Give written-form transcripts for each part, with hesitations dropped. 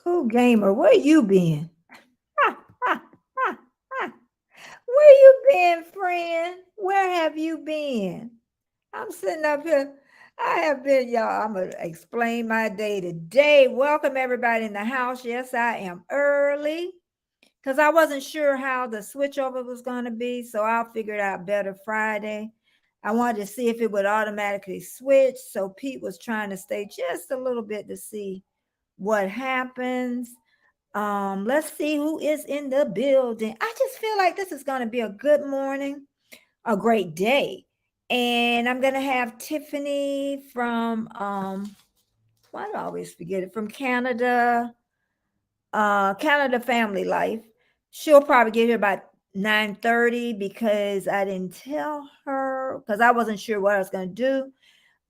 Cool gamer, where you been? Ha, ha, ha, ha. Where you been, friend? Where have you been? I'm sitting up here. I have been, y'all. I'm going to explain my day today. Welcome, everybody in the house. Yes, I am early because I wasn't sure how the switchover was going to be. So I'll figure it out better Friday. I wanted to see if it would automatically switch. So Pete was trying to stay just a little bit to see what happens. Let's see who is in the building. I just feel like this is going to be a good morning, a great day. And I'm going to have Tiffany from why do I always forget it? From Canada, Canada Family Life. She'll probably get here about 9:30 because I didn't tell her because I wasn't sure what I was going to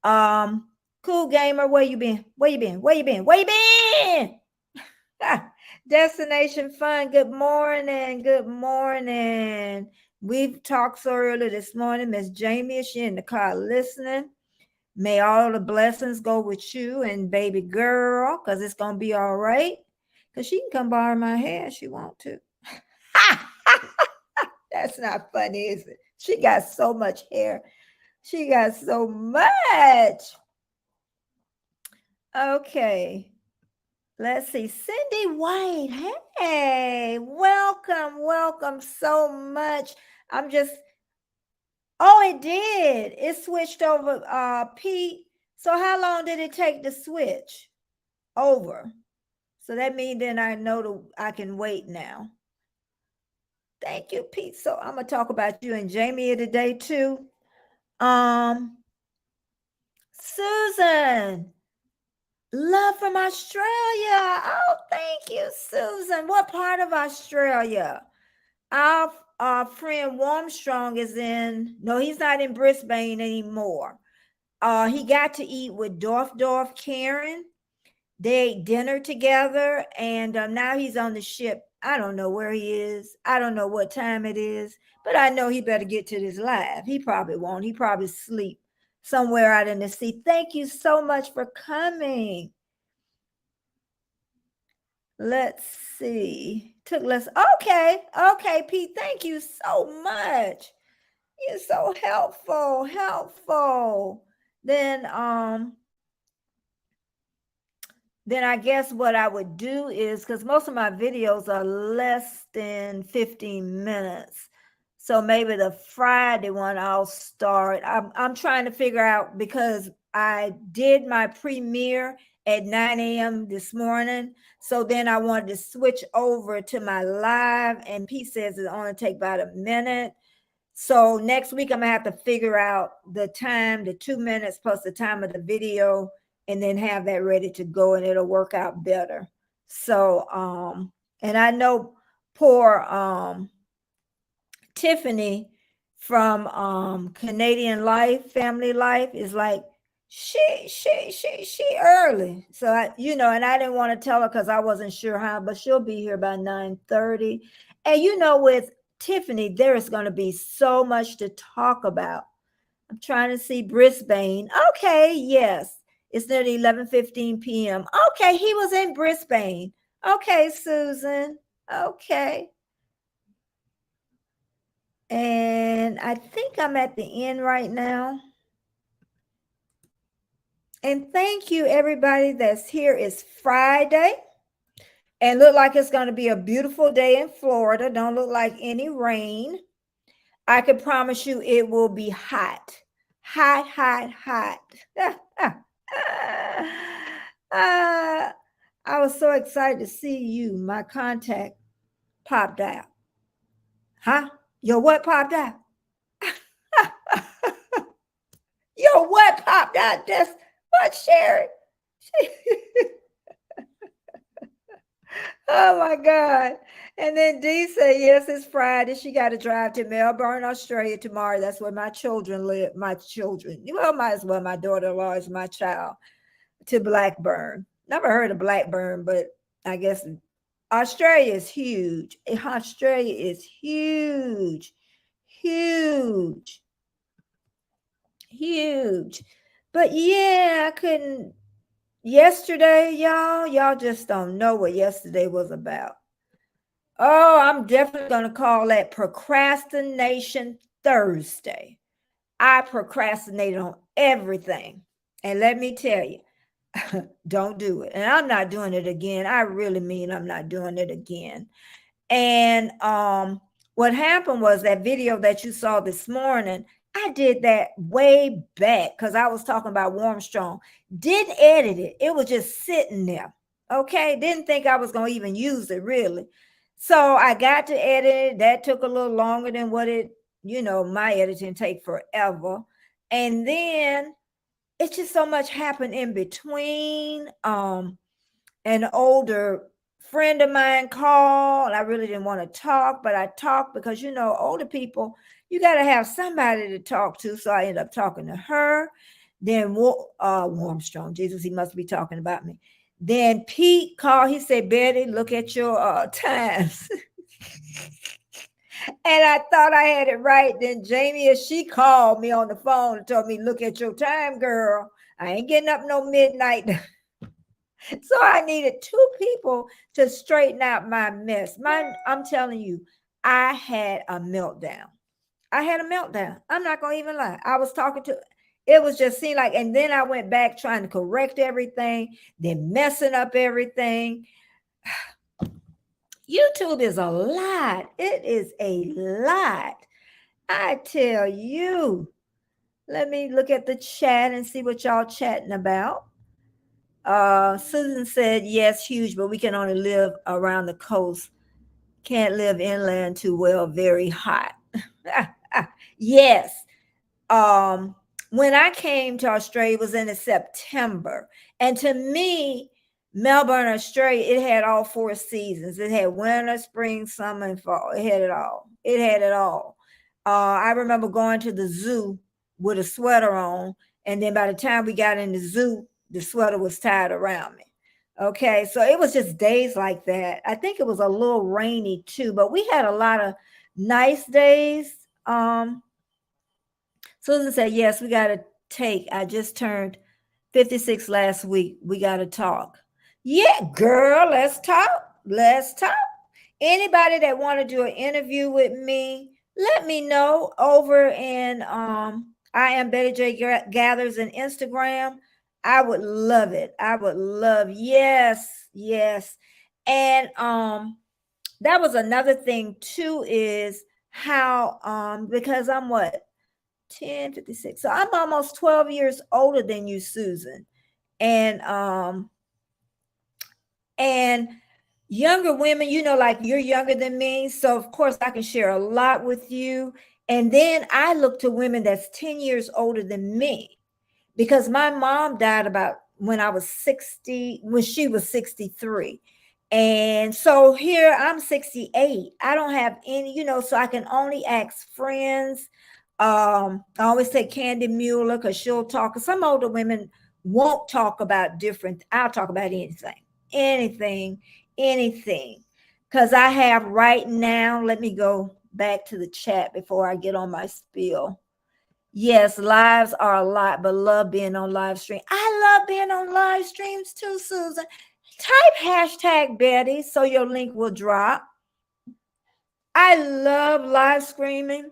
do. Cool gamer, where you been? Where you been? Where you been? Where you been? Destination Fun. Good morning. Good morning. We've talked so early this morning. Miss Jamie, is she in the car listening? May all the blessings go with you and baby girl, because it's gonna be all right. Because she can come borrow my hair if she want to. That's not funny, is it? She got so much hair. She got so much. Okay. Let's see. Cindy White. Hey, welcome, welcome so much. I'm just, oh, it did. It switched over, Pete. So how long did it take to switch over? So that means then I know I can wait now. Thank you, Pete. So I'm gonna talk about you and Jamie today too. Um, Susan. Love from Australia. Oh, thank you, Susan. What part of Australia? Our friend Warmstrong is in, no, he's not in Brisbane anymore. He got to eat with Dorf Karen. They ate dinner together, and now he's on the ship. I don't know where he is. I don't know what time it is, but I know he better get to this live. He probably won't. He probably sleep somewhere out in the sea. Thank you so much for coming. Let's see. Took less. Okay. Okay, Pete. Thank you so much. You're so helpful. Helpful. Then then I guess what I would do is because most of my videos are less than 15 minutes. So maybe the Friday one I'll start. I'm trying to figure out because I did my premiere at 9 a.m. this morning. So then I wanted to switch over to my live, and Pete says it only take about a minute. So next week I'm gonna have to figure out the time, the 2 minutes plus the time of the video, and then have that ready to go, and it'll work out better. So and I know poor Tiffany from Canadian Life, Family Life is like, she early. So and I didn't want to tell her because I wasn't sure how, but she'll be here by 9:30. And with Tiffany, there is going to be so much to talk about. I'm trying to see Brisbane. Okay, yes. It's nearly 11:15 p.m. Okay, he was in Brisbane. Okay, Susan. Okay. And I think I'm at the end right now. And thank you, everybody that's here. It's Friday. And look like it's going to be a beautiful day in Florida. Don't look like any rain. I can promise you it will be hot. Hot, hot, hot. I was so excited to see you. My contact popped out. Huh? Your what popped out? Your what popped out? That's what, Sherry? Oh my God. And then Dee said, yes, it's Friday. She got to drive to Melbourne, Australia tomorrow. That's where my children live. My children. Well, might as well. My daughter-in-law is my child. To Blackburn. Never heard of Blackburn, but I guess Australia is huge. Australia is huge. Huge. Huge. But yeah, I couldn't Yesterday, y'all just don't know what yesterday was about. Oh, I'm definitely going to call that Procrastination Thursday. I procrastinated on everything. And let me tell you, don't do it. And I'm not doing it again. I really mean I'm not doing it again. And what happened was that video that you saw this morning, I did that way back because I was talking about Warm Strong. Didn't edit it. It was just sitting there. Okay. Didn't think I was going to even use it really. So I got to edit it. That took a little longer than what my editing take forever. And then it's just so much happened in between. An older friend of mine called. I really didn't want to talk, but I talked because older people, you got to have somebody to talk to. So I ended up talking to her. Then Warm Strong, Jesus, he must be talking about me. Then Pete called. He said, Betty, look at your times. And I thought I had it right. Then Jamie, as she called me on the phone and told me, look at your time, girl. I ain't getting up no midnight. So I needed two people to straighten out my mess. I'm telling you, I had a meltdown. I had a meltdown. I'm not going to even lie. I was talking to, it was just seemed like, and then I went back trying to correct everything, then messing up everything. YouTube is a lot. It is a lot. I tell you. Let me look at the chat and see what y'all chatting about. Susan said, yes, huge, but we can only live around the coast. Can't live inland too well, very hot. Yes. Um, when I came to Australia, it was in September. And to me, Melbourne, Australia, it had all four seasons. It had winter, spring, summer, and fall. It had it all. It had it all. I remember going to the zoo with a sweater on. And then by the time we got in the zoo, the sweater was tied around me. Okay, so it was just days like that. I think it was a little rainy too, but we had a lot of nice days. Susan said, yes, we got to take. I just turned 56 last week. We got to talk. Yeah, girl, let's talk. Let's talk. Anybody that want to do an interview with me, let me know over in I am Betty J Gathers in Instagram. I would love it. I would love, yes, yes. And that was another thing too, is how because I'm what 10:56. So I'm almost 12 years older than you, Susan. And younger women, like you're younger than me. So of course I can share a lot with you. And then I look to women that's 10 years older than me because my mom died about when I was 60, when she was 63. And so here I'm 68. I don't have any, so I can only ask friends. I always say Candy Mueller because she'll talk. Some older women won't talk about different. I'll talk about anything, anything. Because I have right now, let me go back to the chat before I get on my spiel. Yes, lives are a lot, but love being on live stream. I love being on live streams too, Susan. Type hashtag Betty so your link will drop. I love live streaming.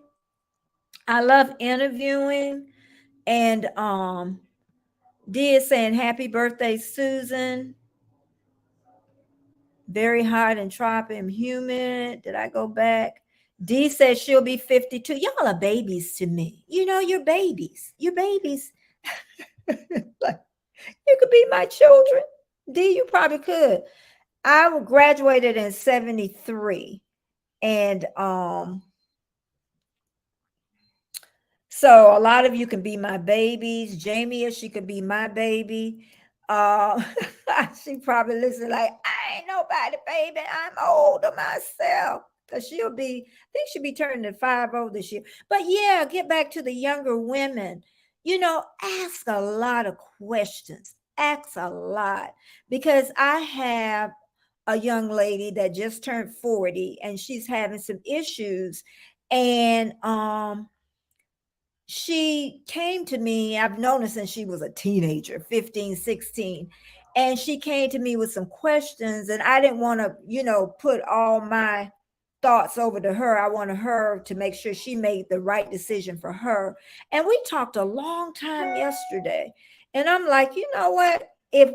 I love interviewing. And Dee is saying happy birthday, Susan. Very hot and tropical and humid. Did I go back? Dee says she'll be 52. Y'all are babies to me. You're babies. You're babies. Like, you could be my children. Dee, you probably could. I graduated in 73. And so a lot of you can be my babies. Jamie, she could be my baby. Uh, she probably listen like, I ain't nobody, baby. I'm older myself. Because I think she'll be turning 50 this year. But yeah, get back to the younger women. Ask a lot of questions. Ask a lot. Because I have a young lady that just turned 40 and she's having some issues. And she came to me, I've known her since she was a teenager, 15, 16. And she came to me with some questions, and I didn't want to, put all my thoughts over to her. I wanted her to make sure she made the right decision for her. And we talked a long time yesterday. And I'm like, you know what? If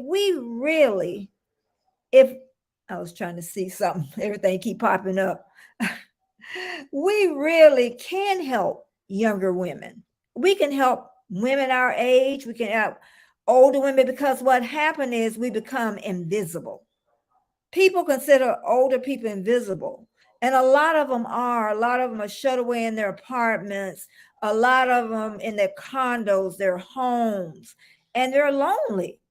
I was trying to see something, everything keep popping up. We really can help younger women. We can help women our age. We can help older women, because what happened is we become invisible. People consider older people invisible. And a lot of them are. A lot of them are shut away in their apartments, a lot of them in their condos, their homes, and they're lonely.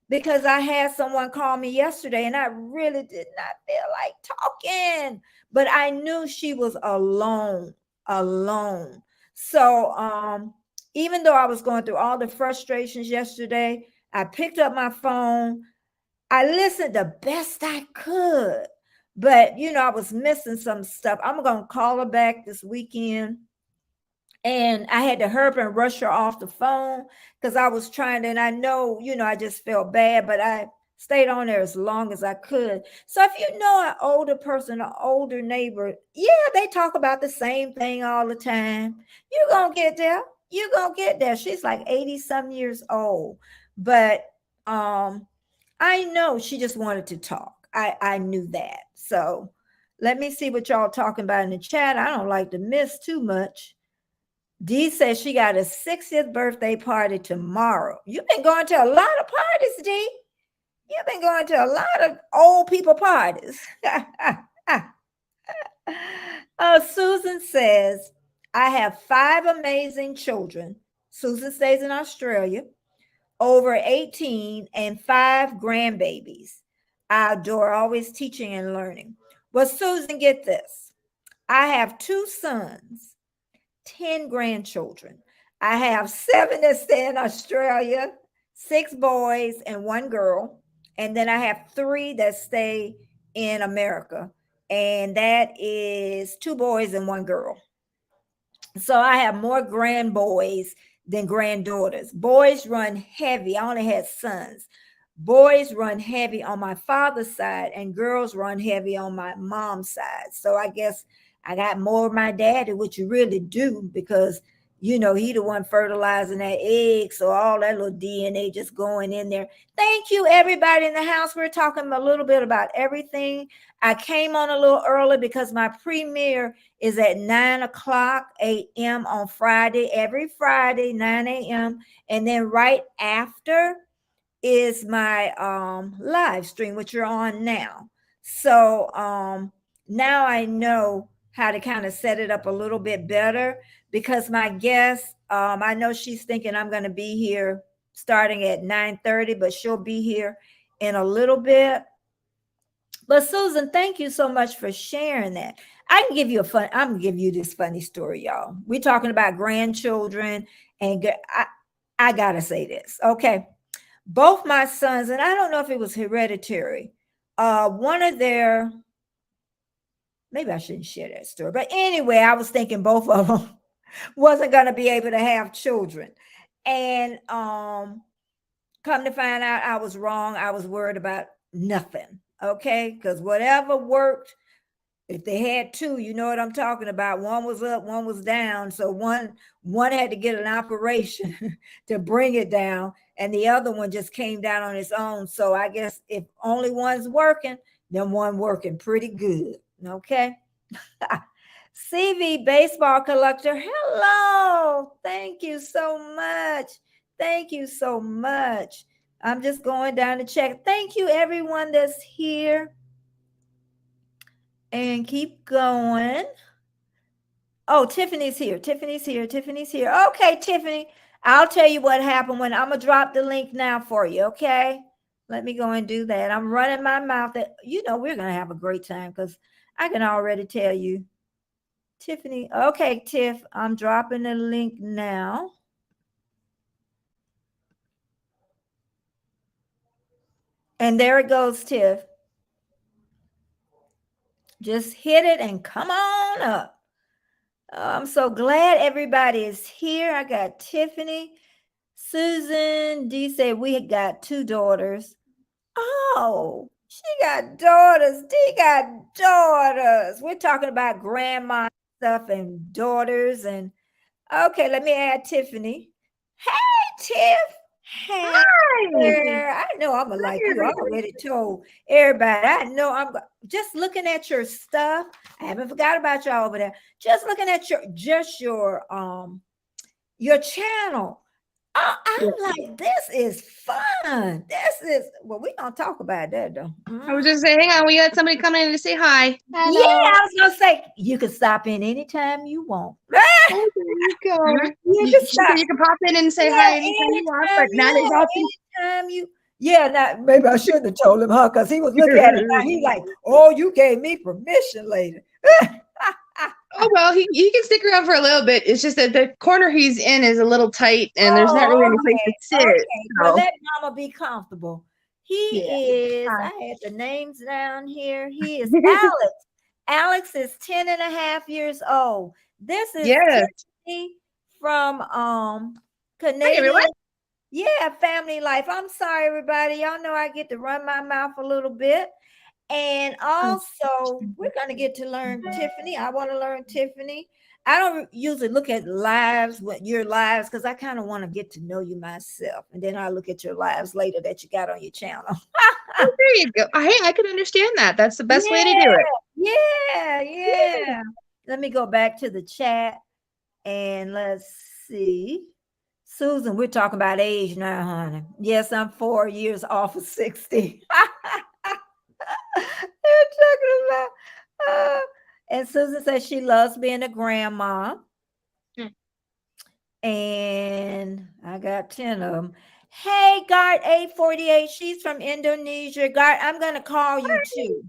Because I had someone call me yesterday and I really did not feel like talking, but I knew she was alone, alone. So, even though I was going through all the frustrations yesterday, I picked up my phone. I listened the best I could, but I was missing some stuff. I'm going to call her back this weekend, and I had to hurry and rush her off the phone because I was trying to, and I know, I just felt bad, but I stayed on there as long as I could. So if you know an older person, an older neighbor, yeah, they talk about the same thing all the time. You're going to get there. You're going to get there. She's like 80 some years old, but I know she just wanted to talk. I knew that. So let me see what y'all talking about in the chat. I don't like to miss too much. Dee says she got a 60th birthday party tomorrow. You've been going to a lot of parties, Dee. You've been going to a lot of old people parties. Susan says, I have 5 amazing children. Susan stays in Australia, over 18, and 5 grandbabies. I adore always teaching and learning. Well, Susan, get this. I have 2 sons, 10 grandchildren. I have 7 that stay in Australia, 6 boys and 1 girl. And then I have 3 that stay in America. And that is 2 boys and 1 girl. So I have more grandboys than granddaughters. Boys run heavy. I only had sons. Boys run heavy on my father's side, and girls run heavy on my mom's side. So I guess I got more of my daddy, which you really do, because he the one fertilizing that egg. So all that little DNA just going in there. Thank you, everybody in the house. We're talking a little bit about everything. I came on a little early because my premiere is at 9:00 a.m. on Friday, every Friday, 9 a.m. And then right after is my live stream, which you're on now. So now I know how to kind of set it up a little bit better, because my guest, I know she's thinking I'm going to be here starting at 9:30, but she'll be here in a little bit. But Susan, thank you so much for sharing that. I'm gonna give you this funny story, y'all. We're talking about grandchildren, and I gotta say this. Okay. Both my sons, and I don't know if it was hereditary, one of their, maybe I shouldn't share that story, but anyway, I was thinking both of them wasn't going to be able to have children. And come to find out, I was wrong. I was worried about nothing. Okay. Because whatever worked, if they had 2, you know what I'm talking about. One was up, one was down. So one had to get an operation to bring it down, and the other one just came down on its own. So I guess if only one's working, then one working pretty good. Okay. CV baseball collector. Hello. Thank you so much. Thank you so much. I'm just going down to check. Thank you, everyone that's here. And keep going. Oh, Tiffany's here. Tiffany's here. Tiffany's here. Okay, Tiffany. I'll tell you what happened when I'm going to drop the link now for you. Okay. Let me go and do that. I'm running my mouth. We're going to have a great time, because I can already tell you. Tiffany. Okay, Tiff. I'm dropping the link now. And there it goes, Tiff. Just hit it and come on up. I'm so glad everybody is here. I got Tiffany. Susan D said we got 2 daughters. Oh, she got daughters. Dee got daughters. We're talking about grandma stuff and daughters. And okay, let me add Tiffany. Hey, Tiff. Hey Hi. there. I know I'm gonna Hi, like you. I everybody. already told everybody. I know just looking at your stuff. I haven't forgot about y'all over there. Just looking at your channel. Yeah. I'm like, this is fun. This is well, we gonna talk about that though. I was just saying, hang on, we got somebody coming in to say hi. Yeah, Hello. I was gonna say you can stop in anytime you want. Oh, there you You go. can She said stop. you can pop in and say hi Yeah, anytime you want, but anytime. not as often. Anytime you. Yeah, not maybe I shouldn't have told him, huh? Because he was looking at it now. He's like, "Oh, you gave me permission, lady." Oh well, he can stick around for a little bit. It's just that the corner he's in is a little tight, and there's not really Oh, any place to okay. sit. Okay. Well, So let mama be comfortable. He yeah. is, Hi. I had the names down here. He is Alex. Alex is 10 and a half years old. This is Yes. Tiffany from Hi everyone. Canadian. Yeah, family life. I'm sorry, everybody. Y'all know I get to run my mouth a little bit. And Oh. also, we're going to get to learn Tiffany. I want to learn Tiffany. I don't usually look at lives, what your lives, because I kind of want to get to know you myself. And then I look at your lives later that you got on your channel. Oh, there you go. Hey, I can understand that. That's the best way to do Yeah, it. yeah. Let me go back to the chat and let's see. Susan, we're talking about age now, honey. Yes, I'm 4 years off of 60. They're talking about, and Susan says she loves being a grandma. Hmm. And I got 10 of them. Hey, Guard 848, she's from Indonesia. Guard, I'm going to call you too.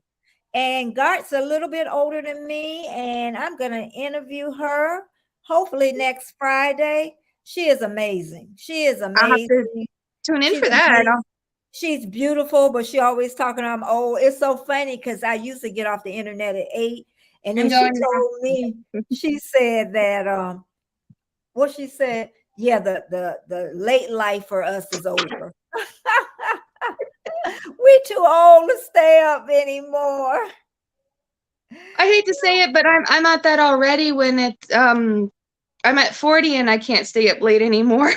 And Gart's a little bit older than me, and I'm going to interview her hopefully next Friday. She is amazing. She is I'll have to amazing. tune in She's for that. amazing. She's beautiful, but she always talking. I'm old. It's so funny because I used to get off the internet at 8, and then I'm she going told me she said that what she said, yeah, the late life for us is over. We too old to stay up anymore. I hate to say it, but I'm at that already when it's I'm at 40 and I can't stay up late anymore.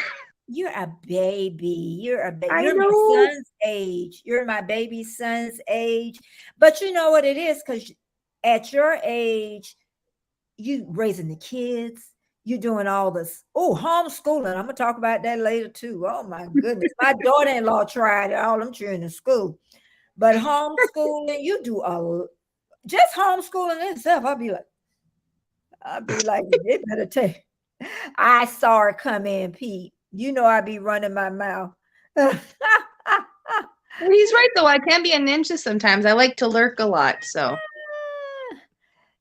You're a baby. You're a baby. I You're my know. son's age. You're my baby son's age. But you know what it is? Because at your age, you raising the kids, you doing all this. Oh, homeschooling. I'm gonna talk about that later too. Oh my goodness. My daughter-in-law tried it, all them children in school. But homeschooling, you do just homeschooling itself. I'll be like, they better take. I saw her come in, Pete. You know I be running my mouth. Well, he's right though. I can be a ninja sometimes. I like to lurk a lot, so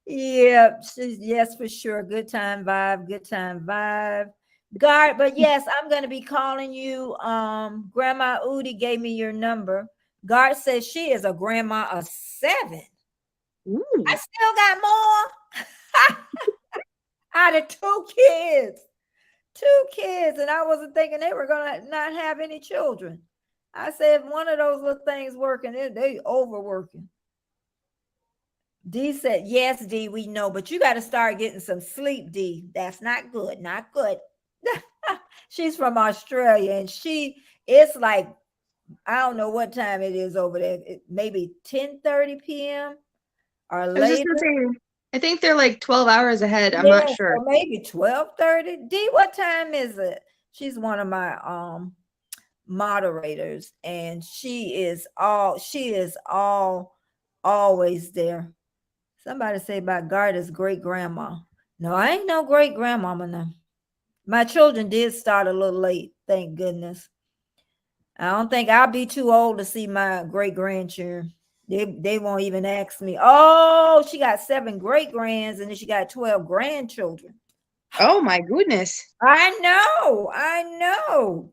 Yeah, yes, for sure. Good time vibe, good time vibe. Guard, but yes, I'm gonna be calling you. Grandma Udi gave me your number. Guard says she is a grandma of 7. I ooh. still got more out of 2 kids. 2 kids, and I wasn't thinking they were gonna not have any children. I said if one of those little things working, they overworking. D said, yes, D, we know, but you got to start getting some sleep, D. That's not good. Not good. She's from Australia and it's like, I don't know what time it is over there. Maybe 10:30 p.m. or I was just later. gonna say, I think they're like 12 hours ahead. I'm not Yeah, sure. so maybe 12:30. D, what time is it? She's one of my moderators, and she is all always there. Somebody say about Garda's great grandma. No, I ain't no great grandmama now. My children did start a little late, thank goodness. I don't think I'll be too old to see my great grandchildren. They won't even ask me. Oh, she got 7 great grands and then she got 12 grandchildren. Oh my goodness. I know, I know,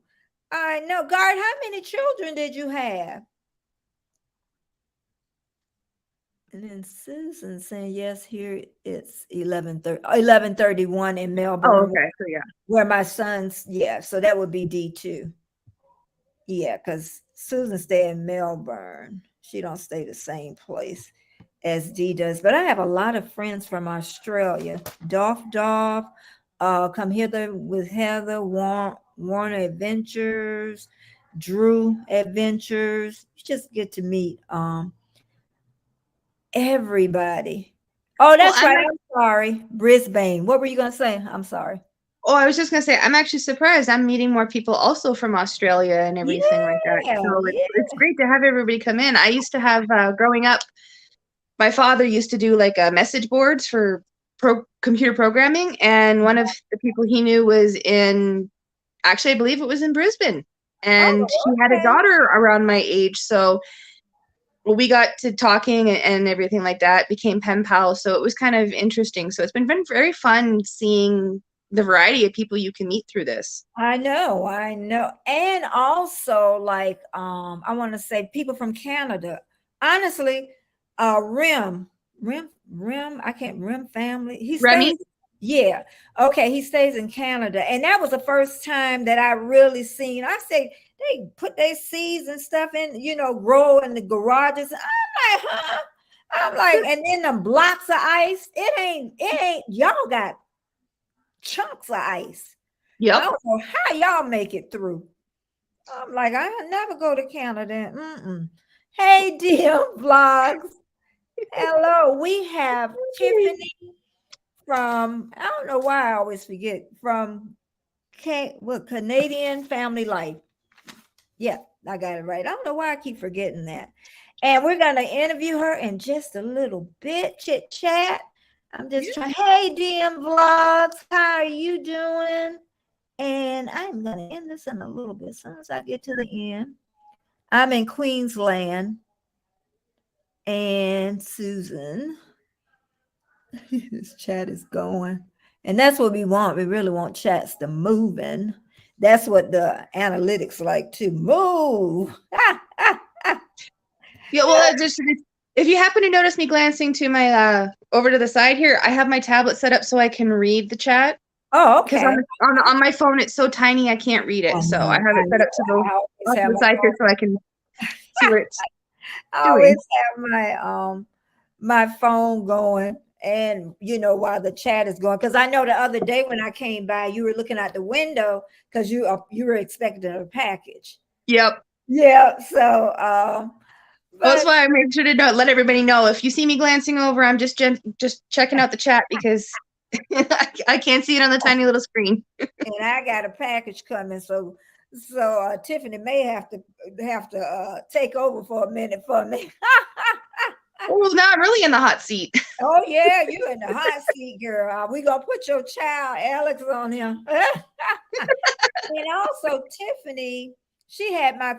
I know. Guard, how many children did you have? And then Susan saying, yes, here it's 11:31 in Oh, Melbourne, okay. So yeah. where my son's, yeah, so that would be D2. Yeah, because Susan stay in Melbourne. She don't stay the same place as Dee does. But I have a lot of friends from Australia. Dolph, come hither with Heather, Warner Adventures, Drew Adventures. You just get to meet everybody. Oh, Well, that's right. I'm sorry. Brisbane. What were you gonna say? I'm sorry. oh, I was just gonna say, I'm actually surprised. I'm meeting more people also from Australia and everything like that. Yeah, So it's yeah. great to have everybody come in. I used to have growing up, my father used to do like message boards for computer programming, and one of the people he knew was in, actually, I believe it was in Brisbane, and he Oh, had a okay. daughter around my age. So we got to talking and everything like that, became pen pals. So it was kind of interesting. So it's been very fun seeing the variety of people you can meet through this. I know, I know. And also like I want to say people from Canada. Honestly, Rim, I can't Rim family. He Remy? stays, yeah. Okay, he stays in Canada. And that was the first time that I really seen. I say they put their seeds and stuff in, grow in the garages. I'm like, huh? I'm like, and then the blocks of ice. It ain't y'all got chunks of ice. I Yep. don't know how y'all make it through. I'm like, I never go to Canada. Mm-mm. Hey, DM Vlogs. Hello. We have Tiffany from, I don't know why I always forget, from Canadian Family Life. Yeah, I got it right. I don't know why I keep forgetting that. And we're going to interview her in just a little bit, chit chat. I'm just trying. Hey, DM Vlogs. How are you doing? And I'm going to end this in a little bit as soon as I get to the end. I'm in Queensland. And Susan, this chat is going. And that's what we want. We really want chats to moving. That's what the analytics like to move. Yeah, well, just if you happen to notice me glancing to my over to the side here, I have my tablet set up so I can read the chat. Oh, Because okay. on my phone it's so tiny I can't read I it. So I know. have I it set up know. to go I always off to have the my side here so I can see what it's I always doing. have my phone going, and while the chat is going, because I know the other day when I came by you were looking out the window because you were expecting a package. Yep. Yeah, so Well, that's but why I make sure to let everybody know if you see me glancing over, I'm just checking out the chat because I can't see it on the tiny little screen. and I got a package coming, so Tiffany may have to take over for a minute for me. Oh, now I'm really in the hot seat. Oh yeah, you in the hot seat, girl. We gonna put your child Alex on him. And also Tiffany, she had my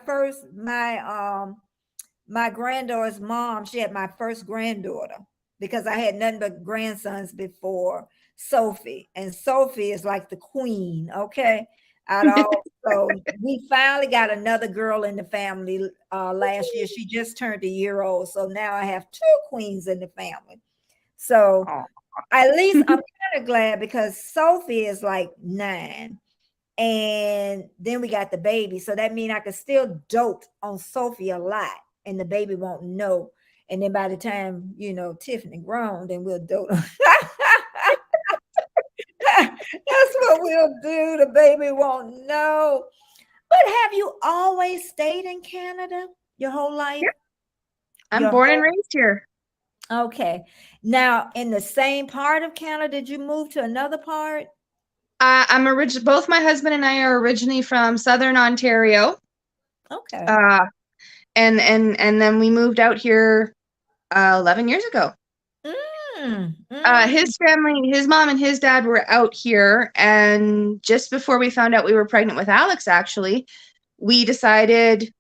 granddaughter's mom. She had my first granddaughter because I had nothing but grandsons before Sophie, and Sophie is like the queen. Okay, out all. So we finally got another girl in the family last year. She just turned a year old, so now I have two queens in the family. So Oh. at least I'm kind of glad because Sophie is like 9. And then we got the baby. So that means I could still dote on Sophie a lot and the baby won't know. And then by the time, Tiffany grown, then we'll dote on. That's what we'll do. The baby won't know. But have you always stayed in Canada your whole life? Yep. I'm Your born and whole raised here. Okay. Now, in the same part of Canada, did you move to another part? Both my husband and I are originally from Southern Ontario. Okay. Uh, and then we moved out here 11 years ago. Mm. His family, his mom and his dad were out here, and just before we found out we were pregnant with Alex, actually, we decided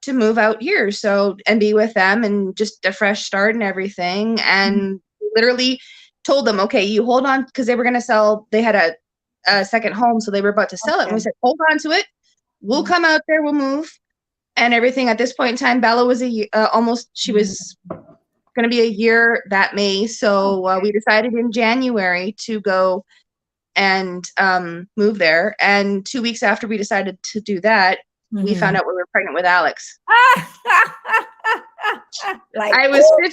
to move out here and be with them and just a fresh start and everything. And literally told them, okay, you hold on, because they were going to sell. They had a second home, so they were about to sell it. And we Okay. said, hold on to it. We'll come out there. We'll move and everything. At this point in time, Bella was she was going to be a year that May. So we decided in January to go and move there. And 2 weeks after we decided to do that, we found Mhm. out we were pregnant with Alex. Like, I was oh,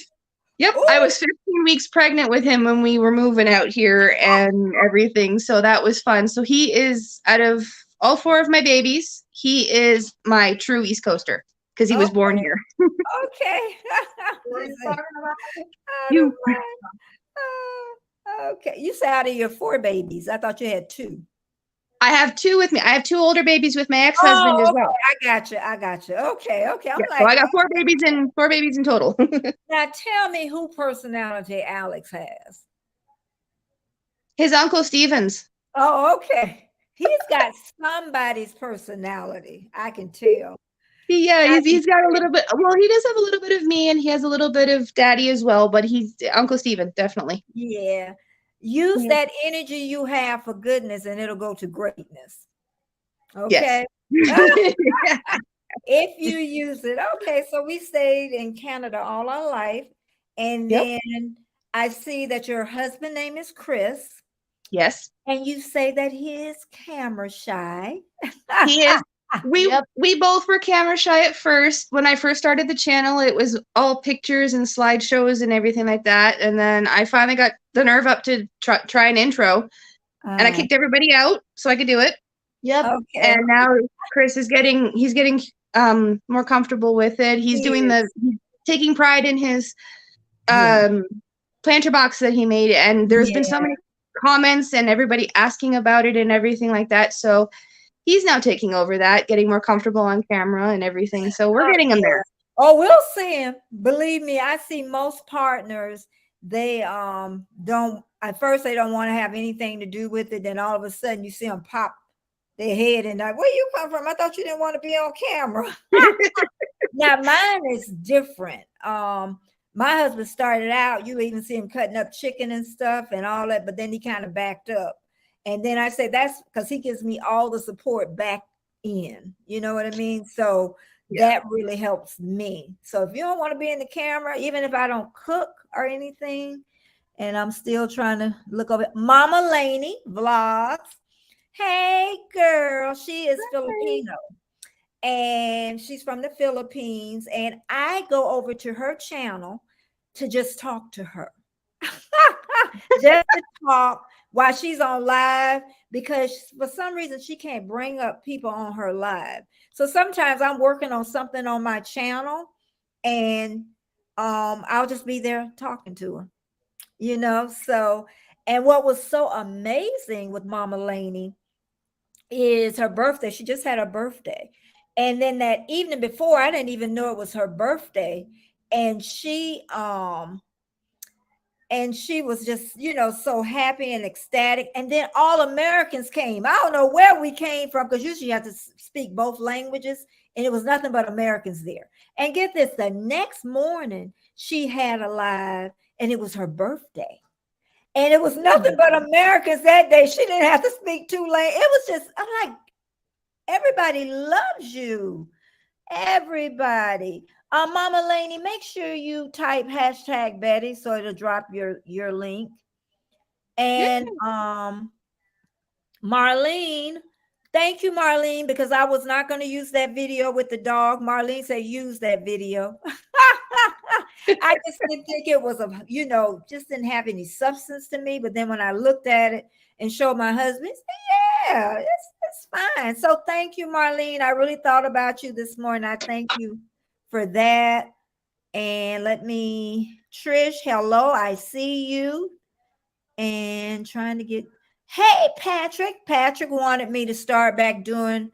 Yep, I oh, was 15 weeks pregnant with him when we were moving out here and everything. So that was fun. So he is, out of all four of my babies, he is my true East Coaster because he was born okay, here. okay. What are He you said, talking about? out of You. okay. You said out of your four babies. I thought you had two. I have two with me. I have two older babies with my ex-husband as Oh, okay. well. I got you. I got you. Okay, okay. I'm Yeah, so like, I got four babies in total. now tell me who personality Alex has. His uncle Stevens. Oh, okay. He's got somebody's personality. I can tell. Yeah, I can he's got a little bit. Well, he does have a little bit of me, and he has a little bit of Daddy as well. But he's Uncle Steven, definitely. Yeah. Use Yeah. that energy you have for goodness and it'll go to greatness. Yes. Okay. If you use it. Okay. So we stayed in Canada all our life. And Yep. then I see that your husband name is Chris. Yes. And you say that he is camera shy. He is. Yep. We both were camera shy at first. When I first started the channel, it was all pictures and slideshows and everything like that. And then I finally got the nerve up to try an intro, and I Uh, kicked everybody out so I could do it. Yep. And okay. now Chris is getting more comfortable with it. He's He doing is. he's taking pride in his Yeah. planter box that he made, and there's been so Yeah. many comments and everybody asking about it and everything like that. So he's now taking over that, getting more comfortable on camera and everything. So we're getting him Yeah. there. Oh, we'll see him. Believe me, I see most partners, they don't at first they don't want to have anything to do with it. Then all of a sudden you see them pop their head and like, where you come from? I thought you didn't want to be on camera. Now mine is different. My husband started out, you even see him cutting up chicken and stuff and all that, but then he kind of backed up. And then I say that's because he gives me all the support back in. You know what I mean? So Yeah. that really helps me. So if you don't want to be in the camera, even if I don't cook or anything, and I'm still trying to look over Mama Laney vlogs. Hey girl, she is Filipino and she's from the Philippines. And I go over to her channel to just talk to her. Just to talk while she's on live because for some reason she can't bring up people on her live. So sometimes I'm working on something on my channel and I'll just be there talking to her, you know. So and what was so amazing with Mama Laney is her birthday. She just had her birthday. And then that evening before, I didn't even know it was her birthday. And she was just, you know, so happy and ecstatic. And then all Americans came. I don't know where we came from because usually you have to speak both languages. And it was nothing but Americans there. And get this, the next morning she had a live and it was her birthday. And it was nothing but Americans that day. She didn't have to speak two languages. It was just, I'm like, everybody loves you. Everybody. Mama Laney, make sure you type hashtag Betty so it'll drop your link. Yeah. And Marlene, thank you, Marlene, because I was not going to use that video with the dog. Marlene said use that video. I just didn't think it was just didn't have any substance to me. But then when I looked at it and showed my husband, he said, yeah, it's fine. So thank you, Marlene. I really thought about you this morning. I thank you for that. And Trish, hello, I see you. And trying to get, hey, Patrick. Patrick wanted me to start back doing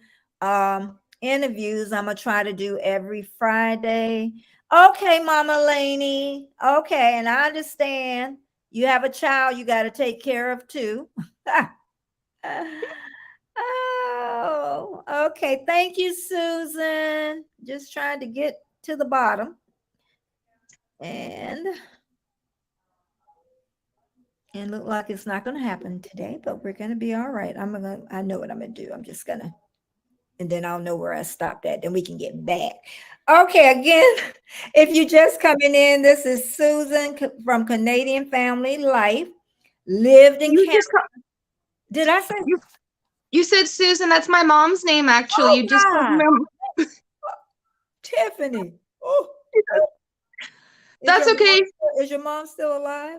interviews. I'm going to try to do every Friday. Okay, Mama Laney. Okay, and I understand you have a child you got to take care of too. Oh, okay. Thank you, Susan. Just trying to get to the bottom. And look like it's not going to happen today, but we're going to be all right. I know what I'm going to do. I'm just going to, and then I'll know where I stopped at. Then we can get back. Okay. Again, if you're just coming in, this is Susan from Canadian Family Life, lived in You Canada. just Did I say? you said Susan. That's my mom's name, actually. Oh, You just called God. me. Tiffany. Oh, oh. That's okay. Is your mom still alive?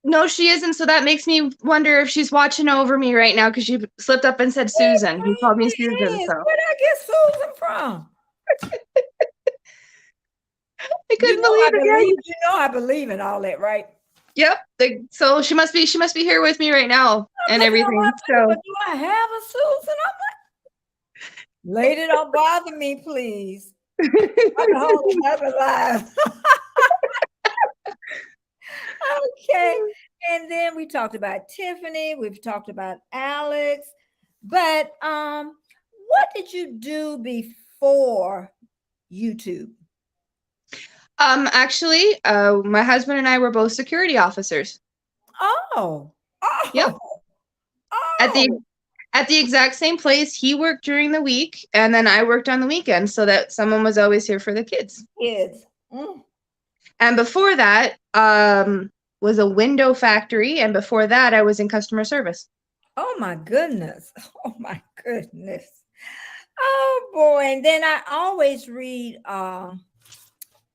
No, she isn't. So that makes me wonder if she's watching over me right now because she slipped up and said It Susan. He called me Susan. probably is. So Where did I get Susan from? I couldn't believe it. Yeah. I believe in all that, right? Yep. So she must be here with me right now I'm and looking at my everything. finger, So but do I have a Susan? Lady, don't bother me, please. I'm the whole another life. Okay. And then we talked about Tiffany. We've talked about Alex. But what did you do before YouTube? Actually, my husband and I were both security officers. Oh, Yep. oh, At the oh, at the exact same place. He worked during the week and then I worked on the weekend so that someone was always here for the kids. kids. Mm. And before that, was a window factory. And before that, I was in customer service. Oh my goodness. Oh my goodness. Oh boy. And then I always read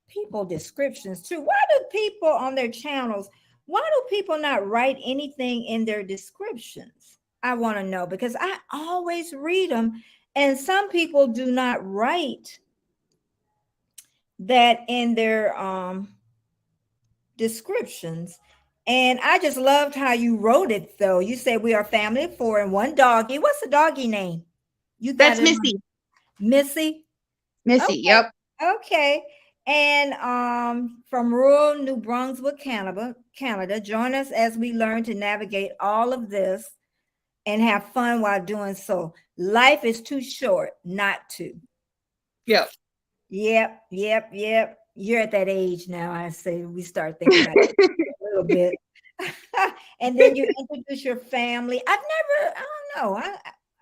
people descriptions too. Why do people on their channels, why do people not write anything in their descriptions? I want to know because I always read them and some people do not write that in their descriptions. And I just loved how you wrote it though. You said we are family of four and one doggy. What's the doggy name? You got That's it, Missy. Missy? Missy, Okay. yep. Okay. And from rural New Brunswick, Canada, join us as we learn to navigate all of this and have fun while doing so. Life is too short not to. Yep. Yep, yep, yep. You're at that age now. I say we start thinking about it a little bit. And then you introduce your family. I don't know.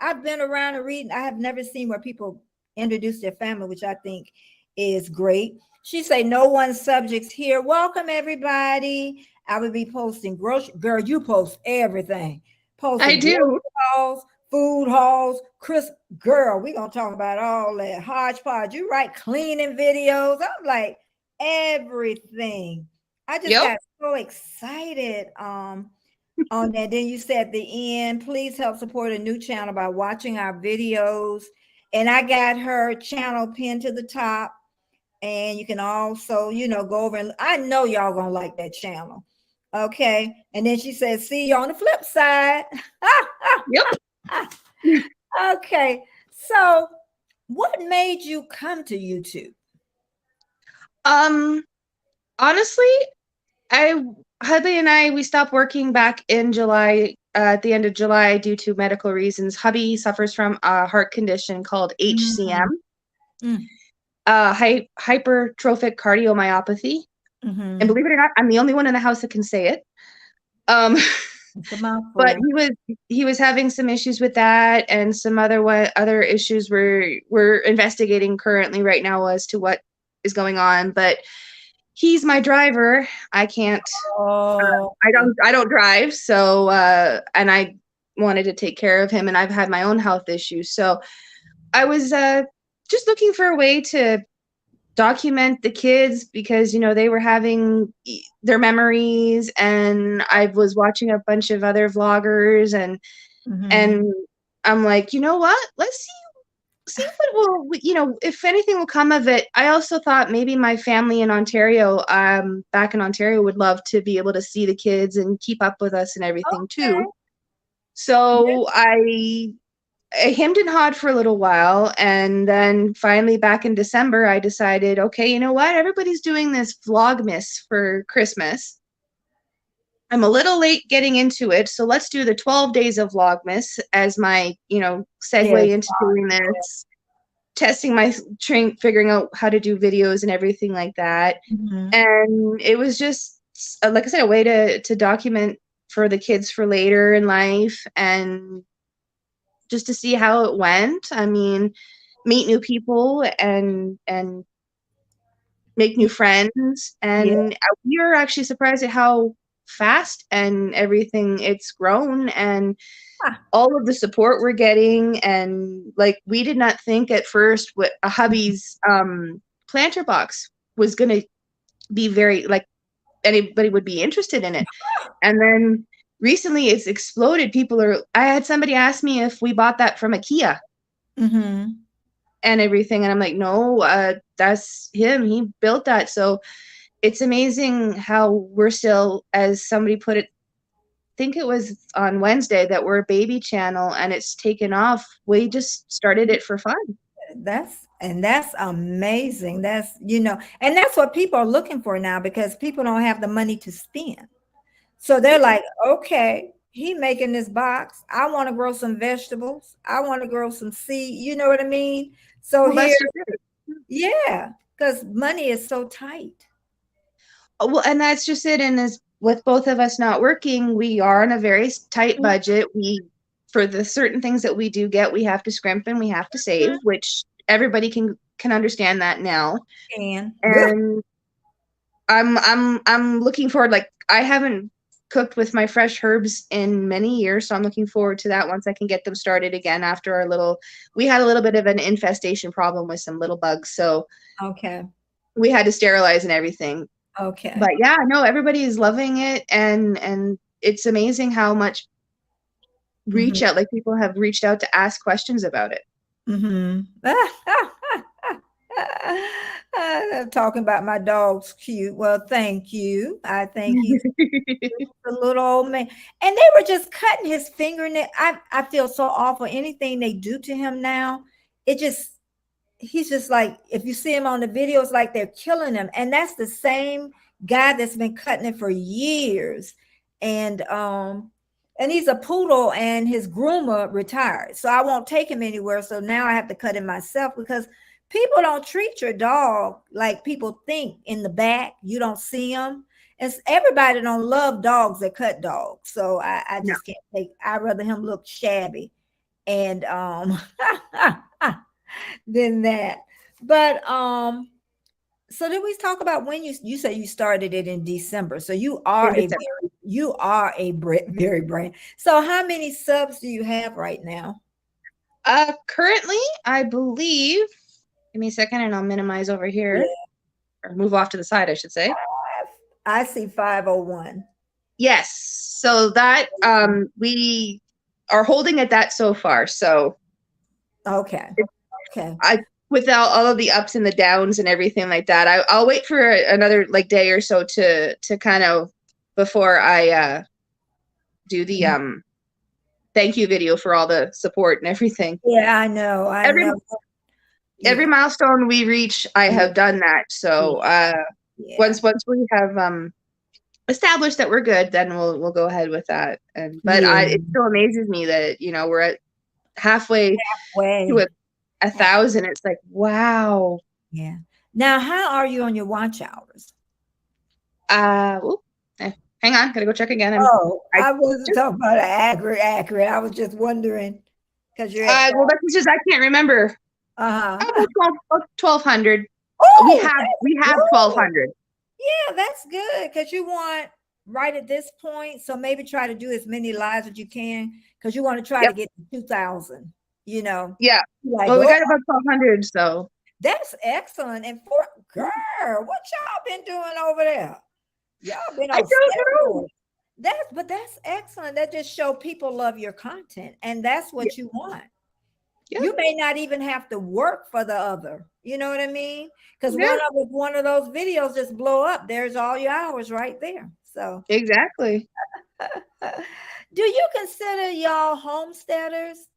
I've been around and reading. I have never seen where people introduce their family, which I think is great. She say no one subjects here. Welcome everybody. I will be posting grocery. Girl, you post everything. I Posting grocery do. hauls, food hauls, Chris. Girl, we gonna talk about all that hodgepodge. You write cleaning videos. I'm like everything. I just Yep. got so excited on that. Then you said at the end, please help support a new channel by watching our videos. And I got her channel pinned to the top. And you can also, go over and I know y'all gonna like that channel. Okay. And then she said, see you on the flip side. Yep. Okay. So what made you come to YouTube? Um, honestly, I hubby and I we stopped working back in July, at the end of July due to medical reasons. Hubby suffers from a heart condition called HCM, Mm. hypertrophic cardiomyopathy. And Mm-hmm. believe it or not, I'm the only one in the house that can say it. Um, It's a but mouthful. he was having some issues with that, and some other issues we're investigating currently right now as to what is going on. But he's my driver. I can't. Oh, I don't drive, so and I wanted to take care of him, and I've had my own health issues, so I was just looking for a way to document the kids because they were having their memories, and I was watching a bunch of other vloggers, mm-hmm. and I'm like, you know what? Let's see what will if anything will come of it. I also thought maybe my family in Ontario, back in Ontario, would love to be able to see the kids and keep up with us and everything Okay. too. So I hemmed and hawed for a little while, and then finally back in December I decided, okay, you know what, everybody's doing this vlogmas for Christmas. I'm a little late getting into it, so let's do the 12 days of vlogmas as my segue Yes. into doing this, testing my train, figuring out how to do videos and everything like that. Mm-hmm. And it was just, like I said, a way to document for the kids for later in life, and just to see how it went. I mean, meet new people and make new friends. Yeah. And we are actually surprised at how fast and everything it's grown, and Ah, all of the support we're getting. And like, we did not think at first what a hubby's planter box was going to be very like anybody would be interested in it. And then recently it's exploded. I had somebody ask me if we bought that from IKEA Mm-hmm. and everything. And I'm like, no, that's him. He built that. So it's amazing how we're still, as somebody put it, think it was on Wednesday, that we're a baby channel and it's taken off. We just started it for fun. That's amazing. And that's what people are looking for now because people don't have the money to spend. So they're like, okay, he making this box. I want to grow some vegetables. I want to grow some seed. You know what I mean? So Well, here, that's just it. yeah, because money is so tight. Well, and that's just it. And as with both of us not working, we are on a very tight budget. For the certain things that we do get, we have to scrimp and we have to save, which everybody can understand that now. And And I'm looking forward. Like, I haven't cooked with my fresh herbs in many years, so I'm looking forward to that once I can get them started again after we had a little bit of an infestation problem with some little bugs, so okay, we had to sterilize and everything. okay. But yeah, no, everybody is loving it, and it's amazing how much Mm-hmm. like people have reached out to ask questions about it. Mm-hmm. I'm talking about my dog's cute. Well, thank you. I think he's a little old man. And they were just cutting his fingernail. I feel so awful. Anything they do to him now, it just he's just like if you see him on the video, it's like they're killing him. And that's the same guy that's been cutting it for years. And he's a poodle and his groomer retired. So I won't take him anywhere. So now I have to cut him myself because people don't treat your dog like people think in the back. You don't see them. And everybody don't love dogs that cut dogs. So I No. just can't take, I'd rather him look shabby and than that. But so did we talk about when you said you started it in December? So In December. you are a very brand. So how many subs do you have right now? Currently, I believe, give me a second and I'll minimize over here. Yeah, Or move off to the side, I should say. I see 501. Yes. So that we are holding at that so far. So Okay. Okay. I without all of the ups and the downs and everything like that, I'll wait for another like day or so to kind of before I do the thank you video for all the support and everything. Yeah, I know. I Every know. every Yeah. milestone we reach, I have done that. So Yeah. once we have established that we're good, then we'll go ahead with that. And but Yeah. it still amazes me that we're at halfway to Way. 1,000. It's like, wow. Yeah. Now, how are you on your watch hours? Oop, hang on, gotta go check again. Oh, I I wasn't just talking about accurate. I was just wondering because you're at well, that's just I can't remember. uh-huh. About 1,200. We Oh, have good. 1,200. Yeah, that's good because you want right at this point. So maybe try to do as many lives as you can because you want to try to Yep. get to 2,000. You know, Yeah. like Well, we oh, got about 1,200. So that's excellent. And for girl, what y'all been doing over there? Y'all been I on don't know. steroids. That's excellent. That just show people love your content, and that's Yeah. what you want. Yep. You may not even have to work for the other. You know what I mean? Because Yeah. one of those videos just blow up. There's all your hours right there. So, Exactly. do you consider y'all homesteaders?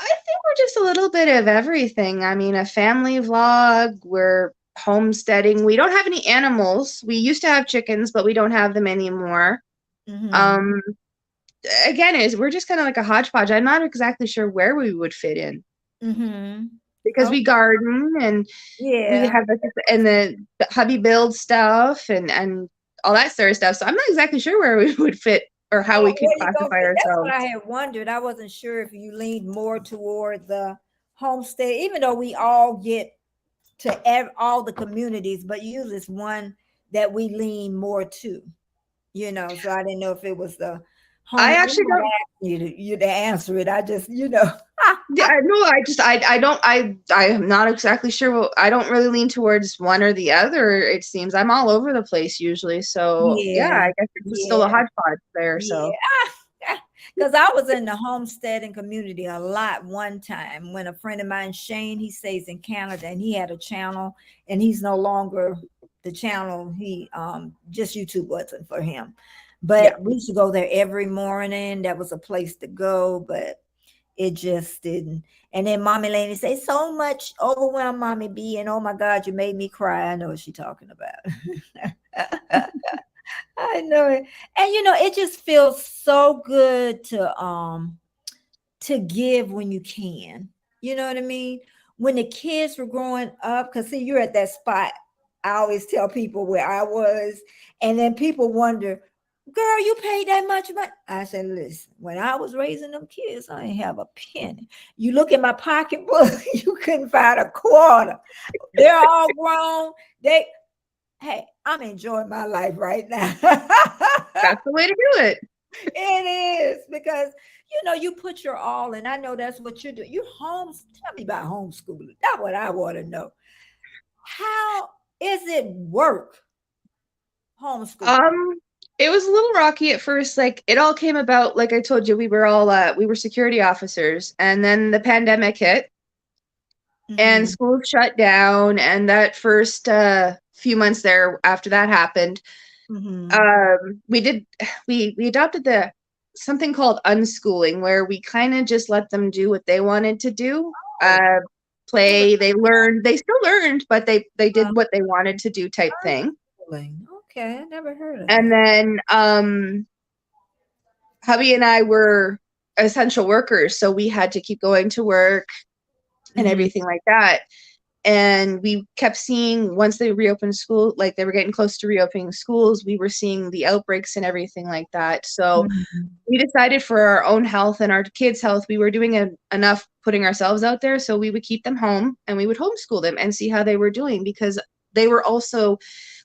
I think we're just a little bit of everything. I mean, a family vlog. We're homesteading. We don't have any animals. We used to have chickens, but we don't have them anymore. Mm-hmm. Um, Again, we're just kind of like a hodgepodge. I'm not exactly sure where we would fit in Mm-hmm. because Oh, we garden and we yeah. have the hubby build stuff and all that sort of stuff. So I'm not exactly sure where we would fit or how we Oh, could where you go? classify That's what ourselves. I had wondered. I wasn't sure if you leaned more toward the homestead, even though we all get to all the communities, but usually it's one that we lean more to, So I didn't know if it was the home. I I'm actually not don't. asking you to answer it. I just. Yeah, no, I don't, I'm not exactly sure I don't really lean towards one or the other. It seems I'm all over the place usually. So yeah, Yeah, I guess it's just still a yeah, hodgepodge there. So yeah. Because I was in the homesteading community a lot one time when a friend of mine, Shane, he stays in Canada and he had a channel and he's no longer the channel. He just YouTube wasn't for him. yeah. But we used to go there every morning. That was a place to go, but it just didn't. And then Mommy Laney say, so much overwhelmed, Mommy B, and oh my God, you made me cry. I know what she's talking about. I know it. And it just feels so good to give when you can. You know what I mean? When the kids were growing up, because see, you're at that spot. I always tell people where I was, and then people wonder, girl, you paid that much money. I said, listen, when I was raising them kids, I didn't have a penny. You look in my pocketbook, you couldn't find a quarter. They're all grown. Hey, I'm enjoying my life right now. That's the way to do it. It is because you put your all, and I know that's what you're doing. You tell me about homeschooling. That's what I want to know. How is it work homeschooling? Um, it was a little rocky at first. Like it all came about, like I told you, we were security officers, and then the pandemic hit, and Mm-hmm. school shut down. And that first few months there, after that happened, Mm-hmm. we did we adopted the something called unschooling, where we kind of just let them do what they wanted to do. Oh, never Play, they learned, they still learned, but they uh, did what they wanted to do type thing. unschooling. Okay, I never heard of And that. then hubby and I were essential workers, so we had to keep going to work and Mm-hmm. everything like that. And we kept seeing, once they reopened school, like they were getting close to reopening schools, we were seeing the outbreaks and everything like that. So Mm-hmm. we decided, for our own health and our kids' health, we were doing enough putting ourselves out there, so we would keep them home and we would homeschool them and see how they were doing, because they were also,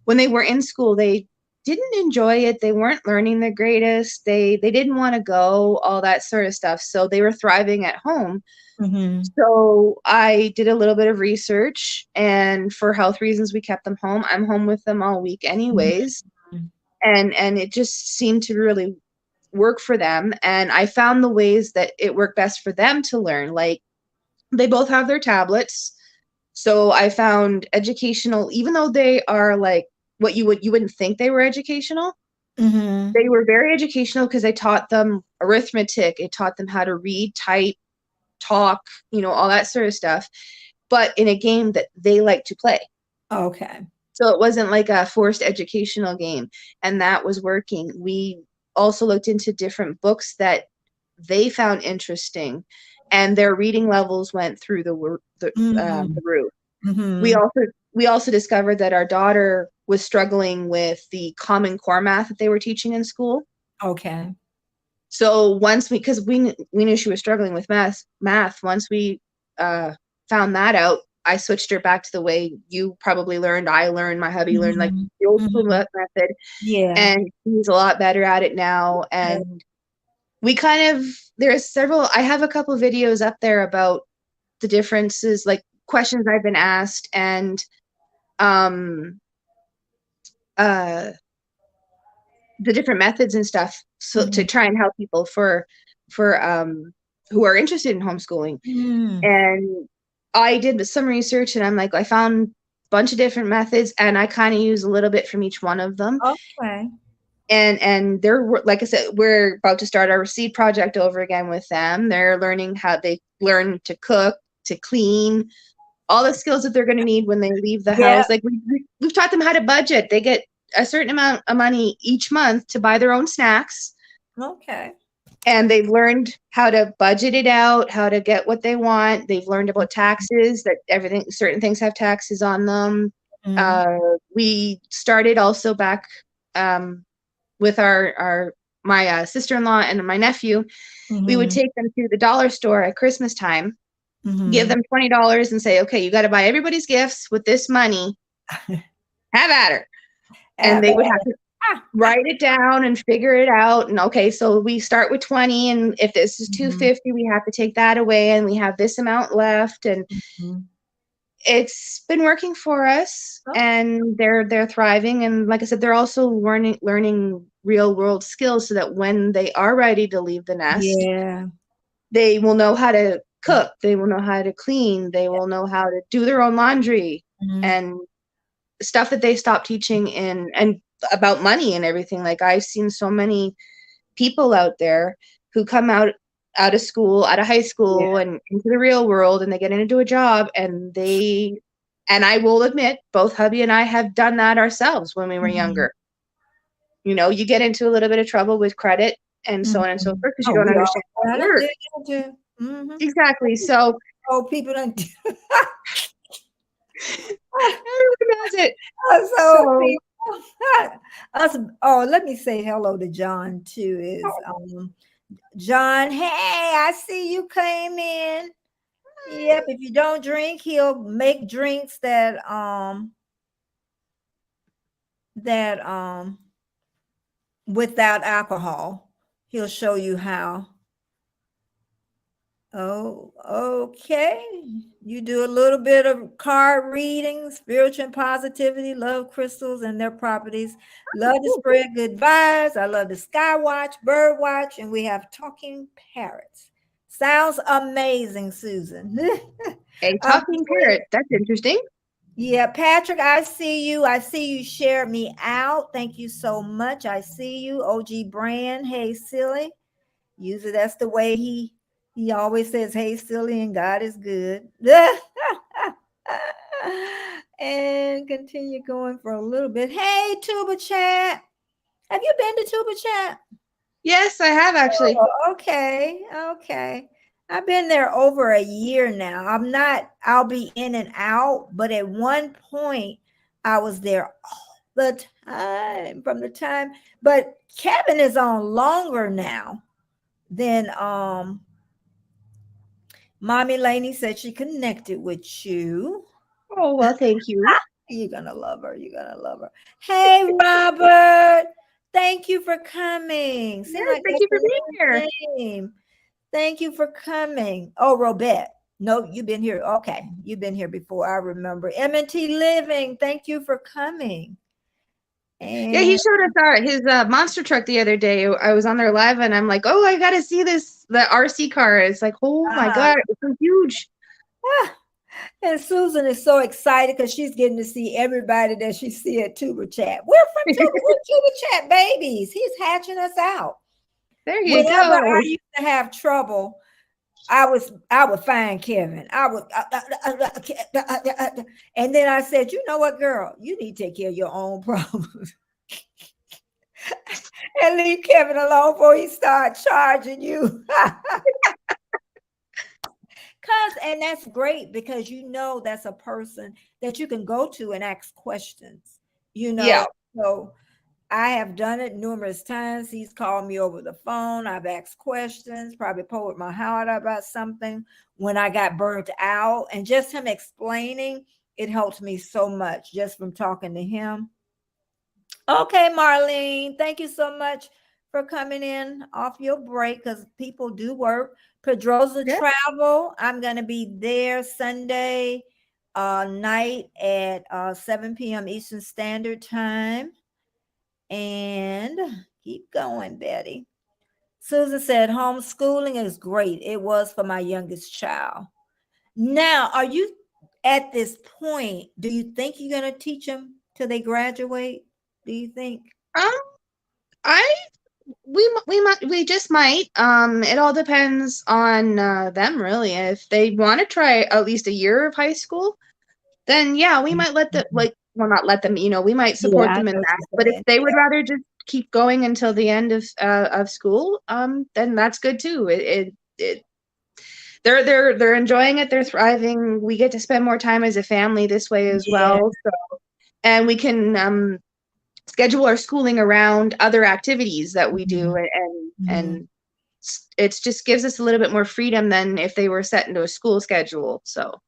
when they were in school, they didn't enjoy it. They weren't learning the greatest. They didn't want to go, all that sort of stuff. So they were thriving at home. Mm-hmm. So I did a little bit of research, and for health reasons, we kept them home. I'm home with them all week anyways. Mm-hmm. And it just seemed to really work for them. And I found the ways that it worked best for them to learn. Like, they both have their tablets. So I found educational, even though they are like what you wouldn't think they were educational, Mm-hmm. they were very educational, because I taught them arithmetic. It taught them how to read, type, talk, all that sort of stuff, but in a game that they like to play. Okay. So it wasn't like a forced educational game, and that was working. We also looked into different books that they found interesting, and their reading levels went through Mm-hmm. the roof. We Mm-hmm. also we also discovered that our daughter was struggling with the Common Core math that they were teaching in school. Okay. So once because we knew she was struggling with math, once we uh, found that out, I switched her back to the way you probably learned. I learned, my hubby learned, like Mm-hmm. the old school Mm-hmm. method, Yeah. and he's a lot better at it now. Yeah. And we kind of there's several. I have a couple of videos up there about the differences, like questions I've been asked, and um uh the different methods and stuff, so to Mm-hmm. try and help people for who are interested in homeschooling. Mm. And I did some research, and I'm like, I found a bunch of different methods, and I kind of use a little bit from each one of them. Okay. And they're, like I said, we're about to start our seed project over again with them. They're learning how they learn to cook, to clean, all the skills that they're going to need when they leave the Yeah. house. Like we've taught them how to budget. They get a certain amount of money each month to buy their own snacks, Okay. and they've learned how to budget it out, how to get what they want. They've learned about taxes, that certain things have taxes on them. Mm-hmm. Uh, we started also back with our my sister-in-law and my nephew. We would Mm-hmm. take them to the dollar store at Christmas time, give Mm-hmm. them $20, and say, "Okay, you got to buy everybody's gifts with this money. Have at her." And they would have to. write it down and figure it out. And okay, so we start with 20, and if this is Mhm, 250, we have to take that away, and we have this amount left. And mhm. it's been working for us, Okay. and they're thriving. And like I said, they're also learning real world skills so that when they are ready to leave the nest, Yeah. they will know how to cook, they will know how to clean, they will know how to do their own laundry, Mhm. and stuff that they stopped teaching in, and about money and everything. Like, I've seen so many people out there who come out of school, out of high Yeah. school, and into the real world, and they get into a job, and I will admit, both hubby and I have done that ourselves when we were Mhm, younger. You get into a little bit of trouble with credit and so on and so mhm. forth because you Oh, don't we understand all how I it done did works. that too. Mhm. Exactly. So Oh, people done everyone does it. so So people us let me say hello to John too, is, John, hey, I see you came in. Yep, if you don't drink, he'll make drinks that without alcohol. He'll show you how. Oh, okay. You do a little bit of card reading, spiritual and positivity, love crystals and their properties. Love to spread good vibes. I love the sky watch, bird watch, and we have talking parrots. Sounds amazing, Susan. a um, talking parrot. That's interesting. yeah, Patrick, I see you. I see you shared me out. Thank you so much. I see you. OG Brand. Hey, silly. Usually that's the way he always says, "Hey, silly," and God is good. And continue going for a little bit. Hey, Tuba Chat. Have you been to Tuba Chat? Yes, I have actually. Oh, okay, okay. I've been there over a year now. I'll be in and out, but at one point I was there all the time from the time. But Kevin is on longer now than Mommy Laney said she connected with you. Oh, well, thank you. You're gonna love her. You're gonna love her. Hey, Robert. Thank you for coming. Seem Yes, like thank that's you for a being here. new name. Thank you for coming. Oh, Robert. No, you've been here. Okay, you've been here before. I remember. M&T Living. Thank you for coming. Yeah, he And showed us his monster truck the other day. I was on there live, and I'm like, oh, I gotta see the RC car. It's like, oh my uh, god, it's so huge. and Susan is so excited because she's getting to see everybody that she see at Tuber Chat. We're from Tuber. We're Tuber Chat babies. He's hatching us out. There you Whenever I go. used to have trouble, I would find Kevin. And then I said, you know what, girl, you need to take care of your own problems and leave Kevin alone before he start charging you. And that's great because that's a person that you can go to and ask questions, you Yeah. know. So I have done it numerous times. He's called me over the phone. I've asked questions, probably poured my heart out about something when I got burnt out. And just him explaining, it helped me so much just from talking to him. Okay, Marlene, thank you so much for coming in off your break because people do work. Pedrosa Yeah. Travel, I'm going to be there Sunday night at 7 p.m. Eastern Standard Time. And keep going, Betty. Susan said, homeschooling is great. It was for my youngest child. Now, are you at this point? Do you think you're going to teach them till they graduate? Do you think? Um, I we just might. It all depends on them, really. If they want to try at least a year of high school, then yeah, we might let them, Mhm. like, well, not let them. We might Yeah, support I them in know what that. you're But if saying. they would Yeah. rather just keep going until the end of school, then that's good too. They're enjoying it. They're thriving. We get to spend more time as a family this way as Yeah. well. So, and we can schedule our schooling around other activities that we do, Mhm. Mhm. and it just gives us a little bit more freedom than if they were set into a school schedule. So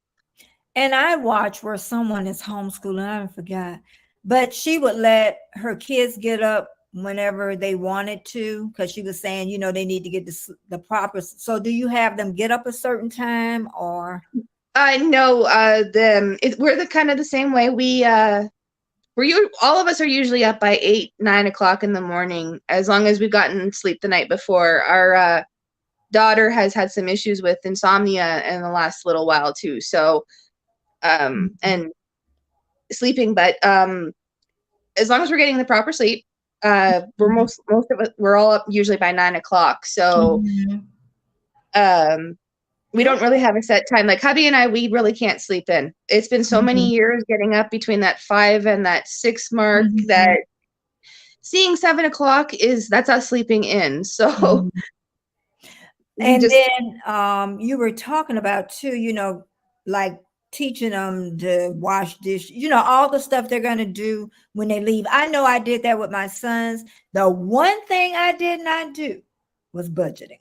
And I watch where someone is homeschooling. I forgot. But she would let her kids get up whenever they wanted to, because she was saying, they need to get the proper. So, do you have them get up a certain time, or? I know we're the kind of the same way. All of us are usually up by 8, 9 o'clock in the morning, as long as we've gotten sleep the night before. Our daughter has had some issues with insomnia in the last little while too. So, and sleeping, but as long as we're getting the proper sleep, we're most of us, we're all up usually by 9 o'clock. So, we don't really have a set time. Like hubby and I, we really can't sleep in. It's been so many years getting up between that 5 and that 6 mark that seeing 7 o'clock that's us sleeping in. So And then you were talking about too, like teaching them to wash dish, all the stuff they're going to do when they leave. I know I did that with my sons. The one thing I did not do was budgeting.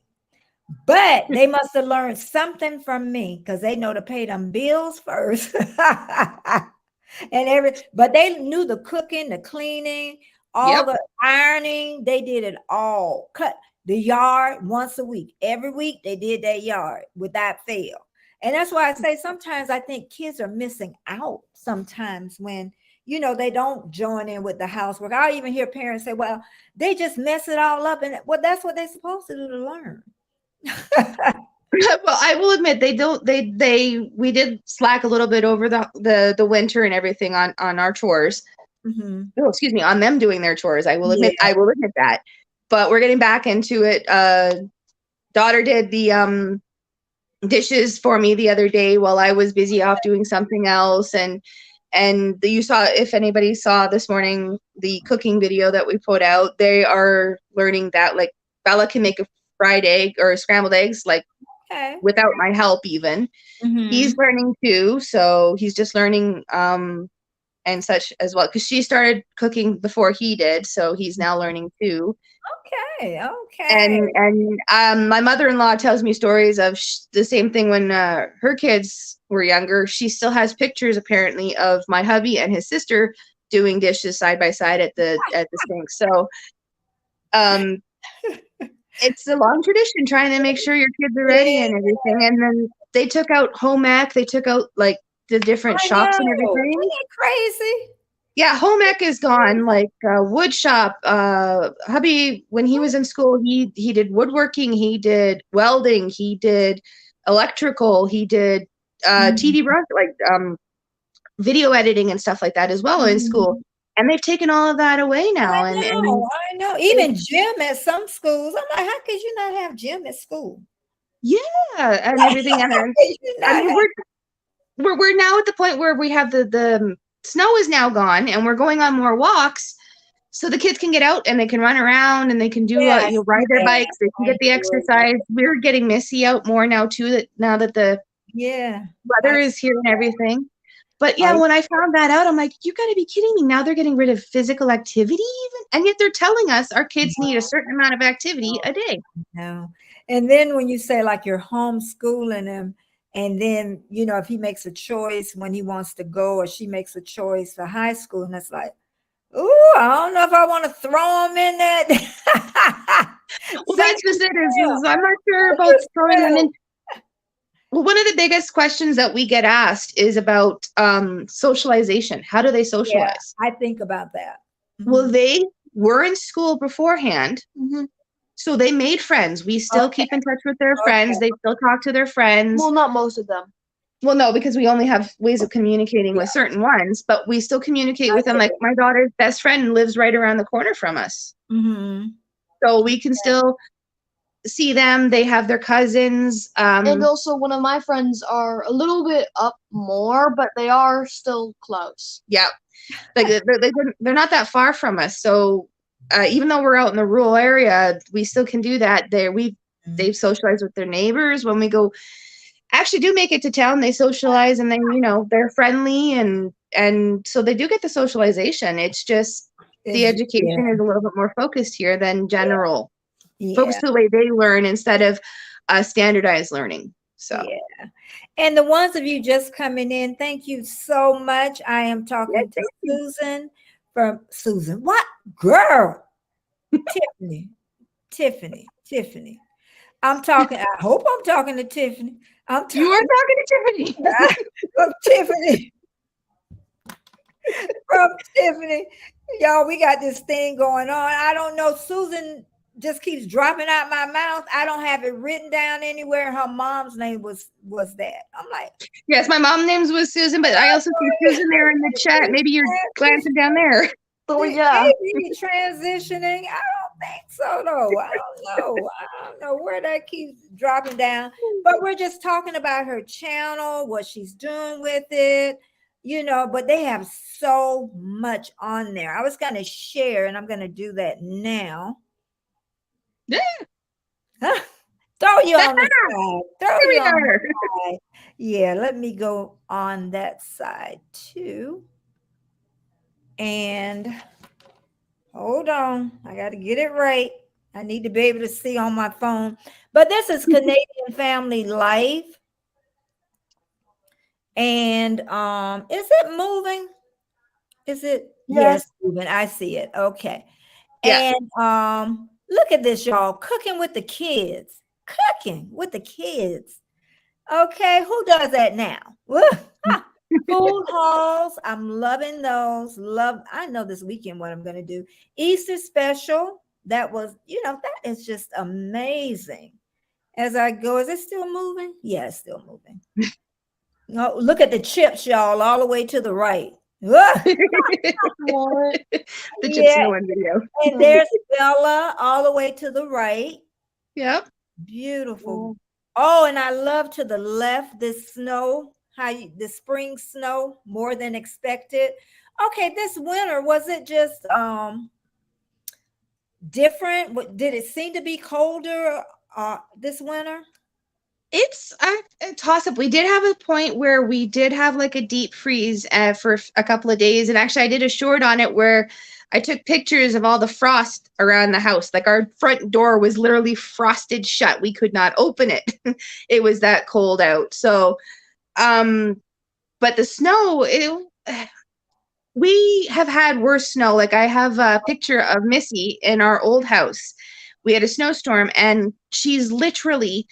But they must have learned something from me, because they know to pay them bills first. But they knew the cooking, the cleaning, all the ironing. They did it all. Cut the yard once a week. Every week they did that yard without fail. And that's why I say sometimes I think kids are missing out sometimes when they don't join in with the housework. I even hear parents say, well, they just mess it all up. And well, that's what they're supposed to do to learn. Well, I will admit we did slack a little bit over the winter and everything on our chores. Oh, excuse me, on them doing their chores. I will admit that. But we're getting back into it. Daughter did the dishes for me the other day while I was busy off doing something else, and you saw, if anybody saw this morning, the cooking video that we put out. They are learning that, like, Bella can make a fried egg or scrambled eggs, like, without my help even. He's learning too, so he's just learning and such as well, because she started cooking before he did, so he's now learning too. Okay. And my mother-in-law tells me stories of the same thing when her kids were younger. She still has pictures apparently of my hubby and his sister doing dishes side by side at the sink. So it's a long tradition, trying to make sure your kids are ready and everything. And then they took out home ec. They took out like the different shops and everything. Isn't that crazy? Yeah, home ec is gone. Like wood shop. Hubby, when he was in school, he did woodworking. He did welding. He did electrical. He did TV video editing and stuff like that as well in school. And they've taken all of that away now. I know. Even gym at some schools. I'm like, how could you not have gym at school? Yeah, and everything. We're now at the point where we have the snow is now gone, and we're going on more walks, so the kids can get out and they can run around and they can do ride their bikes. They can get the exercise. We're getting Missy out more now too. Now that the weather is here and everything. But yeah, when I found that out, I'm like, you got to be kidding me. Now they're getting rid of physical activity even? And yet they're telling us our kids need a certain amount of activity a day. No. And then when you say like you're homeschooling them, and then, if he makes a choice when he wants to go, or she makes a choice for high school, and it's like, oh, I don't know if I want to throw them in that. Well, that's just it. I'm not sure about throwing them in. Well, one of the biggest questions that we get asked is about socialization. How do they socialize? Yeah, I think about that. Well, they were in school beforehand, so they made friends. We still keep in touch with their friends. They still talk to their friends. Well, not most of them. Well, no, because we only have ways of communicating with certain ones, but we still communicate with them. Like my daughter's best friend lives right around the corner from us. So we can still see them. They have their cousins. And also one of my friends are a little bit up more, but they are still close. Yeah. Like they're not that far from us. So even though we're out in the rural area, we still can do that. They've socialized with their neighbors. When we go, actually do make it to town, they socialize, and then, they're friendly. And so they do get the socialization. It's just the education is a little bit more focused here than general. Focus the way they learn instead of standardized learning. So and the ones of you just coming in, thank you so much. I am talking to Susan from Susan. What girl? Tiffany, Tiffany. I'm talking. I hope I'm talking to Tiffany. I'm You are talking talking to Tiffany. from Tiffany. From Tiffany. Y'all, we got this thing going on. I don't know. Susan just keeps dropping out my mouth. I don't have it written down anywhere. Her mom's name was that. I'm like, Yes, my mom name's was Susan, but I also see Susan there in the chat. Maybe you're glancing down there. So yeah. maybe transitioning. I don't think so though. I don't know. I don't know where that keeps dropping down. But we're just talking about her channel, what she's doing with it, but they have so much on there. I was going to share, and I'm going to do that now. Yeah, Throw you on the side. Throw here you we on the are. side. Yeah, let me go on that side too. And hold on. I got to get it right. I need to be able to see on my phone. But this is Canadian Family Life. And is it moving? Is it? Yes, Yes. moving. I see it. Okay. Yeah. And look at this, y'all. Cooking with the kids. Cooking with the kids. Okay, who does that now? Food halls. I'm loving those. I know this weekend what I'm going to do. Easter special. That was, that is just amazing. As I go, is it still moving? Yeah, it's still moving. Oh, look at the chips, y'all, all the way to the right. What? The chips in Yeah, the one video. and there's Bella all the way to the right. Yep. Beautiful. Oh, Oh, and I love to the left this snow, the spring snow more than expected. Okay, this winter was it just different? Did it seem to be colder this winter? It's a toss up. We did have a point where we did have like a deep freeze for a couple of days. And actually, I did a short on it where I took pictures of all the frost around the house. Like our front door was literally frosted shut. We could not open it. It was that cold out. So, but the snow, we have had worse snow. Like I have a picture of Missy in our old house. We had a snowstorm and she's literally,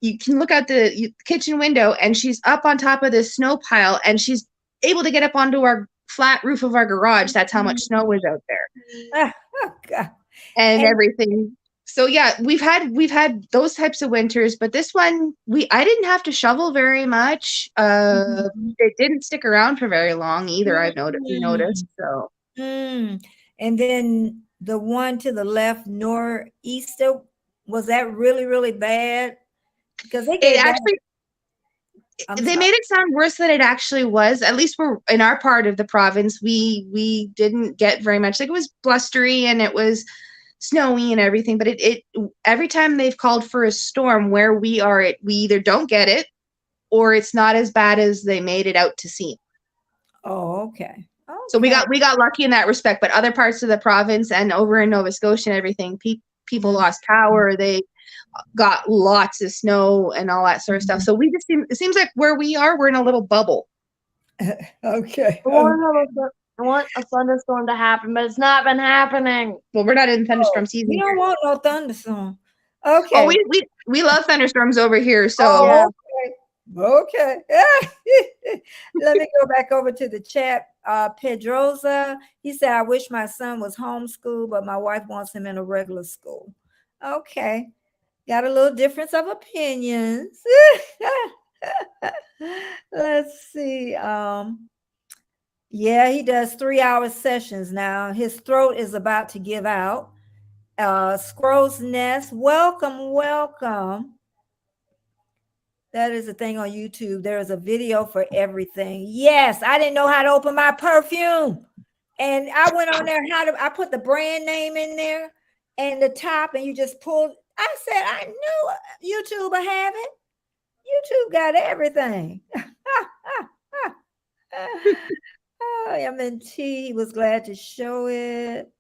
you can look out the kitchen window and she's up on top of this snow pile and she's able to get up onto our flat roof of our garage. That's how much snow was out there Oh, God. and And everything. So yeah, we've had those types of winters, but this one I didn't have to shovel very much. It didn't stick around for very long either. I've noticed. mm, So and then the one to the left, northeaster, was that really, really bad? Because they it gave that. actually I'm they sorry. made it sound worse than it actually was. At least we're in our part of the province. We didn't get very much. Like it was blustery and it was snowy and everything. But it every time they've called for a storm where we are, we either don't get it or it's not as bad as they made it out to seem. Oh, okay. So Okay. we got lucky in that respect. But other parts of the province and over in Nova Scotia and everything, people lost power. They got lots of snow and all that sort of stuff. So it seems like where we are, we're in a little bubble. Okay. I want a thunderstorm to happen, but it's not been happening. Well, we're not in thunderstorm season You here. don't want no thunderstorm. Oh, Okay. we love thunderstorms over here. So Oh, okay. Let me go back over to the chat. Pedroza, he said, I wish my son was homeschooled, but my wife wants him in a regular school. Okay. Got a little difference of opinions. Let's see. Yeah, he does 3-hour sessions now. His throat is about to give out. Squirrel's Nest, welcome. That is a thing on YouTube. There is a video for everything. Yes, I didn't know how to open my perfume. And I went on there, I put the brand name in there and the top, and you just pulled. I said, I knew YouTube would have it. YouTube got everything. MNT, he was glad to show it.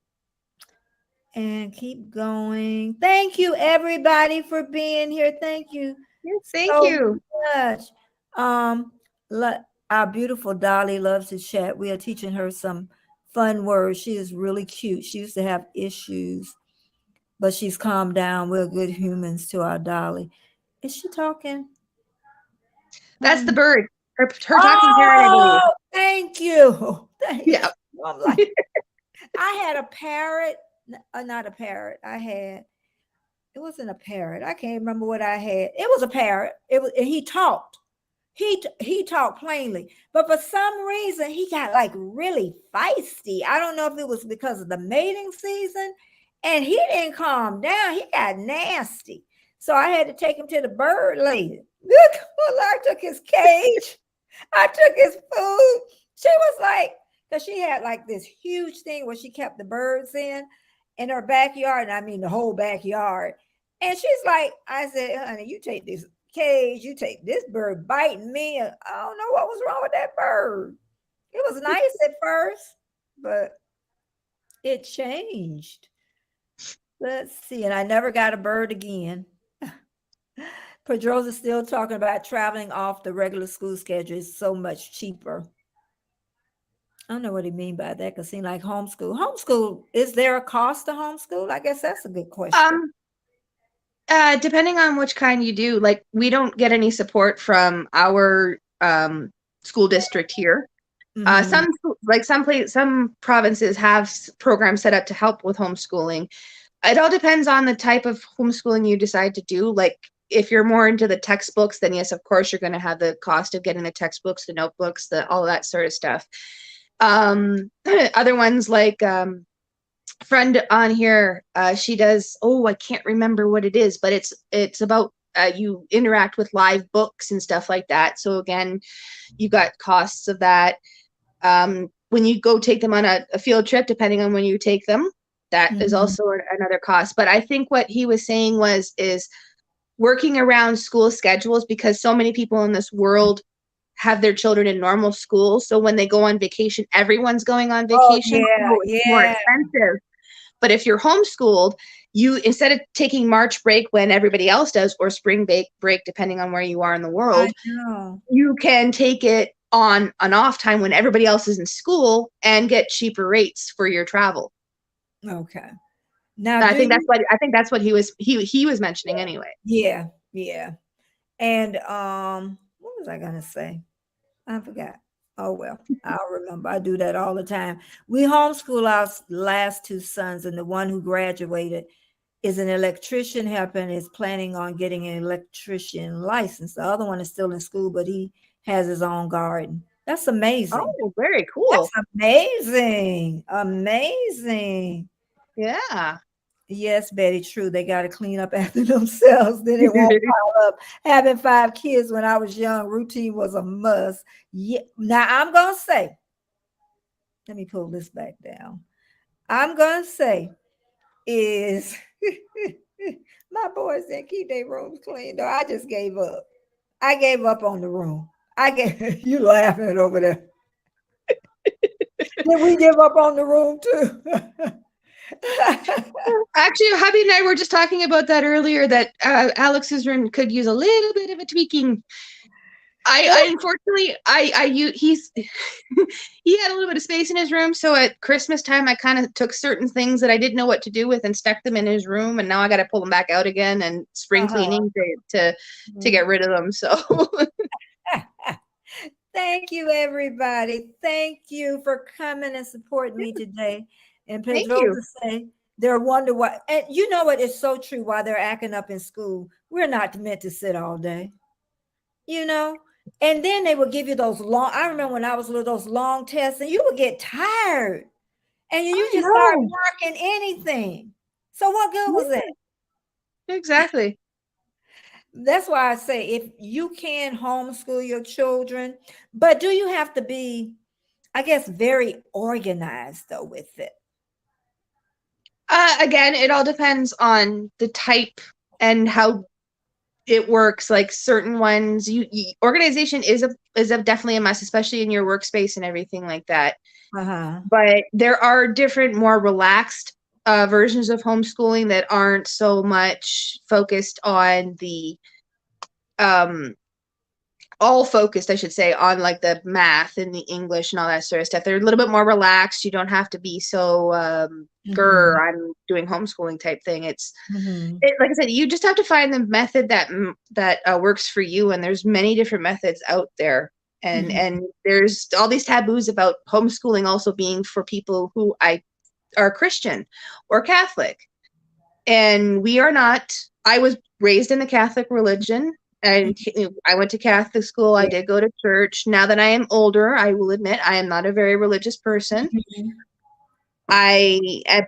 And keep going. Thank you, everybody, for being here. Thank you. thank So you. much. Our beautiful Dolly loves to chat. We are teaching her some fun words. She is really cute. She used to have issues, but she's calmed down. We're good humans to our Dolly. Is she talking? That's the Hmm. bird. Her talking parrot, I believe. Oh, thank you. Thank Yeah. you. I'm like, I had a parrot, not a parrot. It wasn't a parrot. I can't remember what I had. It was a parrot. It was, and he talked. He talked plainly, but for some reason he got like really feisty. I don't know if it was because of the mating season, and he didn't calm down. He got nasty. So I had to take him to the bird lady. Look, well, I took his cage. I took his food. She was like, because she had like this huge thing where she kept the birds in her backyard, and I mean the whole backyard. And she's like, I said, honey, you take this cage, you take this bird biting me. I don't know what was wrong with that bird. It was nice at first, but it changed. Let's see. And I never got a bird again. Pedrosa's still talking about traveling off the regular school schedule. It's so much cheaper. I don't know what he mean by that because seem like homeschool. Homeschool, is there a cost to homeschool? I guess that's a good question. Depending on which kind you do, like we don't get any support from our school district here. Mhm. Some provinces have programs set up to help with homeschooling. It all depends on the type of homeschooling you decide to do. Like if you're more into the textbooks, then yes, of course, you're going to have the cost of getting the textbooks, the notebooks, all that sort of stuff. Other ones like friend on here, she does, oh, I can't remember what it is, but it's about you interact with live books and stuff like that. So again, you got costs of that. When you go take them on a field trip, depending on when you take them, that is Mhm. also another cost. But I think what he was saying is working around school schedules, because so many people in this world have their children in normal school. So when they go on vacation, everyone's going on Oh vacation. yeah, So it's more yeah. expensive. But if you're homeschooled, you, instead of taking March break when everybody else does, or spring break, depending on where you are in the I world, know. you can take it on an off time when everybody else is in school and get cheaper rates for your travel. Okay. Now, I do think you? that's what he was mentioning anyway. Yeah, yeah. And what was I gonna say? I forgot. Oh well, I'll remember. I do that all the time. We homeschool our last two sons, and the one who graduated is an electrician helper and is planning on getting an electrician license. The other one is still in school, but he has his own garden. That's amazing. Oh, very That's cool. amazing. Amazing. Yeah. Yes, Betty, true. They got to clean up after themselves. Then it won't pile up. Having five kids when I was young, routine was a must. Yeah. Now I'm going to say, let me pull this back down. I'm going to say is my boys didn't keep their rooms clean. Though I just gave up. I gave up on the room. I gave you laughing over there. Did we give up on the room too? Actually, hubby and I were just talking about that earlier, that Alex's room could use a little bit of a tweaking. I unfortunately, he's he had a little bit of space in his room, so at Christmas time I kind of took certain things that I didn't know what to do with and stuck them in his room, and now I got to pull them back out again and spring Uh-huh. cleaning to get rid of them. So Thank you, everybody. Thank you for coming and supporting me today. And thank Pedro you. to say they're wonder why. And you know what? It's so true. Why they're acting up in school. We're not meant to sit all day. You know. And then they would give you those long. I remember when I was little, those long tests, and you would get tired, and you I just start know. marking anything. So what good was that? Exactly. That's why I say if you can homeschool your children, but do you have to be, I guess, very organized though with it? Again, it all depends on the type and how it works. Like certain ones, organization is a definitely a must, especially in your workspace and everything like that. Uh-huh. But there are different, more relaxed versions of homeschooling that aren't so much focused on the um all focused, I should say, on like the math and the English and all that sort of stuff. They're a little bit more relaxed. You don't have to be so Mm-hmm. I'm doing homeschooling type thing. Mm-hmm. Like I said, you just have to find the method that works for you. And there's many different methods out there. Mm-hmm. And there's all these taboos about homeschooling also being for people who are Christian or Catholic. And we are not. I was raised in the Catholic religion, and I went to Catholic school. I Yeah. did go to church. Now that I am older, I will admit I am not a very religious person. Mhm.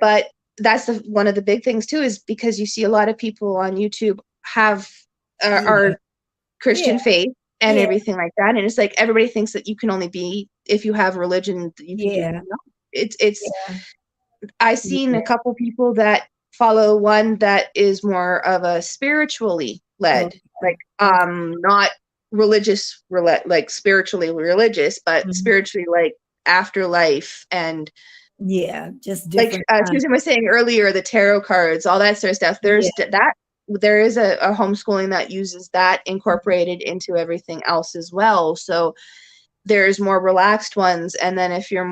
But that's one of the big things too, is because you see a lot of people on YouTube have Yeah. are Christian Yeah. faith and Yeah. everything like that, and it's like everybody thinks that you can only be, if you have religion, that you can do. Yeah. No, it's Yeah. I've seen a Yeah. couple people that follow one that is more of a spiritually led, Okay. like Okay. not like spiritually religious, but Mhm. spiritually like afterlife and Yeah. Just like different kind. Susan was saying earlier, the tarot cards, all that sort of stuff. Yeah. There is a homeschooling that uses that incorporated into everything else as well. So there's more relaxed ones, and then if your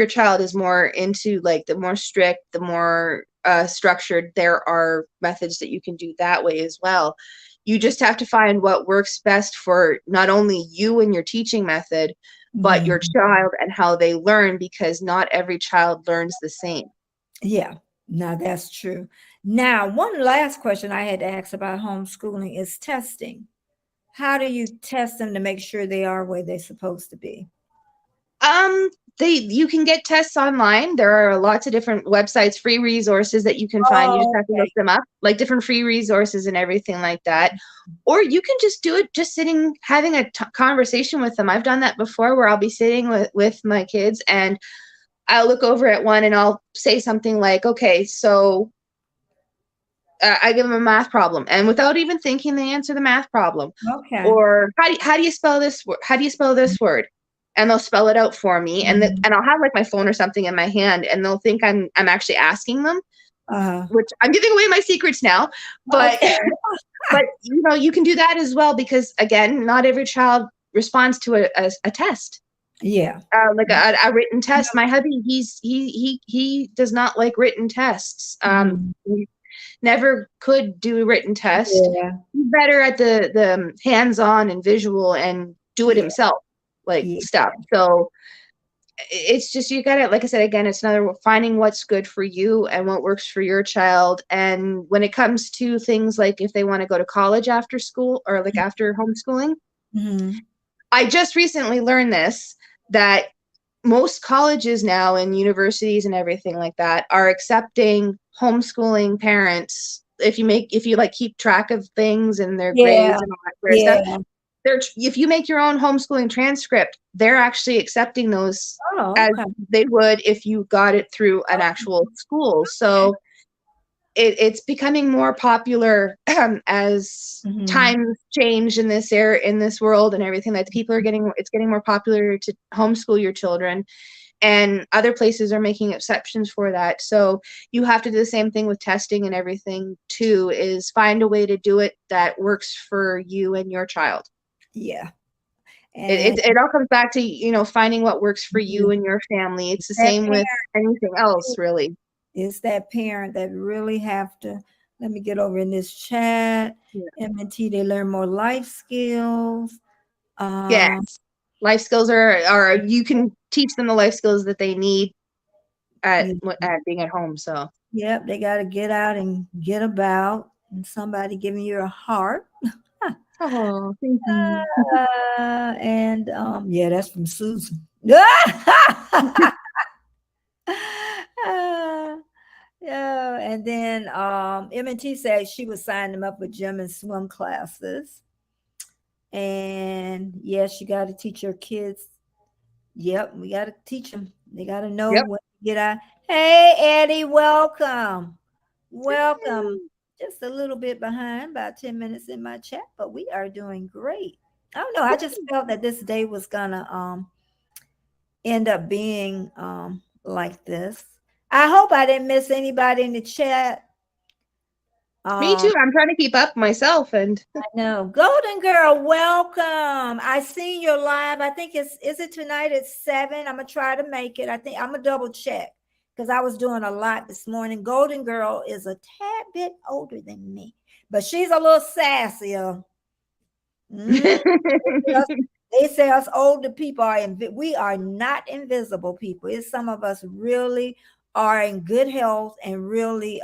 child is more into like the more strict, the more structured, there are methods that you can do that way as well. You just have to find what works best for not only you and your teaching method, but your Mhm. child and how they learn, because not every child learns the same. Yeah. Now that's true. Now, one last question I had to ask about homeschooling is testing. How do you test them to make sure they are where they're supposed to be? Um, you can get tests online. There are lots of different websites, free resources that you can find. You just Oh, have to look okay. them up, like different free resources and everything like that. Or you can just do it just sitting, having a conversation with them. I've done that before, where I'll be sitting with my kids, and I'll look over at one and I'll say something like, "Okay, so I give them a math problem," and without even thinking, they answer the math problem. Okay. Or how do you spell this word? How do you spell this word? And they'll spell it out for me, and Mhm. and I'll have like my phone or something in my hand, and they'll think I'm actually asking them, Uh, which I'm giving away my secrets now. But okay. but you can do that as well, because again, not every child responds to a test. Yeah. Like a written test. My hubby, he does not like written tests. Mhm. He never could do a written test. Yeah. He's better at the hands-on and visual and do it Yeah. himself, like Yeah. stuff. So it's just, you gotta, like I said, again, it's another finding what's good for you and what works for your child. And when it comes to things like if they want to go to college after school or like after homeschooling, Mhm. I just recently learned this, that most colleges now and universities and everything like that are accepting homeschooling parents. If you like keep track of things and their Yeah. grades and all that sort of stuff, Yeah. if you make your own homeschooling transcript, they're actually accepting those Oh, as okay. they would if you got it through an actual school. Okay. So it's becoming more popular as Mhm. times change in this world and everything, that people are getting more popular to homeschool your children, and other places are making exceptions for that. So you have to do the same thing with testing and everything too, is find a way to do it that works for you and your child. Yeah. it, And it, it all comes back to finding what works for mhm, you and your family. It's the that same with parent anything else, really. is that parent that really have to, let me get over in this chat. Yeah. M&T, they learn more life skills. Um, Yes, life skills are you can teach them the life skills that they need yeah, at being at home. So yep, they got to get out and get about, and somebody giving you a heart. oh, thank you. And yeah, that's from Susan. Yeah, and then M&T said she would sign them up with gym and swim classes. And yes, you got to teach your kids. Yep, we got to teach them. They got to know Yep. when to get out. Hey, Eddie, welcome. Welcome. Just a little bit behind, about 10 minutes in my chat, but we are doing great. I don't know. I just felt that this day was gonna end up being like this. I hope I didn't miss anybody in the chat. Me Um, too. I'm trying to keep up myself, and I know. Golden Girl, welcome. I seen your live. I think is it tonight at 7? I'm gonna try to make it. I think I'm gonna double check because I was doing a lot this morning. Golden Girl is a tad bit older than me, but she's a little sassier. Mm. They say us older people are we are not invisible people. It's some of us really are in good health and really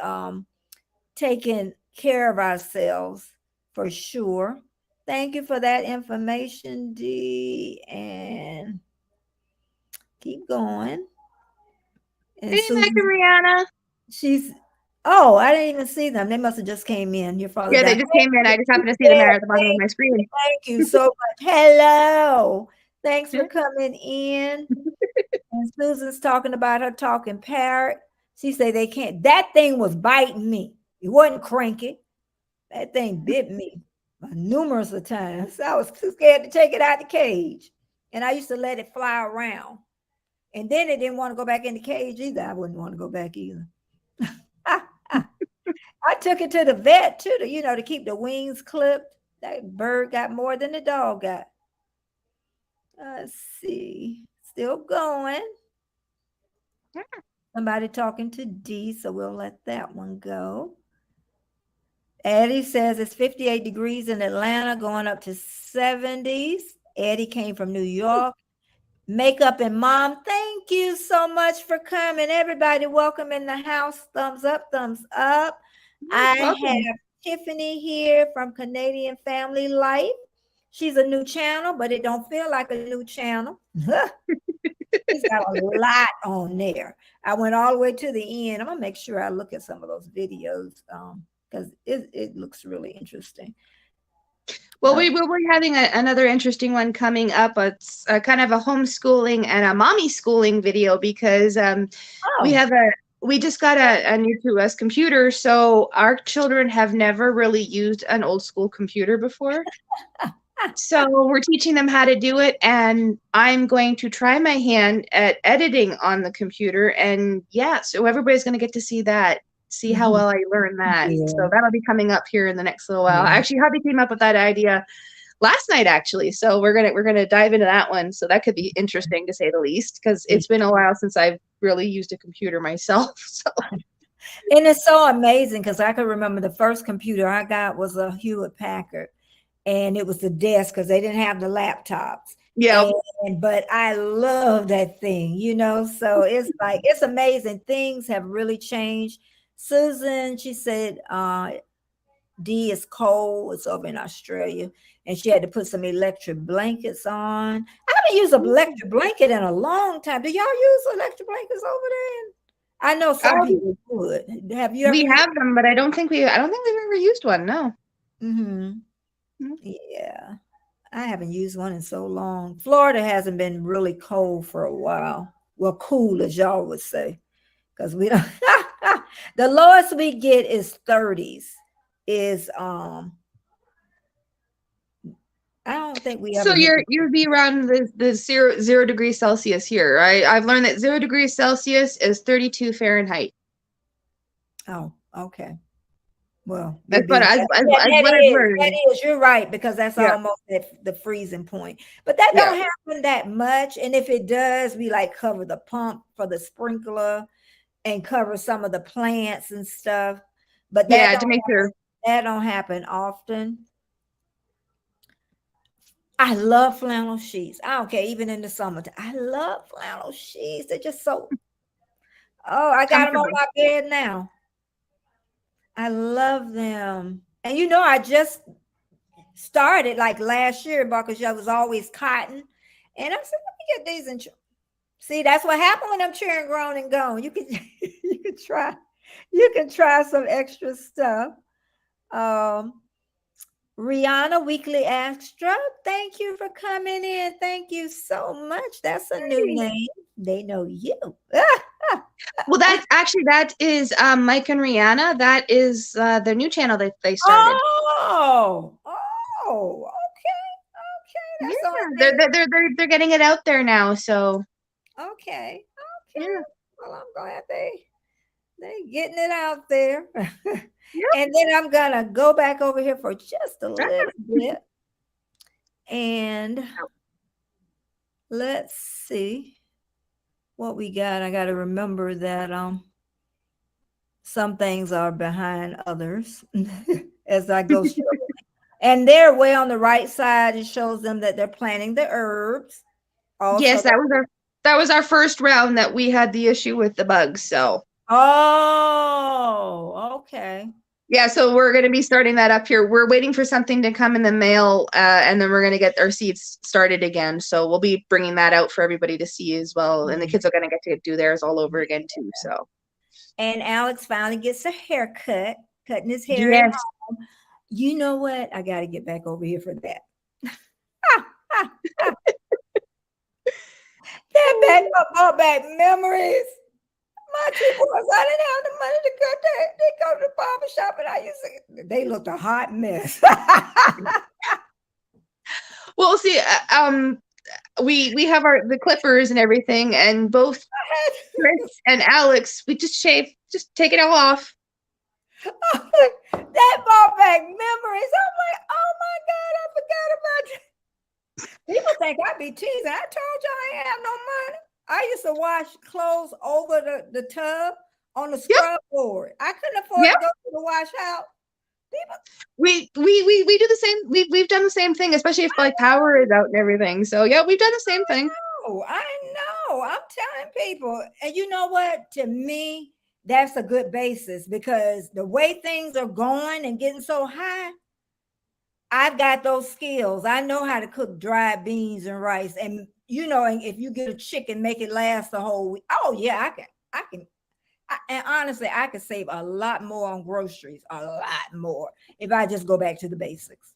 taking care of ourselves for sure. Thank you for that information, Dee, and keep going. And hey, Mike and Susan, Rihanna. she's oh, I didn't even see them. They must have just came in. Your father Yeah, they died. just came in. I just happened to see them Yeah, there at the bottom of my screen. thank you so much. Hello. Thanks for coming in. And Susan's talking about her talking parrot. She said they can't. That thing was biting me. It wasn't cranky. That thing bit me numerous of times. I was too scared to take it out the cage. And I used to let it fly around. And then it didn't want to go back in the cage either. I wouldn't want to go back either. I took it to the vet too, to keep the wings clipped. That bird got more than the dog got. Let's see. Still going. Somebody talking to D, so we'll let that one go. Eddie says it's 58 degrees in Atlanta, going up to 70s. Eddie came from New York. Makeup and Mom, thank you so much for coming. Everybody, welcome in the house. Thumbs up, thumbs up. I Welcome. have Tiffany here from Canadian Family Life. She's a new channel, but it don't feel like a new channel. She's got a lot on there. I went all the way to the end. I'm gonna make sure I look at some of those videos because it looks really interesting. Well, we will be having another interesting one coming up. It's kind of a homeschooling and a mommy schooling video because we just got a new to us computer, so our children have never really used an old school computer before. So we're teaching them how to do it, and I'm going to try my hand at editing on the computer. And yeah, so everybody's going to get to see that, see how well I learn that. Yeah. So that'll be coming up here in the next little while. Yeah. Actually, Hubby came up with that idea last night, actually. So we're gonna dive into that one. So that could be interesting to say the least, because it's been a while since I've really used a computer myself. So. And it's so amazing because I can remember the first computer I got was a Hewlett Packard. And it was the desk because they didn't have the laptops. Yeah. But I love that thing, so it's like it's amazing. Things have really changed. Susan, she said D is cold. It's over in Australia. And she had to put some electric blankets on. I haven't used an electric blanket in a long time. Do y'all use electric blankets over there? I know some people would. Have you ever? We have them, but I don't think we've ever used one. No. Mm-hmm. Yeah, I haven't used one in so long. Florida hasn't been really cold for a while. Well, cool as y'all would say, because we don't. The lowest we get is 30s. I don't think we ever. So you'd be around the 0 degrees Celsius here, right? I've learned that 0 degrees Celsius is 32 Fahrenheit. Oh, okay. Well, that's what I've learned. That is, you're right, because that's almost at the freezing point. But that don't happen that much. And if it does, we like cover the pump for the sprinkler and cover some of the plants and stuff. But that to make sure that don't happen often. I love flannel sheets. I don't care, even in the summertime. I love flannel sheets. They're just so. Oh, I got them on my bed now. I love them. And I just started like last year because I was always cotton. And I said, let me get these and see, that's what happened when I'm cheering grown and gone. You can try some extra stuff. Rihanna Weekly Extra, thank you for coming in. Thank you so much. That's a new name. They know you. Well, that is Mike and Rihanna. That is their new channel that they started. Okay. They're getting it out there now. So okay. Yeah. Well, I'm glad they getting it out there. And then I'm gonna go back over here for just a little bit. And let's see what we got. I gotta remember that some things are behind others as I go through. And they're way on the right side. It shows them that they're planting the herbs. Also, Yes, that was our first round that we had the issue with the bugs. So oh, okay. yeah, so we're going to be starting that up here. We're waiting for something to come in the mail, and then we're going to get our seeds started again. So we'll be bringing that out for everybody to see as well, and the kids are going to get to do theirs all over again too. So. And Alex finally gets a haircut, cutting his hair at Yes. home. You know what? I got to get back over here for that. That brought back memories. My two boys, I didn't have the money to cut that. They go to the barber shop, and I used to. They looked a hot mess. Well, see, we have the clippers and everything, and both Chris and Alex, we just shave, just take it all off. That brought back memories. I'm like, oh my God, I forgot about that. People think I be teasing. I told you I ain't have no money. I used to wash clothes over the tub on the scrub board. I couldn't afford to go to the wash house. People, we do the same. We've done the same thing, especially if like power is out and everything. So yeah, we've done the same thing. I know. I'm telling people, and you know what? To me, that's a good basis because the way things are going and getting so high, I've got those skills. I know how to cook dried beans and rice, and and if you get a chicken, make it last the whole week. Oh yeah, I can. And honestly, I could save a lot more on groceries, a lot more if I just go back to the basics.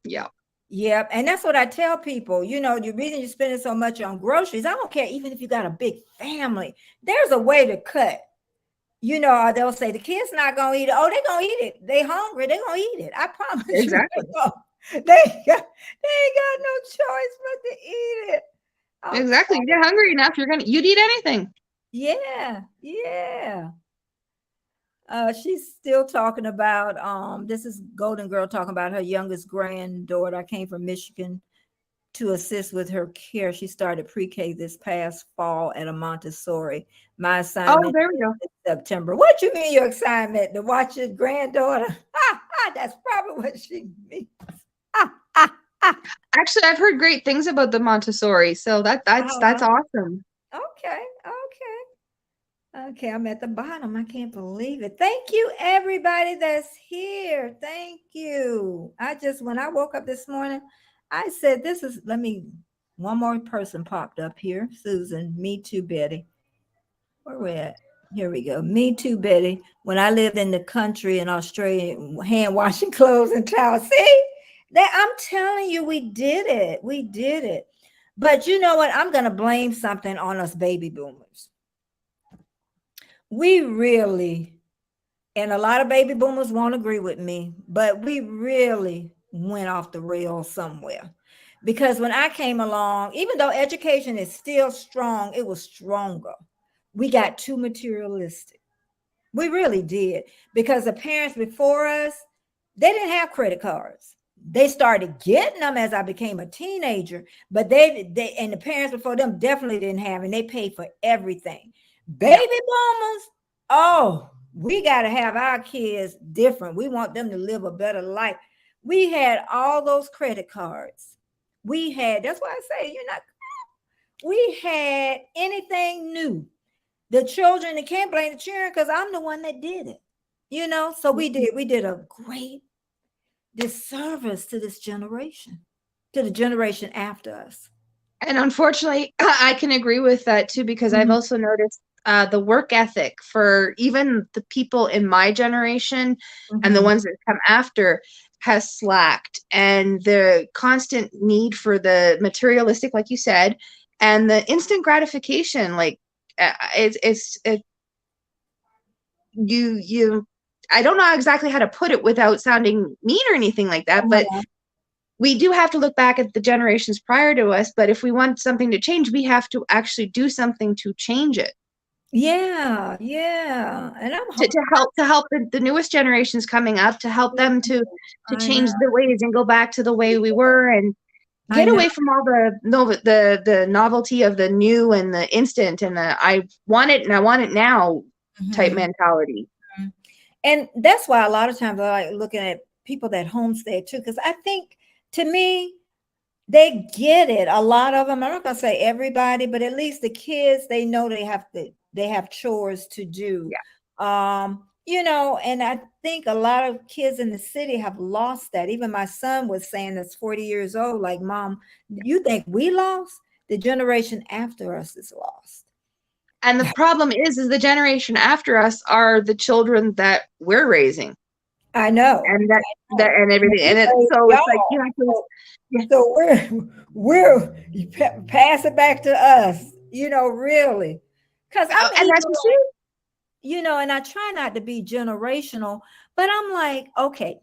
Yeah. Yep. And that's what I tell people. The reason you're spending so much on groceries, I don't care, even if you got a big family, there's a way to cut. They'll say the kids not gonna eat it. Oh, they're gonna eat it. They hungry, they're gonna eat it. I promise Exactly. you. They ain't got no choice but to eat it. Exactly. You get hungry enough, you'd eat anything. Yeah. She's still talking about this is Golden Girl talking about her youngest granddaughter. I came from Michigan to assist with her care. She started pre-K this past fall at a Montessori. My assignment there we go. is September. What you mean your assignment? To watch your granddaughter? That's probably what she means. Actually, I've heard great things about the Montessori, so that's awesome. Okay, I'm at the bottom. I can't believe it. Thank you, everybody that's here. Thank you. When I woke up this morning, I said, one more person popped up here. Susan, me too, Betty. Where we at? Here we go. Me too, Betty. When I lived in the country in Australia, hand washing clothes and towels. See, I'm telling you, we did it. We did it. But you know what? I'm going to blame something on us baby boomers. We really, and a lot of baby boomers won't agree with me, but we really went off the rails somewhere. Because when I came along, even though education is still strong, it was stronger. We got too materialistic. We really did. Because the parents before us, they didn't have credit cards. They started getting them as I became a teenager, but they and the parents before them definitely didn't have, and they paid for everything. Baby boomers, we got to have our kids different. We want them to live a better life. We had all those credit cards. That's why I say we had anything new. The children, they can't blame the children because I'm the one that did it. So we did a great disservice to this generation, to the generation after us. And unfortunately, I can agree with that too, because I've also noticed the work ethic for even the people in my generation and the ones that come after has slacked, and the constant need for the materialistic, like you said, and the instant gratification, like you I don't know exactly how to put it without sounding mean or anything like that, but we do have to look back at the generations prior to us. But if we want something to change, we have to actually do something to change it. Yeah, yeah. And I'm To help the newest generations coming up, to help them to I know. change the ways and go back to the way we were, and I get know. away from all the novelty of the new and the instant and the I want it and I want it now type Mhm. mentality. And that's why a lot of times I like looking at people that homestead too, because I think to me, they get it. A lot of them, I'm not gonna say everybody, but at least the kids, they know they have chores to do. Yeah. And I think a lot of kids in the city have lost that. Even my son was saying that's 40 years old, like, Mom, you think we lost? The generation after us is lost. And the problem is the generation after us are the children that we're raising, I know. and that Oh, and and everything. we And raised so it's like y'all. you have to, So, yeah. so pass it back to us, really. Because I'm And even that's just it. and I try not to be generational, but I'm like, okay,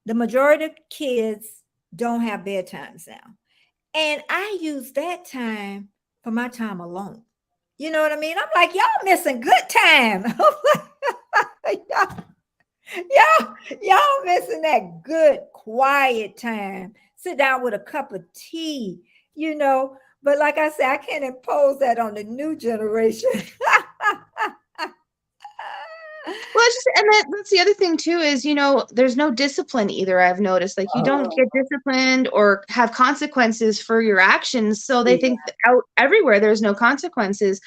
the majority of kids don't have bedtimes now. And I use that time for my time alone. You know what I mean? I'm like, y'all missing good time. I'm like, y'all missing that good quiet time. Sit down with a cup of tea, you know. But like I said, I can't impose that on the new generation. Well, it's just, and that's the other thing too is, there's no discipline either. I've noticed, like, you don't Oh, get disciplined or have consequences for your actions. So they yeah. think that out everywhere there's no consequences.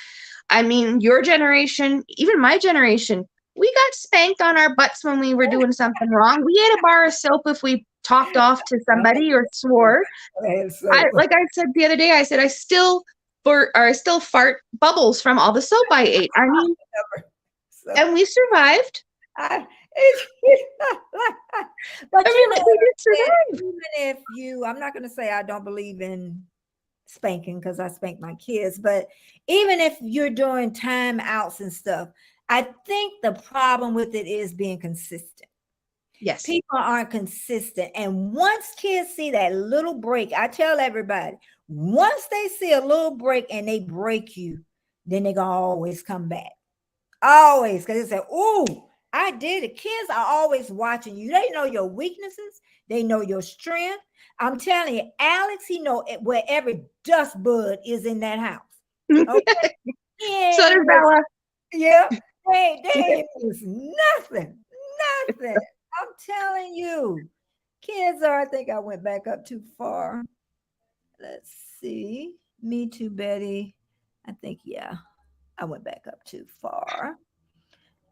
I mean, your generation, even my generation, we got spanked on our butts when we were doing something wrong. We ate a bar of soap if we talked off to somebody or swore. And I so, like I said the other day, I said I still fart bubbles from all the soap I ate. I mean, so and we survived. I, it's, but I mean, like, we did survive. even if I'm not going to say I don't believe in spanking because I spank my kids, but even if you're doing time outs and stuff, I think the problem with it is being consistent. Yes. People aren't consistent. And once kids see that little break, I tell everybody, once they see a little break and they break you, then they're going to always come back. Always. Because they say, "Ooh, I did it." Kids are always watching you. They know your weaknesses. They know your strength. I'm telling you, Alex, he know where every dust bud is in that house. Okay. He So ain't does miss, Bella. yeah, they ain't miss nothing. Nothing. I'm telling you. Kids are, I think I went back up too far. Let's see. Me too, Betty. I think, yeah, I went back up too far.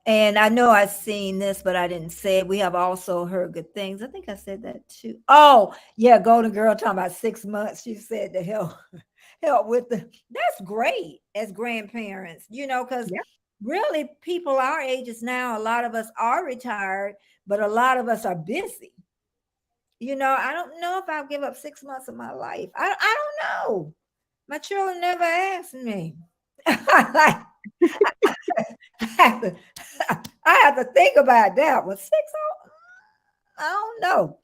And I know I've seen this, but I didn't say it. We have also heard good things. I think I said that too. Oh, yeah, Golden Girl talking about 6 months. She said to help with that's great as grandparents, because Yeah. really people our ages now, a lot of us are retired, but a lot of us are busy. I don't know if I'll give up 6 months of my life. I don't know. My children never asked me. I have to, I have to think about that one. I don't know.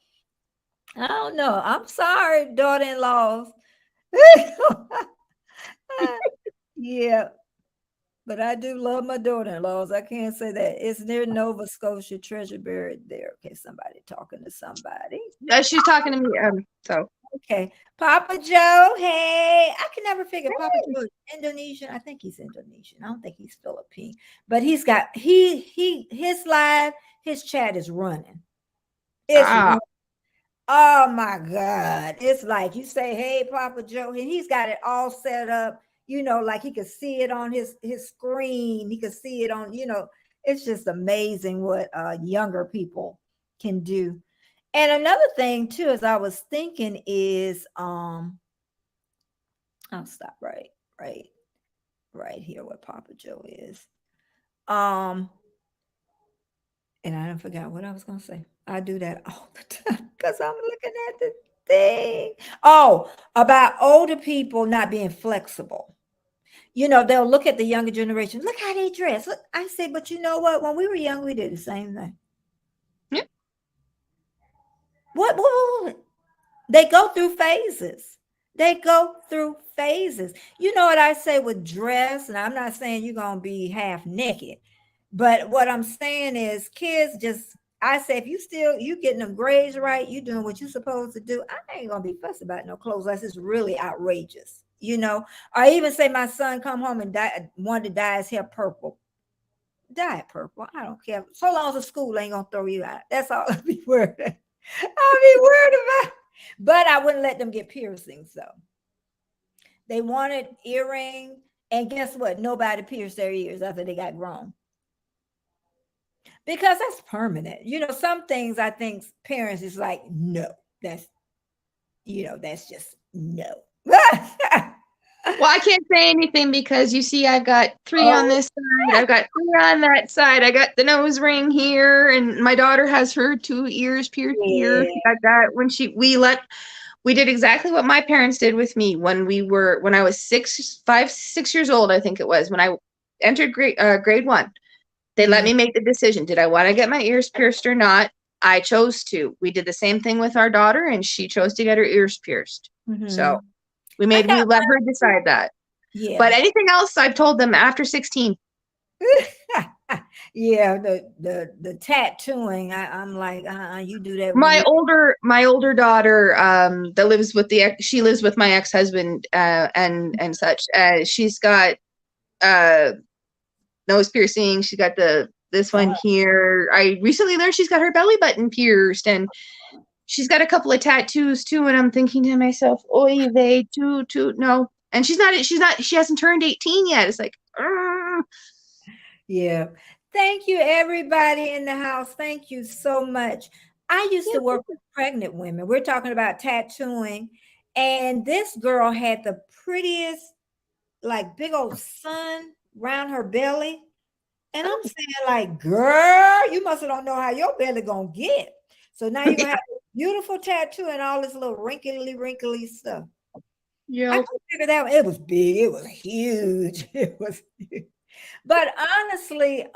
I don't know. I'm sorry, daughter-in-laws. Yeah, but I do love my daughter-in-laws. I can't say that. It's near Nova Scotia, treasure buried there. Okay, somebody talking to somebody. She's talking to me. So Okay, Papa Joe. Hey, I can never figure Papa Joe is Indonesian. I think he's Indonesian. I don't think he's Philippine, but he's got his live his chat is running. It's ah, running. Oh my God. It's like you say, "Hey, Papa Joe," and he's got it all set up, like he could see it on his screen. He could see it on, it's just amazing what younger people can do. And another thing too, as I was thinking is I'll stop right, right here where Papa Joe is. Um, and I don't forgot what I was gonna say. I do that all the time because I'm looking at the thing. Oh, about older people not being flexible. They'll look at the younger generation. Look how they dress. Look, I say, but you know what? When we were young, we did the same thing. yeah. What? They go through phases. They go through phases. You know what I say with dress, and I'm not saying you're gonna be half naked, but what I'm saying is kids just I say if you getting them grades right, you doing what you're supposed to do. I ain't gonna be fussed about no clothes unless it's really outrageous, you know. Or even say my son come home and wanted to dye his hair purple. Dye it purple. I don't care. So long as the school ain't gonna throw you out. That's all I'll be worried. I'll be worried about. But I wouldn't let them get piercings though. They wanted earring, and guess what? Nobody pierced their ears after they got grown because that's permanent. You know, some things I think parents is like, no, that's that's just no. Well, I can't say anything because you see, I've got 3 on this side, I've got 3 on that side, I got the nose ring here, and my daughter has her 2 ears pierced here. She got that when we did exactly what my parents did with me when I was 6 years old, I think it was, when I entered grade 1. They let me make the decision. Did I want to get my ears pierced or not? I chose to. We did the same thing with our daughter, and she chose to get her ears pierced. So we let her decide that. Yeah. But anything else, I've told them after 16. Yeah, the tattooing. I'm like, you do that. My older daughter, that lives with she lives with my ex-husband, and such. She's got nose piercing. She got this one here. I recently learned she's got her belly button pierced, and she's got a couple of tattoos too. And I'm thinking to myself, oy vey, too, no. And she hasn't turned 18 yet. It's like, yeah. Thank you, everybody in the house. Thank you so much. I used to work with pregnant women. We're talking about tattooing. And this girl had the prettiest, like, big old sun around her belly. And I'm saying, like, girl, you must don't know how your belly gonna get. So now you're gonna have a beautiful tattoo and all this little wrinkly stuff. Yeah. I couldn't figure that out. It was big, it was huge. It was huge. But honestly,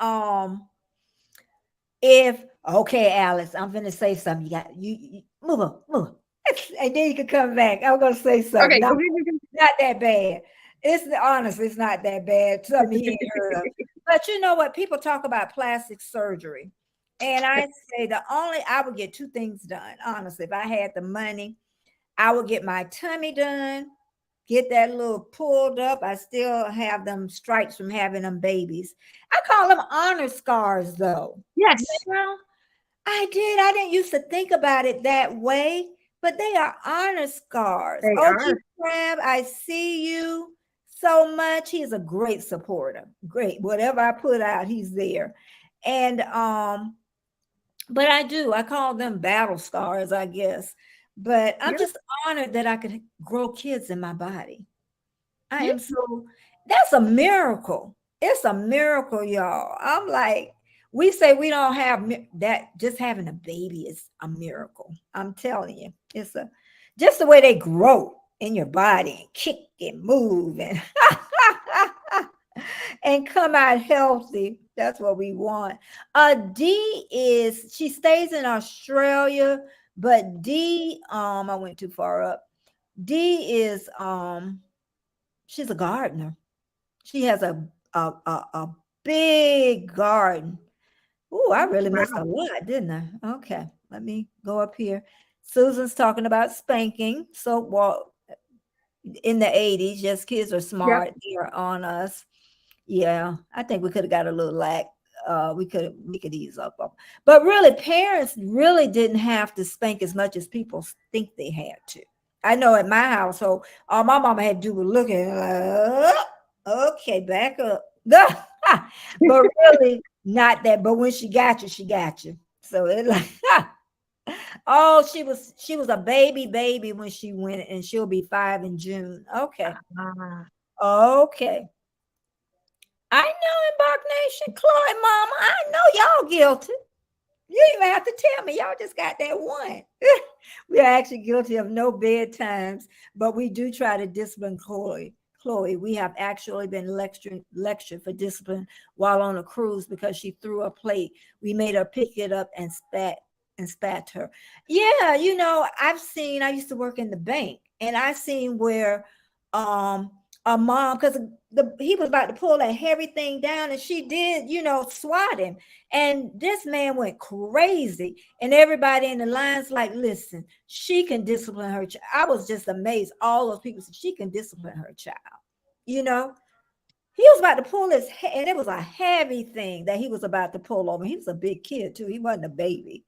okay, Alice, I'm gonna say something. You move on. And then you can come back. I'm gonna say something. Okay. Not that bad. It's not that bad. Something he ain't heard of. But you know what? People talk about plastic surgery. And I say I would get 2 things done. Honestly, if I had the money, I would get my tummy done, get that little pulled up. I still have them stripes from having them babies. I call them honor scars, though. Yes. You know, I didn't used to think about it that way, but they are honor scars. OG Crab, I see you so much. He's a great supporter. Great. Whatever I put out, he's there. And but I call them battle scars, I guess. But I'm just honored that I could grow kids in my body. That's a miracle. It's a miracle, y'all. I'm like, we say we don't have that, just having a baby is a miracle. I'm telling you, it's just the way they grow in your body and kick and move and and come out healthy. That's what we want. She stays in Australia, but D, I went too far up. D is she's a gardener. She has a big garden. Oh, I really missed a lot, didn't I? Okay, let me go up here. Susan's talking about spanking. So, in the 80s, yes, kids are smart. They're on us. Yeah, I think we could have got a little lack. We could ease up. But really, parents really didn't have to spank as much as people think they had to. I know at my household, all my mama had to do was look at okay, back up. But really, not that. But when she got you, she got you. So it like, she was a baby when she went, and she'll be 5 in June. Okay. Okay. I know, Embark Nation, Chloe, Mama, I know y'all guilty. You don't even have to tell me. Y'all just got that one. We are actually guilty of no bedtimes, but we do try to discipline Chloe. We have actually been lectured for discipline while on a cruise because she threw a plate. We made her pick it up and spat and spat her. Yeah, you know, I used to work in the bank, and I seen where um a mom, because he was about to pull that heavy thing down, and she did, you know, swat him. And this man went crazy, and everybody in the lines like, listen, she can discipline her child. I was just amazed. All those people said she can discipline her child. You know, he was about to pull and it was a heavy thing that he was about to pull over. He was a big kid too. He wasn't a baby.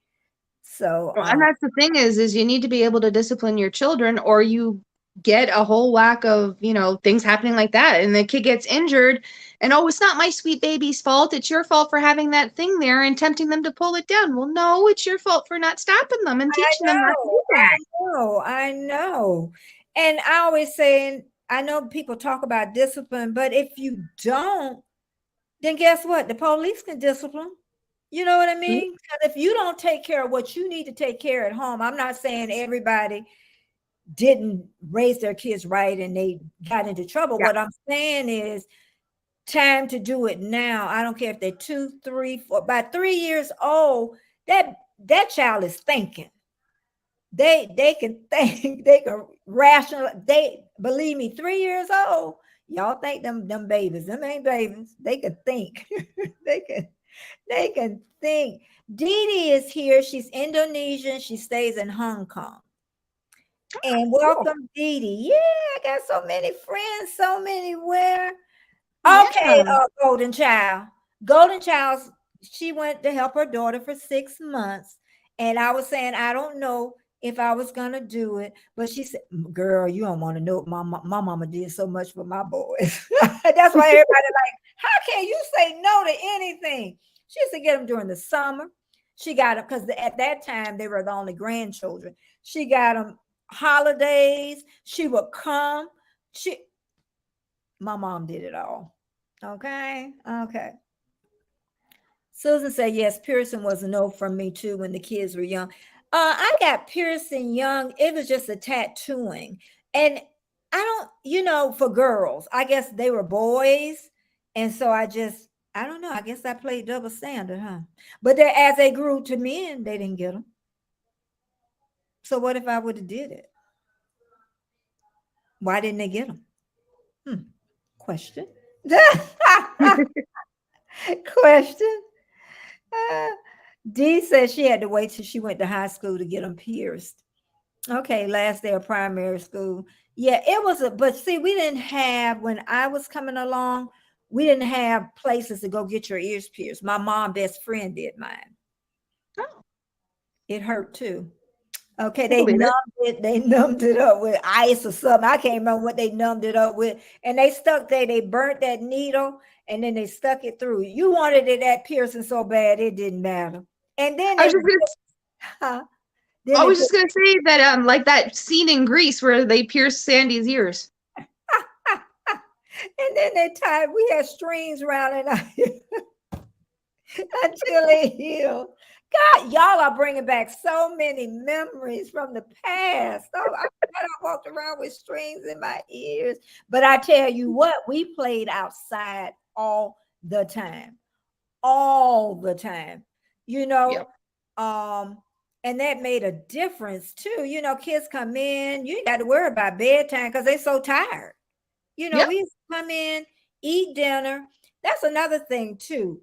So, Well, and that's the thing is you need to be able to discipline your children, or you get a whole whack of, things happening like that. And the kid gets injured, and oh, it's not my sweet baby's fault. It's your fault for having that thing there and tempting them to pull it down. Well, no, it's your fault for not stopping them and I teaching them not to know, do that. I know. And I always say, I know people talk about discipline, but if you don't, then guess what? The police can discipline. You know what I mean? Because if you don't take care of what you need to take care at home, I'm not saying everybody didn't raise their kids right and they got into trouble. Yeah. What I'm saying is time to do it now. I don't care if they're 2, 3, 4, by 3 years old, that child is thinking. They can think, they can rational. They believe me, 3 years old. Y'all think them babies, them ain't babies. They can think. they can they can think. Dee Dee is here. She's Indonesian. She stays in Hong Kong. And Cool. welcome, Dee Dee. Yeah, I got so many friends, so many where. Okay, Yeah. Golden Child. Golden Child, she went to help her daughter for 6 months. And I was saying, I don't know if I was going to do it. But she said, girl, you don't want to know what my mama did so much for my boys. That's why everybody like, how can you say no to anything? She used to get them during the summer. She got them because at that time they were the only grandchildren. She got them holidays. She would come. My mom did it all. Okay. Okay. Susan said, yes, piercing was a no from me too when the kids were young. I got piercing young. It was just a tattooing. And I don't, for girls, I guess they were boys. And so I don't know. I guess I played double standard, huh? But as they grew to men, they didn't get them. So what if I would have did it? Why didn't they get them? Question. Question. Dee said she had to wait till she went to high school to get them pierced. Okay, last day of primary school. Yeah, it was but see, we didn't have, when I was coming along, we didn't have places to go get your ears pierced. My mom best friend did mine. Oh, It hurt too. Okay, I believe it. they numbed it up with ice or something. I can't remember what they numbed it up with. And they burnt that needle and then they stuck it through. You wanted it at piercing so bad it didn't matter. And then I they was just gonna huh? Then I they was put just gonna say that like that scene in Grease where they pierce Sandy's ears. and then we had strings around it until it healed. God, y'all are bringing back so many memories from the past. Oh, I walked around with strings in my ears. But I tell you what, we played outside all the time. All the time. You know, Yep. And that made a difference too. Kids come in, you ain't got to worry about bedtime because they're so tired. Yep. We used to come in, eat dinner. That's another thing too.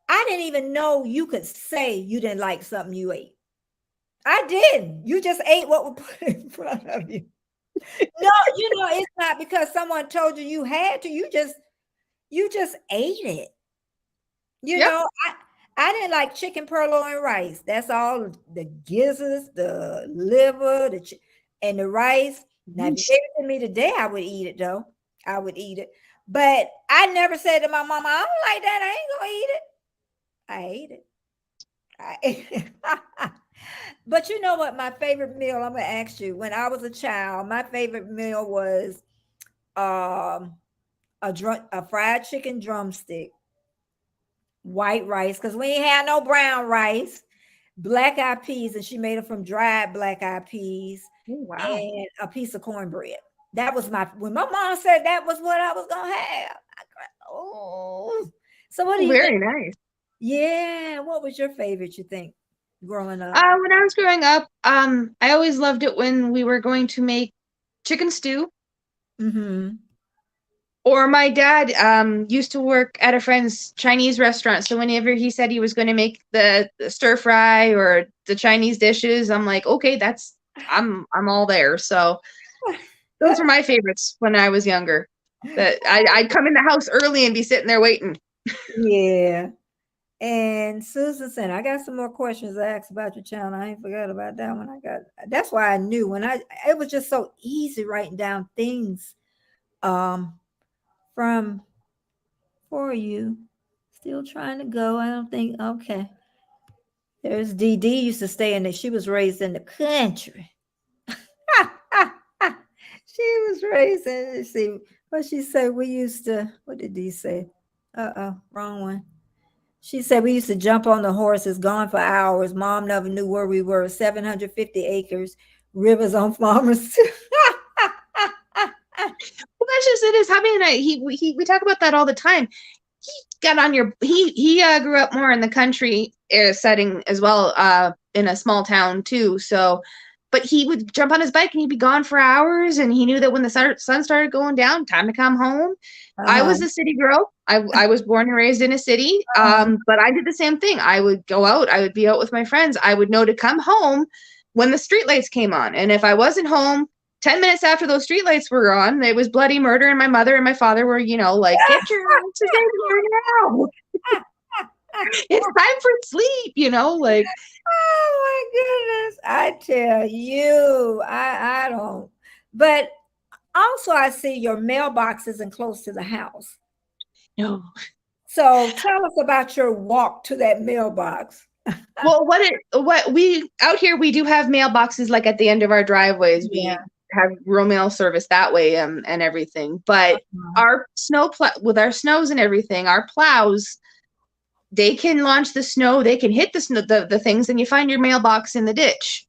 I didn't even know you could say you didn't like something you ate. I didn't. You just ate what was put in front of you. No, it's not because someone told you had to. You just ate it. Yep. I didn't like chicken purloin rice. That's all the gizzards, the liver, and the rice. Now, if you gave it to me today, I would eat it though. I would eat it. But I never said to my mama, I don't like that. I ain't gonna eat it. I ate it. I ate it. But you know what? My favorite meal, I'm gonna ask you. When I was a child, my favorite meal was a fried chicken drumstick, white rice, because we ain't had no brown rice, black eyed peas, and she made it from dried black eyed peas, Oh, wow. and a piece of cornbread. That was when my mom said that was what I was gonna have. Oh, so what do you think? Very nice. Yeah, what was your favorite, you think? growing up? When I was growing up, I always loved it when we were going to make chicken stew. Mm-hmm. Or my dad used to work at a friend's Chinese restaurant, so whenever he said he was going to make the stir fry or the Chinese dishes, I'm like, okay, I'm all there. So those were my favorites when I was younger. That I'd come in the house early and be sitting there waiting. Yeah. And Susan said, I got some more questions to ask about your channel. I ain't forgot about that one. That's why I knew it was just so easy writing down things from for you. Still trying to go. I don't think okay. There's DD used to stay in there. She was raised in the country. She was raised in, see what she said. We used to, what did he say? Wrong one. She said we used to jump on the horses, gone for hours. Mom never knew where we were. 750 acres, rivers on farmers. Well, that's just it. Is Hubby and I we talk about that all the time. He got on your he grew up more in the country setting as well, in a small town too. So, but he would jump on his bike and he'd be gone for hours, and he knew that when the sun started going down, time to come home. I was a city girl. I was born and raised in a city, but I did the same thing. I would go out. I would be out with my friends. I would know to come home when the streetlights came on, and if I wasn't home 10 minutes after those streetlights were on, it was bloody murder, and my mother and my father were, like, get your asses in here now. It's time for sleep, like. Oh my goodness. I tell you, I don't. But also I see your mailbox isn't close to the house. No. So tell us about your walk to that mailbox. Well, what we out here, we do have mailboxes like at the end of our driveways. Yeah. We have real mail service that way, and everything. But our with our snows and everything, our plows, they can launch the snow. They can hit the snow, the things, and you find your mailbox in the ditch.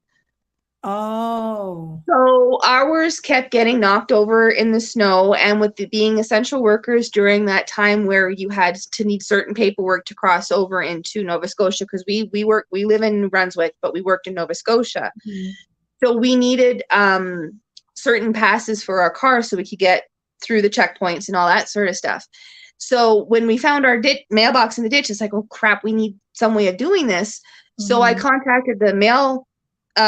Oh. So ours kept getting knocked over in the snow, and with being essential workers during that time where you had to need certain paperwork to cross over into Nova Scotia, because we live in New Brunswick, but we worked in Nova Scotia. Mm-hmm. So we needed certain passes for our car so we could get through the checkpoints and all that sort of stuff. So when we found our mailbox in the ditch, it's like, oh crap, we need some way of doing this. Mm-hmm. So I contacted the mail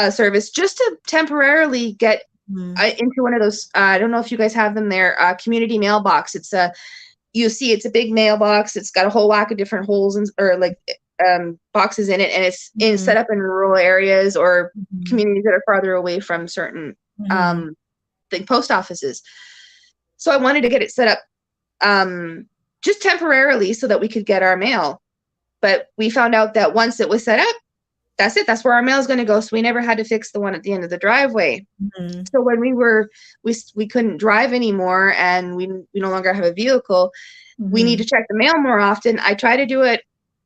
service just to temporarily get into one of those. I don't know if you guys have them there. Community mailbox. It's it's a big mailbox. It's got a whole whack of different holes boxes in it, and it's set up in rural areas or communities that are farther away from certain post offices. So I wanted to get it set up just temporarily so that we could get our mail. But we found out that once it was set up, that's it. That's where our mail is going to go. So we never had to fix the one at the end of the driveway. Mm-hmm. So when we couldn't drive anymore, and we no longer have a vehicle, we need to check the mail more often. I try to do it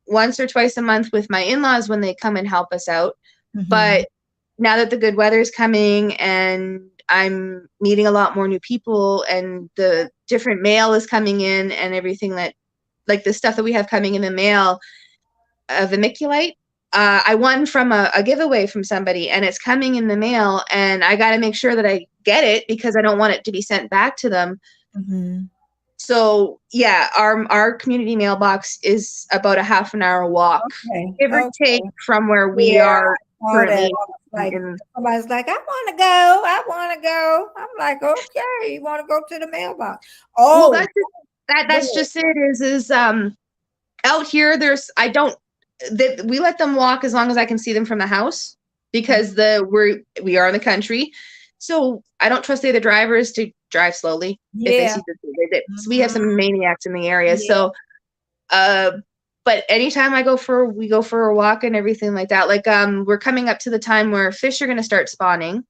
once or twice a month with my in-laws when they come and help us out. Mm-hmm. But now that the good weather is coming and I'm meeting a lot more new people and the different mail is coming in and everything, that like the stuff that we have coming in the mail, vermiculite. I won from a giveaway from somebody, and it's coming in the mail, and I got to make sure that I get it because I don't want it to be sent back to them. Mm-hmm. So yeah, our community mailbox is about a half an hour walk, give or take, from where we are currently. Like somebody's like, I want to go. I'm like, okay, you want to go to the mailbox? Oh, well, that's just it. Is out here, we let them walk as long as I can see them from the house, because we are in the country, so I don't trust the other drivers to drive slowly. Yeah. If they see so we have some maniacs in the area. Yeah. So, but anytime we go for a walk and everything like that. Like we're coming up to the time where fish are going to start spawning,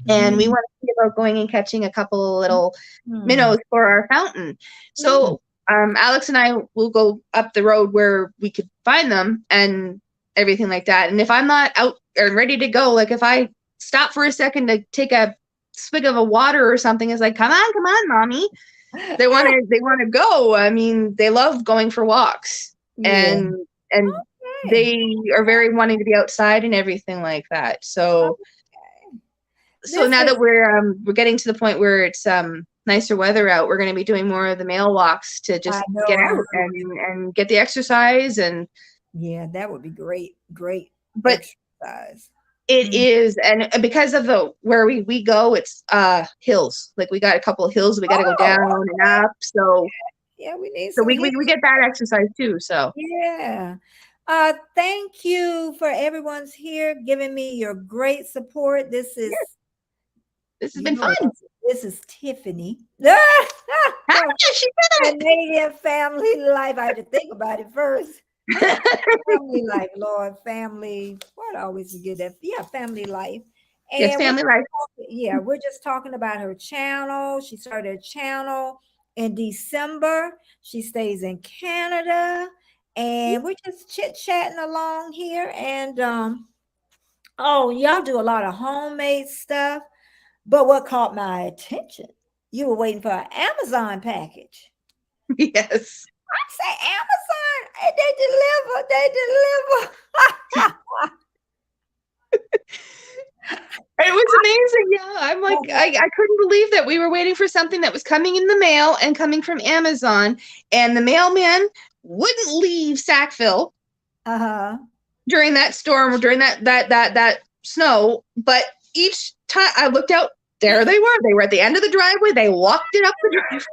and we want to see about going and catching a couple of little minnows for our fountain. So. Alex and I will go up the road where we could find them and everything like that. And if I'm not out or ready to go, like if I stop for a second to take a swig of a water or something, it's like, come on, mommy. They want to go. I mean, they love going for walks, and they are very wanting to be outside and everything like that. So This now is, that we're getting to the point where it's nicer weather out, we're going to be doing more of the male walks to I just know, get I out know. and get the exercise. And Yeah, that would be great. Great but exercise. it is, and because of the where we go, it's hills. Like we got a couple of hills we got to go down Oh, and up. So yeah, we need so some hits. we get that exercise too. So Yeah. Thank you for everyone's here giving me your great support. This is, this has you been know fun. what? This is Tiffany. She did Canadian Family Life. I had to think about it first. Family Life, Lord, family. What I always forget that. Yeah, Family Life. Yes, And family life. we're just talking about her channel. She started a channel in December. She stays in Canada, and we're just chit-chatting along here. And oh, y'all do a lot of homemade stuff. But what caught my attention? You were waiting for an Amazon package. Yes. I say Amazon, they deliver. It was amazing. Yeah. I'm like, I couldn't believe that we were waiting for something that was coming in the mail and coming from Amazon. And the mailman wouldn't leave Sackville Uh-huh. during that storm or during that snow. But each time I looked out, there they were. They were at the end of the driveway. They walked it up the driveway.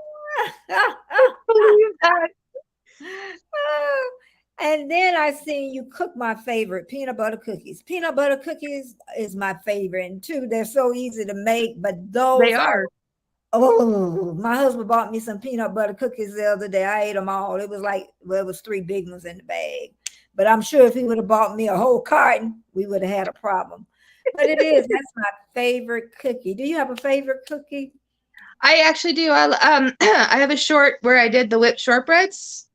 Believe that. And then I seen you cook my favorite peanut butter cookies. Peanut butter cookies is my favorite, and too, they're so easy to make. But those They are. Oh, my husband bought me some peanut butter cookies the other day. I ate them all. It was like, well, it was 3 big ones in the bag. But I'm sure if he would have bought me a whole carton, we would have had a problem. But that's my favorite cookie. Do you have a favorite cookie? I actually do. I have a short where I did the whipped shortbreads.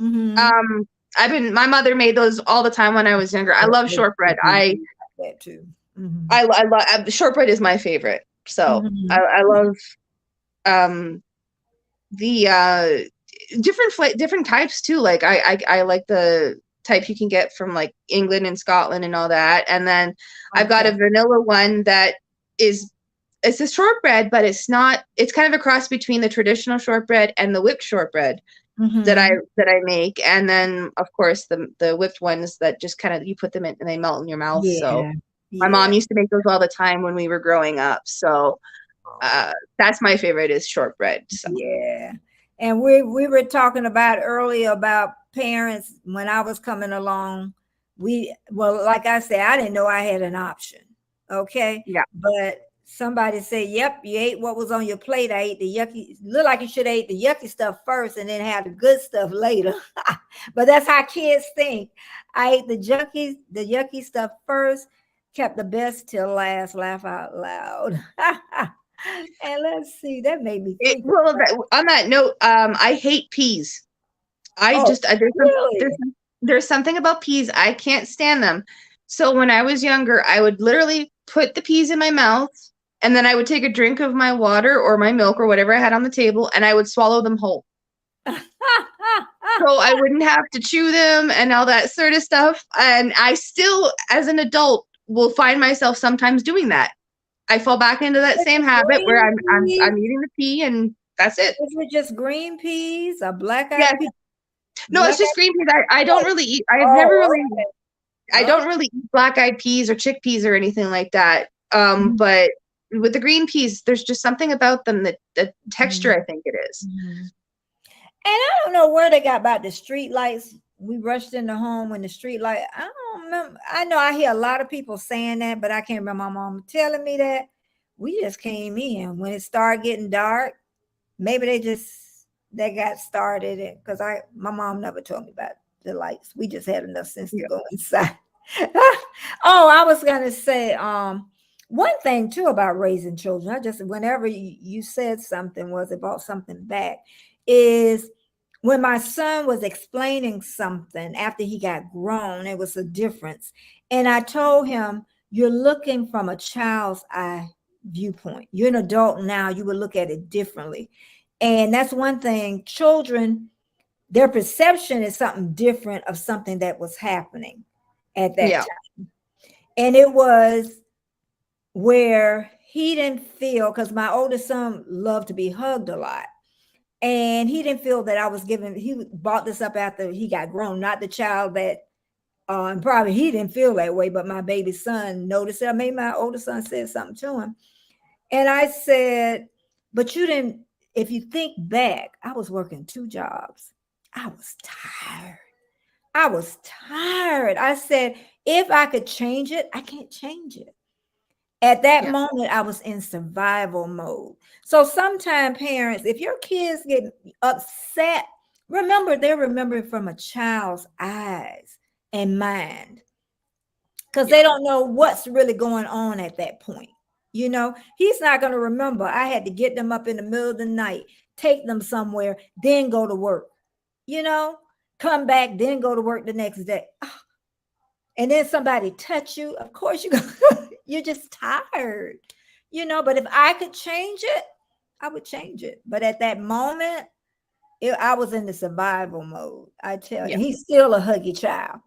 Mm-hmm. My mother made those all the time when I was younger. I love shortbread. That too. Mm-hmm. I love shortbread is my favorite. So Mm-hmm. I love the different types too. Like I like the type you can get from like England and Scotland and all that. And then I've got a vanilla one that it's a shortbread, but it's kind of a cross between the traditional shortbread and the whipped shortbread that I make. And then of course the whipped ones that just kind of you put them in and they melt in your mouth. So my mom used to make those all the time when we were growing up. So that's my favorite is shortbread. So. Yeah. And we were talking about earlier about parents when I was coming along. Like I said, I didn't know I had an option. Okay. Yeah. But somebody said, yep, you ate what was on your plate. I ate the yucky, look like you should have ate the yucky stuff first and then have the good stuff later. But that's how kids think. I ate the yucky stuff first, kept the best till last, laugh out loud. And let's see, that made me think. On that note, I hate peas. Really? There's something about peas. I can't stand them. So when I was younger, I would literally put the peas in my mouth and then I would take a drink of my water or my milk or whatever I had on the table and I would swallow them whole. So I wouldn't have to chew them and all that sort of stuff. And I still, as an adult, will find myself sometimes doing that. I fall back into that same habit where I'm eating the pea and that's it. Is it just green peas or black eyed Yes. peas? No, it's just green peas. I don't really eat. I don't really eat black eyed peas or chickpeas or anything like that. But with the green peas, there's just something about them that the texture, I think it is. And I don't know where they got about the street lights. We rushed into home when the street light. I don't remember. I know I hear a lot of people saying that, but I can't remember my mom telling me that. We just came in when it started getting dark. Maybe they got started because my mom never told me about the lights. We just had enough sense to go inside. Oh, I was gonna say one thing too about raising children. I just whenever you said something was about something back is when my son was explaining something after he got grown, it was a difference. And I told him, you're looking from a child's eye viewpoint. You're an adult now, you would look at it differently. And that's one thing, children, their perception is something different of something that was happening at that Yeah. time. And it was where he didn't feel, because my oldest son loved to be hugged a lot. And he didn't feel that I was giving, he brought this up after he got grown, not the child that, and probably he didn't feel that way, but my baby son noticed it. I made my oldest son said something to him. And I said, but you didn't, if you think back, I was working 2 jobs. I was tired. I was tired. I said, if I could change it, I can't change it. At that Yeah. moment, I was in survival mode. So sometimes parents, if your kids get upset, remember they're remembering from a child's eyes and mind, because Yeah. they don't know what's really going on at that point. He's not going to remember. I had to get them up in the middle of the night, take them somewhere, then go to work, you know, come back, then go to work the next day. And then somebody touch you. Of course, you're just tired, but if I could change it, I would change it. But at that moment, I was in the survival mode. I tell you, Yeah. he's still a huggy child.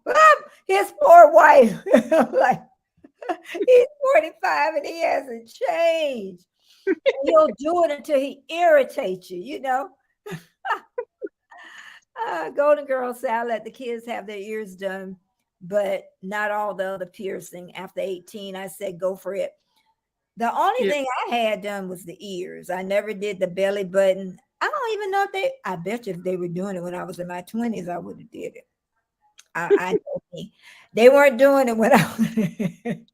His poor wife, like he's 45 and he hasn't changed. He'll do it until he irritates you. Golden Girl said, I let the kids have their ears done, but not all the other piercing. After 18, I said, go for it. The only Yeah. thing I had done was the ears. I never did the belly button. I don't even know if I bet you if they were doing it when I was in my 20s, I would have did it. I know me. They weren't doing it when that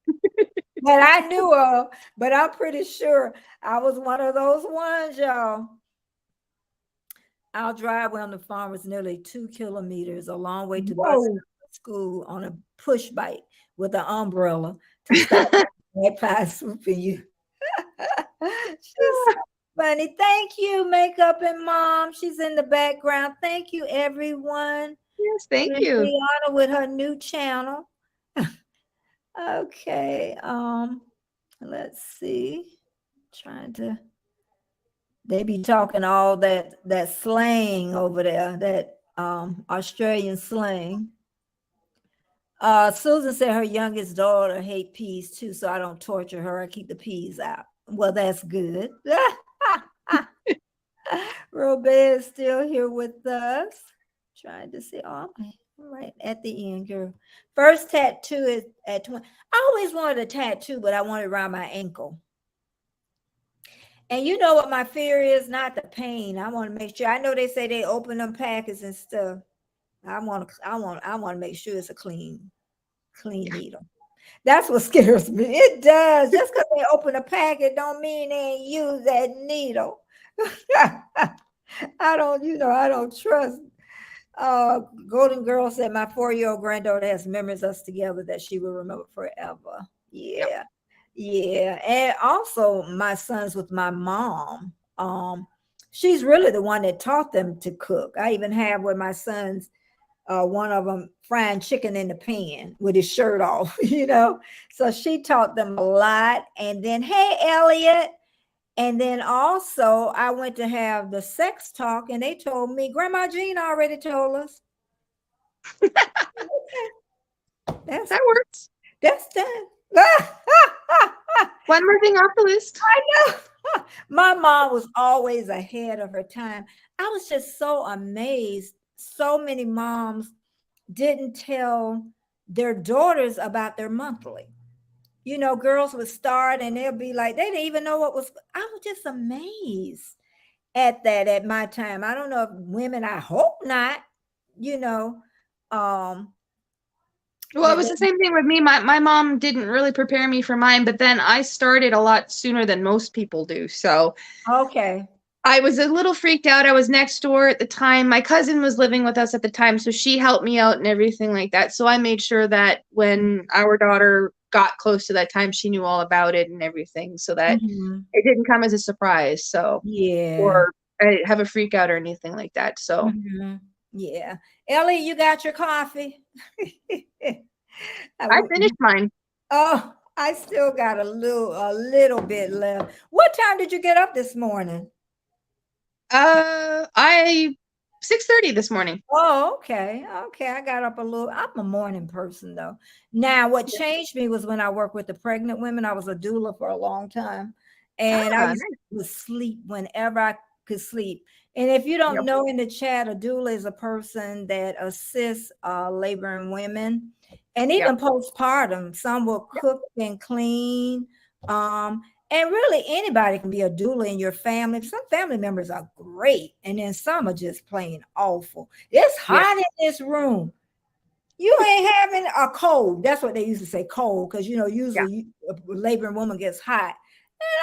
I knew of, but I'm pretty sure I was one of those ones, y'all. Our driveway on the farm was nearly 2 kilometers, a long way to bus Whoa. school on a push bike with an umbrella to stop magpie swooping you. She's so funny. Thank you, Makeup and Mom. She's in the background. Thank you, everyone. Yes, thank you. Brianna with her new channel. Okay. Let's see. Trying to they be talking all that slang over there, that Australian slang. Susan said her youngest daughter hate peas too, so I don't torture her. I keep the peas out. Well, that's good. Robert is still here with us. Trying to see. Oh, right at the end, girl. First tattoo is at 20. I always wanted a tattoo, but I wanted it around my ankle. And you know what my fear is? Not the pain. I want to make sure. I know they say they open them packets and stuff. I want to make sure it's a clean needle. That's what scares me. It does. Just because they open a packet don't mean they ain't use that needle. I don't trust. Golden Girl said my 4-year-old granddaughter has memories of us together that she will remember forever. Yeah. Yep. Yeah. And also my sons with my mom. She's really the one that taught them to cook. I even have with my sons, one of them frying chicken in the pan with his shirt off, So she taught them a lot. And then, hey, Elliot. And then also I went to have the sex talk and they told me, Grandma Jean already told us. That works. That's done. One more thing off the list. I know. My mom was always ahead of her time. I was just so amazed. So many moms didn't tell their daughters about their monthly. Girls would start and they'll be like, they didn't even know what was. I was just amazed at that at my time. I don't know if women, I hope not, Well, it was the same thing with me. My mom didn't really prepare me for mine, but then I started a lot sooner than most people do. So okay. I was a little freaked out. I was next door at the time. My cousin was living with us at the time, so she helped me out and everything like that. So I made sure that when our daughter got close to that time, she knew all about it and everything, so that it didn't come as a surprise. So Yeah. or I didn't have a freak out or anything like that. So yeah. Ellie, you got your coffee? I finished mine. Oh, I still got a little bit left. What time did you get up this morning? I 6:30 this morning. Oh, okay. Okay. I got up a little. I'm a morning person though. Now, what Yeah. changed me was when I worked with the pregnant women. I was a doula for a long time. And I Ah, used nice. to sleep whenever I could sleep. And if you don't Yep. know in the chat, a doula is a person that assists laboring women and Yep. even postpartum. Some will Yep. cook and clean. Um, and really, anybody can be a doula in your family. Some family members are great, and then some are just plain awful. It's Yeah. hot in this room. You ain't having a cold. That's what they used to say, cold, because Yeah. usually a laboring woman gets hot. And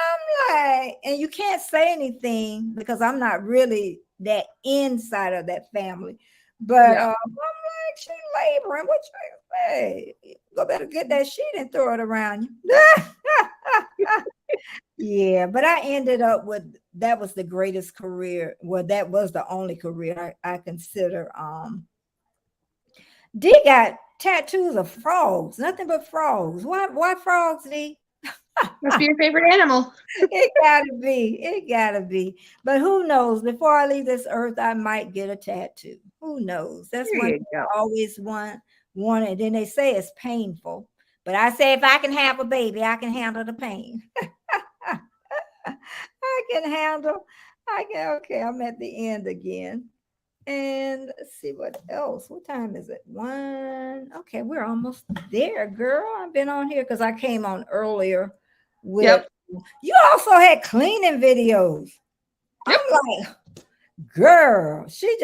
I'm like, and you can't say anything because I'm not really that inside of that family. But Yeah. I'm like, she laboring. What you say? Go better get that sheet and throw it around you. Yeah, but I ended up with that was the greatest career. Well, that was the only career I consider. D got tattoos of frogs, nothing but frogs. Why frogs, D? Must be your favorite animal. It gotta be. It gotta be. But who knows? Before I leave this earth, I might get a tattoo. Who knows? That's There one you thing go. I always wanted. Then they say it's painful. But I say if I can have a baby, I can handle the pain. I can handle. I can. Okay, I'm at the end again. And let's see what else. What time is it? One. Okay, we're almost there, girl. I've been on here because I came on earlier with Yep. you also had cleaning videos. Yep. I'm like, girl, she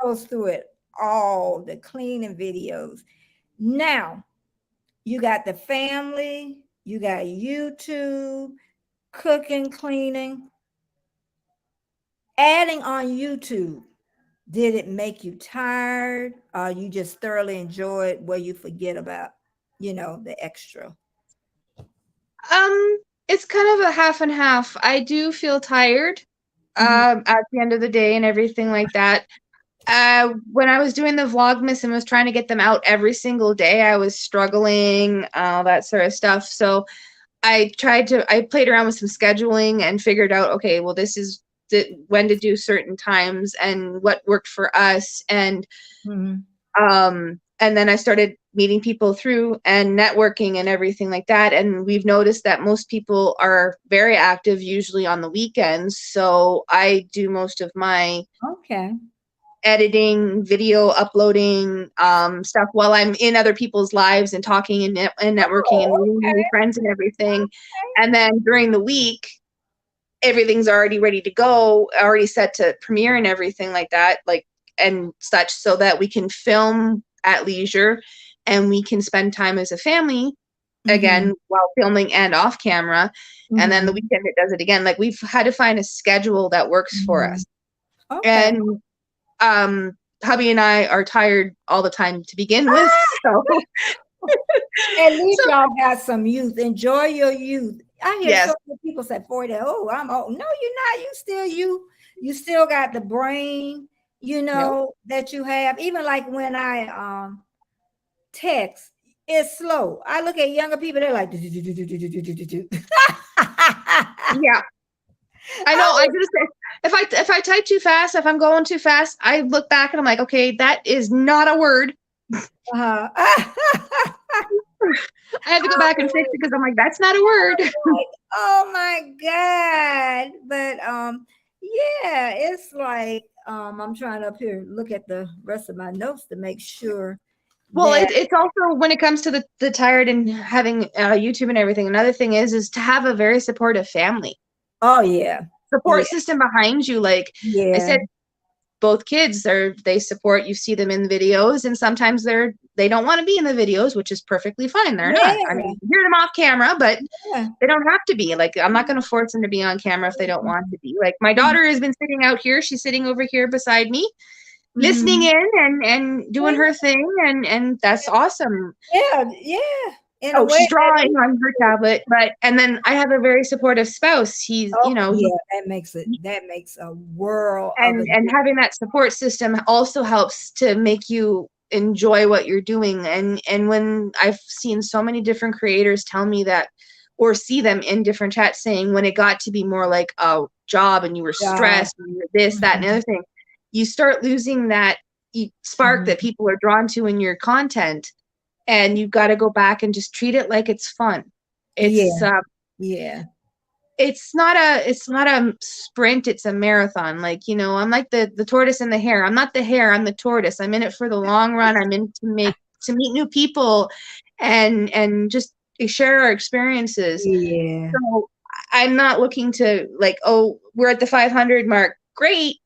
goes through it all, the cleaning videos. Now you got the family, you got YouTube, cooking, cleaning, adding on YouTube. Did it make you tired? Or you just thoroughly enjoyed where you forget about, the extra? It's kind of a half and half. I do feel tired Mhm. at the end of the day and everything like that. When I was doing the Vlogmas and was trying to get them out every single day, I was struggling, all that sort of stuff. So I played around with some scheduling and figured out, okay, well, this is when to do certain times and what worked for us. Mhm. And then I started meeting people through and networking and everything like that. And we've noticed that most people are very active, usually on the weekends. So I do most of my Okay. editing, video uploading, stuff while I'm in other people's lives and talking and networking and Oh, meeting new friends and everything. And then during the week, everything's already ready to go, already set to premiere and everything like that, like and such, so that we can film at leisure and we can spend time as a family Mhm. again while filming and off camera. And then the Mhm. weekend it does it again. Like we've had to find a schedule that works for us. Mhm. Okay. And um hubby and I are tired all the time to begin with. So At least so y'all got some youth. Enjoy your youth. I hear yes. so many people say 40. Oh, I'm old. No, you're not. You still you. You still got the brain, Yep. that you have. Even like when I text, it's slow. I look at younger people, they're like, Yeah. I know. I just if I type too fast, if I'm going too fast, I look back and I'm like, okay, that is not a word. uh, I have to go back and fix it because I'm like, that's not a word. oh my God. But yeah, it's like I'm trying to up here look at the rest of my notes to make sure Well, that it's also when it comes to the tired and having YouTube and everything. Another thing is to have a very supportive family oh yeah. Yeah. support system behind you. Like I Yeah. said, both kids they support. You see them in the videos, and sometimes they don't want to be in the videos, which is perfectly fine. They're not. I Yeah. mean, you hear them off camera, but Yeah. they don't have to be. Like I'm not going to force them to be on camera if they don't want to be. Like my daughter has been sitting out here. She's sitting over here beside me, listening Mhm. in and doing her thing, and that's awesome. Yeah, yeah. In a Oh, way she's that drawing makes on her tablet, and then I have a very supportive spouse. He's, oh yeah, that makes a world of a and having that support system also helps to make you enjoy what you're doing. And when I've seen so many different creators tell me that, or see them in different chats saying when it got to be more like a job and you were job. stressed and you were this, that, and the Mhm. other thing, you start losing that spark that people are drawn to in your content, and you've got to go back and just treat it like it's fun. It's Yeah. it's not a sprint, it's a marathon. Like, you know, I'm like the tortoise and the hare. I'm not the hare, I'm the tortoise. I'm in it for the long run. I'm in to meet new people and just share our experiences. Yeah. So I'm not looking to like, oh, we're at the 500 mark. Great.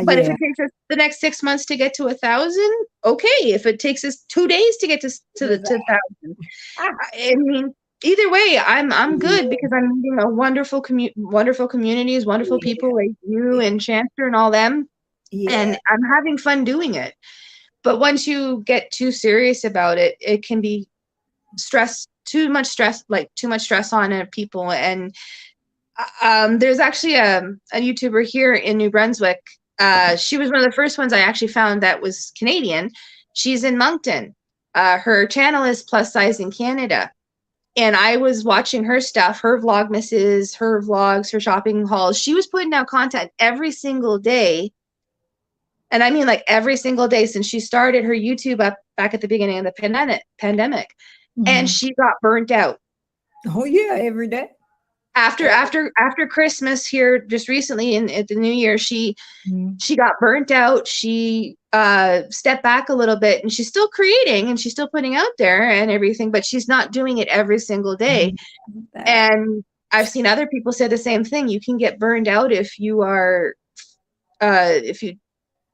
But if Yeah. it takes us the next 6 months to get to 1,000, okay. If it takes us 2 days to get to the 1,000, I mean, either way, I'm good because I'm meeting a wonderful wonderful communities, wonderful people like you and Chancer and all them, and Yeah. I'm having fun doing it. But once you get too serious about it, it can be too much stress on people. And there's actually a YouTuber here in New Brunswick. She was one of the first ones I actually found that was Canadian. She's in Moncton. Her channel is Plus Size in Canada. And I was watching her stuff, her vlogmases, her vlogs, her shopping hauls. She was putting out content every single day. And I mean, like every single day since she started her YouTube up back at the beginning of the pandemic. And she got burnt out. Oh yeah, every day. After Christmas here just recently at the New Year, she got burnt out. She stepped back a little bit, and she's still creating and she's still putting out there and everything, but she's not doing it every single day. And I've seen other people say the same thing. You can get burned out if you are if you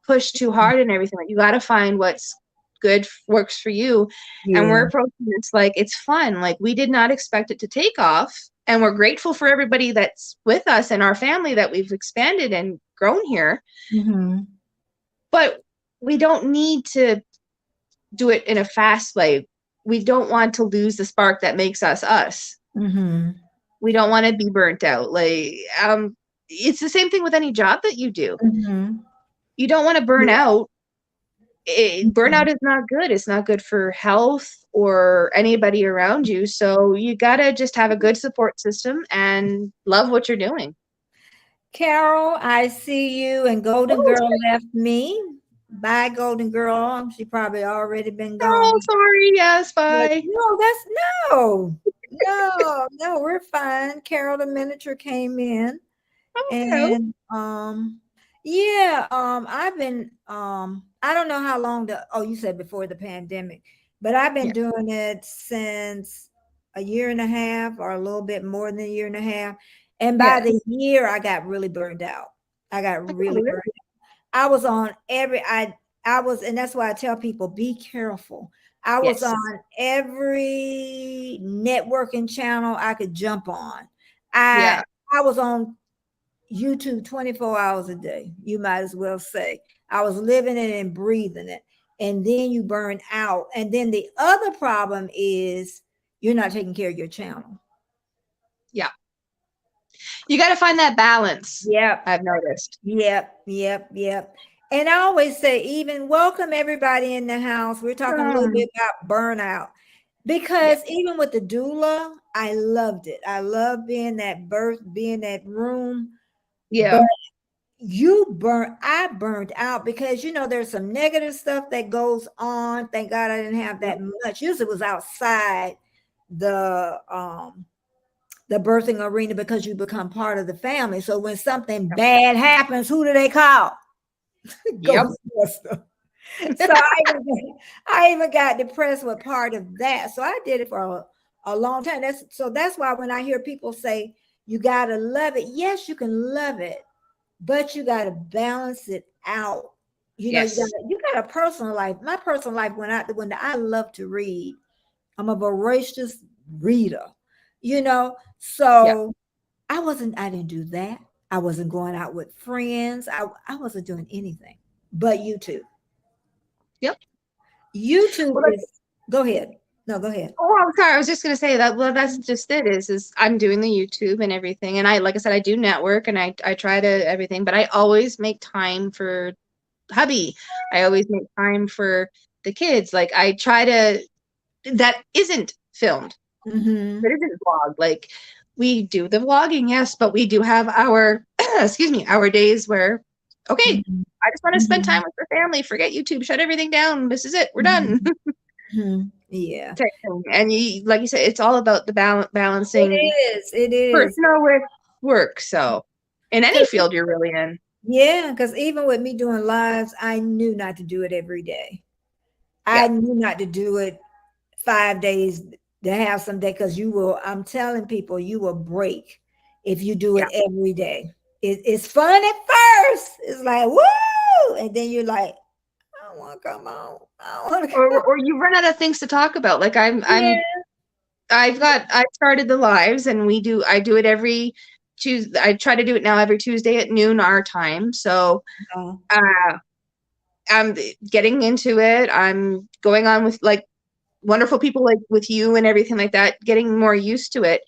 push too hard and everything. Like, you got to find what's good, works for you. And we're approaching this like it's fun. Like, we did not expect it to take off. And we're grateful for everybody that's with us and our family that we've expanded and grown here. But we don't need to do it in a fast way. We don't want to lose the spark that makes us us. We don't want to be burnt out. Like, it's the same thing with any job that you do. You don't want to burn out. Burnout is not good. It's not good for health or anybody around you. So you got to just have a good support system and love what you're doing. Carol, I see you, and Golden Girl left me. Bye, Golden Girl. She probably already been gone. Oh, sorry. Yes, bye. No, we're fine. Carol the miniature came in. And I've been I don't know how long you said before the pandemic, but I've been doing it since a year and a half or a little bit more than a year and a half. And by the year I got really burned out. I got really burned out. I was on and that's why I tell people, be careful. I was on every networking channel I could jump on. I was on YouTube 24 hours a day. You might as well say I was living it and breathing it. And then you burn out. And then the other problem is you're not taking care of your channel. Yeah. You got to find that balance. Yep. I've noticed. Yep. And I always say, even welcome everybody in the house. We're talking a little bit about burnout. Because even with the doula, I loved it. I love being that room. Yeah. But I burnt out because, there's some negative stuff that goes on. Thank God I didn't have that much. Usually it was outside the birthing arena because you become part of the family. So when something bad happens, who do they call? Ghostbuster. So I even got depressed with part of that. So I did it for a long time. That's why when I hear people say you gotta love it, yes, you can love it, but you gotta balance it out. You got a personal life. My personal life, when I love to read, I'm a voracious reader. So I didn't do that. I wasn't going out with friends. I wasn't doing anything but YouTube. YouTube go ahead. No, go ahead. Oh, I'm sorry. I was just going to say that. Well, that's just it is I'm doing the YouTube and everything. And like I said, I do network and I try to everything, but I always make time for hubby. I always make time for the kids. Like I try to, that isn't filmed. That isn't vlogged. Like we do the vlogging, yes, but we do have our, our days where, I just want to spend time Mhm. with the family. Forget YouTube. Shut everything down. This is it. We're done. Mhm. Mhm. Yeah. Type thing. And you, like you said, it's all about the It balancing is. It is. personal with work. So in any 'Cause field you're really in. yeah, because even with me doing lives, I knew not to do it every day. Yeah. I knew not to do it 5 days to have some day because you will, I'm telling people, you will break if you do Yeah. it every day. It's fun at first. It's like, woo! And then you're like, I don't want to come on. I don't want to come. Or you run out of things to talk about. Like Yeah. I started the lives and I do it every Tuesday. I try to do it now every Tuesday at noon our time. So Oh, uh I'm getting into it. I'm going on with like wonderful people like with you and everything like that, getting more used to it.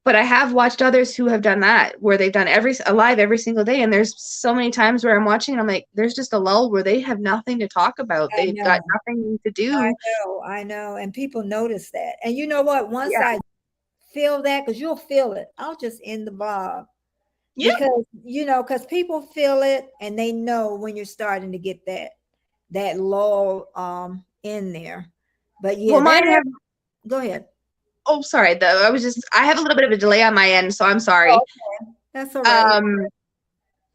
But I have watched others who have done that, where they've done a live every single day. And there's so many times where I'm watching and I'm like, there's just a lull where they have nothing to talk about. I They've got know. nothing to I do. know. I know. And people notice that. And you know what? Once Yeah. I feel that, because you'll feel it, I'll just end the vlog. Yeah. Because because people feel it and they know when you're starting to get that lull in there. But yeah, Well, mine have, go ahead. oh, sorry. I have a little bit of a delay on my end, so I'm Oh, sorry. okay. That's all right. Um,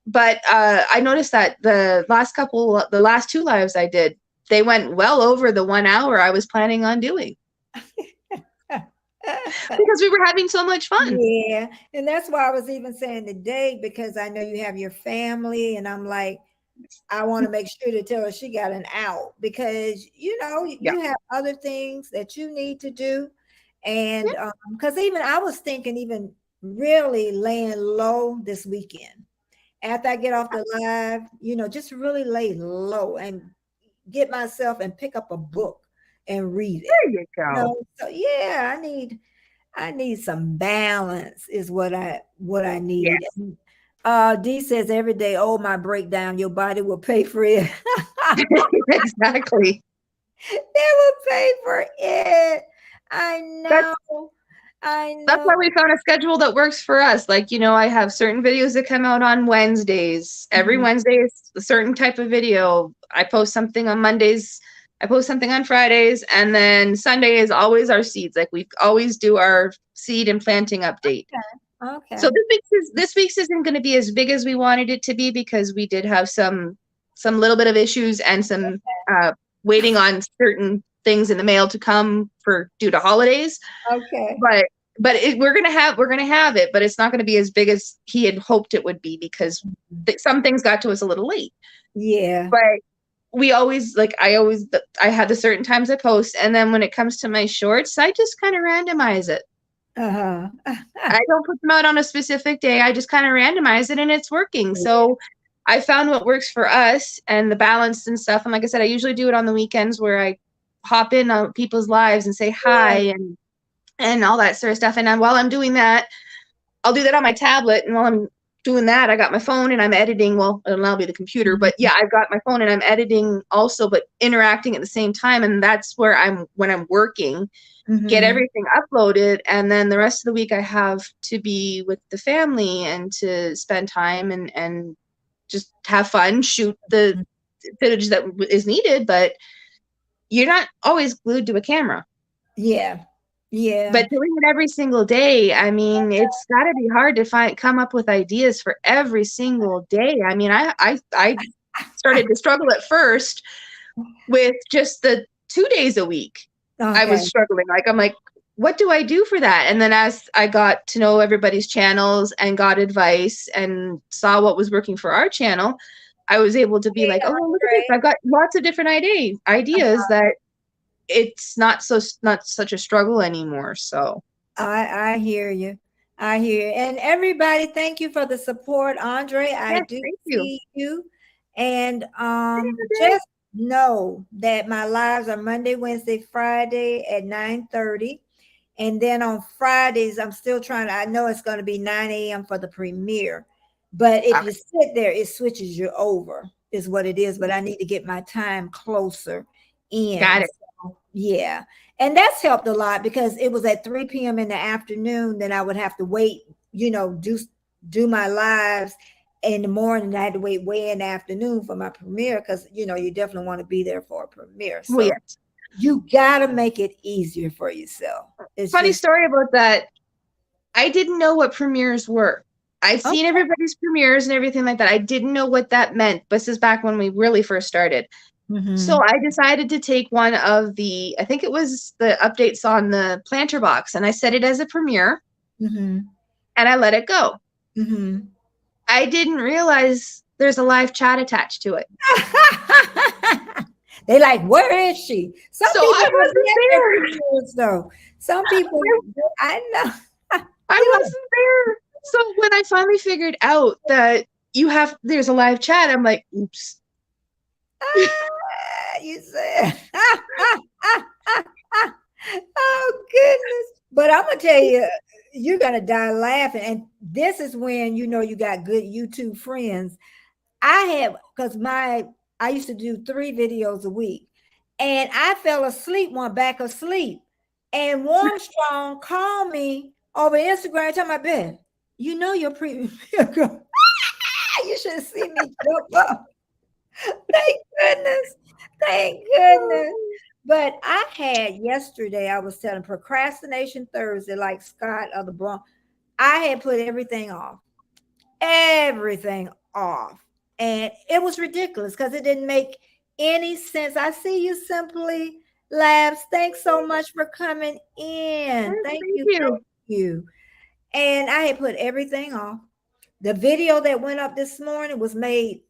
but I noticed that the last two lives I did, they went well over the 1 hour I was planning on doing because we were having so much fun. Yeah, and that's why I was even saying today because I know you have your family, and I'm like, I want to make sure to tell her she got an out because Yeah. you have other things that you need to do, and Yeah. because even I was thinking even really laying low this weekend after I get off the live, just really lay low and get myself and pick up a book and read it. There you go. So yeah, I need some balance is what I need. Yes. D says every day, oh, my breakdown, your body will pay for it. Exactly. They will pay for it. I That's know. I that's know. why we found a schedule that works for us. Like, I have certain videos that come out on Wednesdays. Every Mhm. Wednesday is a certain type of video. I post something on Mondays. I post something on Fridays, and then Sunday is always our seeds. Like we always do our seed and planting update. So Okay. this week's isn't going to be as big as we wanted it to be because we did have some little bit of issues and some waiting on certain things in the mail to come for due to holidays. Okay. But we're gonna have it, but it's not gonna be as big as he had hoped it would be because some things got to us a little late. Yeah. But we always I had the certain times I post, and then when it comes to my shorts, I just kind of randomize it. Uh-huh. I don't put them out on a specific day. I just kind of randomize it, and it's working. So I found what works for us and the balance and stuff. And like I said, I usually do it on the weekends where I hop in on people's lives and say hi Yeah. and all that sort of stuff. And while I'm doing that, I'll do that on my tablet. And while I'm doing that, I got my phone and I'm editing. Well, it'll now be the computer, but yeah, I've got my phone and I'm editing also, but interacting at the same time. And that's where when I'm working, get Mhm. everything uploaded. And then the rest of the week I have to be with the family and to spend time and just have fun, shoot the footage that is needed. But you're not always glued to a camera. Yeah. Yeah. But doing it every single day, I mean, it's got to be hard to come up with ideas for every single day. I mean, I started to struggle at first with just the 2 days a week. I Okay. was struggling. Like, I'm like, what do I do for that? And then as I got to know everybody's channels and got advice and saw what was working for our channel, I was able to be like, oh, well, look at this. Right. I've got lots of different ideas that it's not such a struggle anymore. So I hear you. I hear you. And everybody, thank you for the support, Andre. I yes, do thank you. see you. And just know that my lives are Monday, Wednesday, Friday at 9:30. And then on Fridays, I'm still trying to, I know it's going to be 9 a.m. for the premiere. But if Okay, you sit there, it switches you over, is what it is. But I need to get my time closer got in. it. So, yeah. And that's helped a lot because it was at 3 p.m. in the afternoon. Then I would have to wait, do my lives in the morning. I had to wait way in the afternoon for my premiere because you definitely want to be there for a premiere. Well, So yes. you gotta make it easier for yourself. It's Funny just story about that. I didn't know what premieres were. I'd oh, seen everybody's premieres and everything like that. I didn't know what that meant. This is back when we really first started. So mhm, I decided to take one of the, I think it was the updates on the planter box, and I set it as a premiere mhm, and I let it go. mhm. I didn't realize there's a live chat attached to it. They like, where is she? Some So people I don't wasn't get their there. premieres though. Some people, I know. I wasn't there. So when I finally figured out that there's a live chat, I'm like, oops. You said, oh goodness. But I'm gonna tell you, you're gonna die laughing. And this is when you got good YouTube friends. I have because I used to do 3 videos a week, and I fell asleep one back asleep. And Warm Strong called me over Instagram talking about Ben. Your premium. You should have seen me jump up. Thank goodness. Thank goodness. But I had yesterday, I was telling procrastination Thursday, like Scott of the Bronx. I had put everything off. And it was ridiculous because it didn't make any sense. I see you, Simply Labs. Thanks so much for coming in. Thank Thank you. you. Thank you. And I had put everything off. The video that went up this morning was made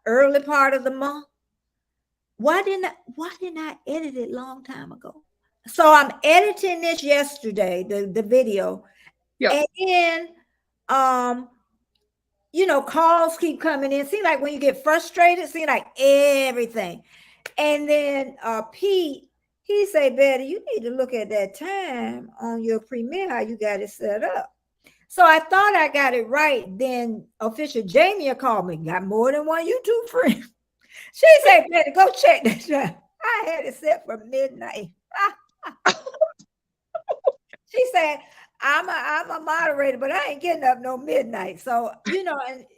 early part of the month. Why didn't I edit it long time ago? So I'm editing this yesterday, the video. Yep. And then calls keep coming in. Seem like when you get frustrated, seem like everything. And then Pete, he say, Betty, you need to look at that time on your Premiere, how you got it set up. So I thought I got it right. Then official Jamie called me, got more than one YouTube friend. She said, Betty, go check that time. I had it set for midnight. She said, I'm a moderator, but I ain't getting up no midnight. So,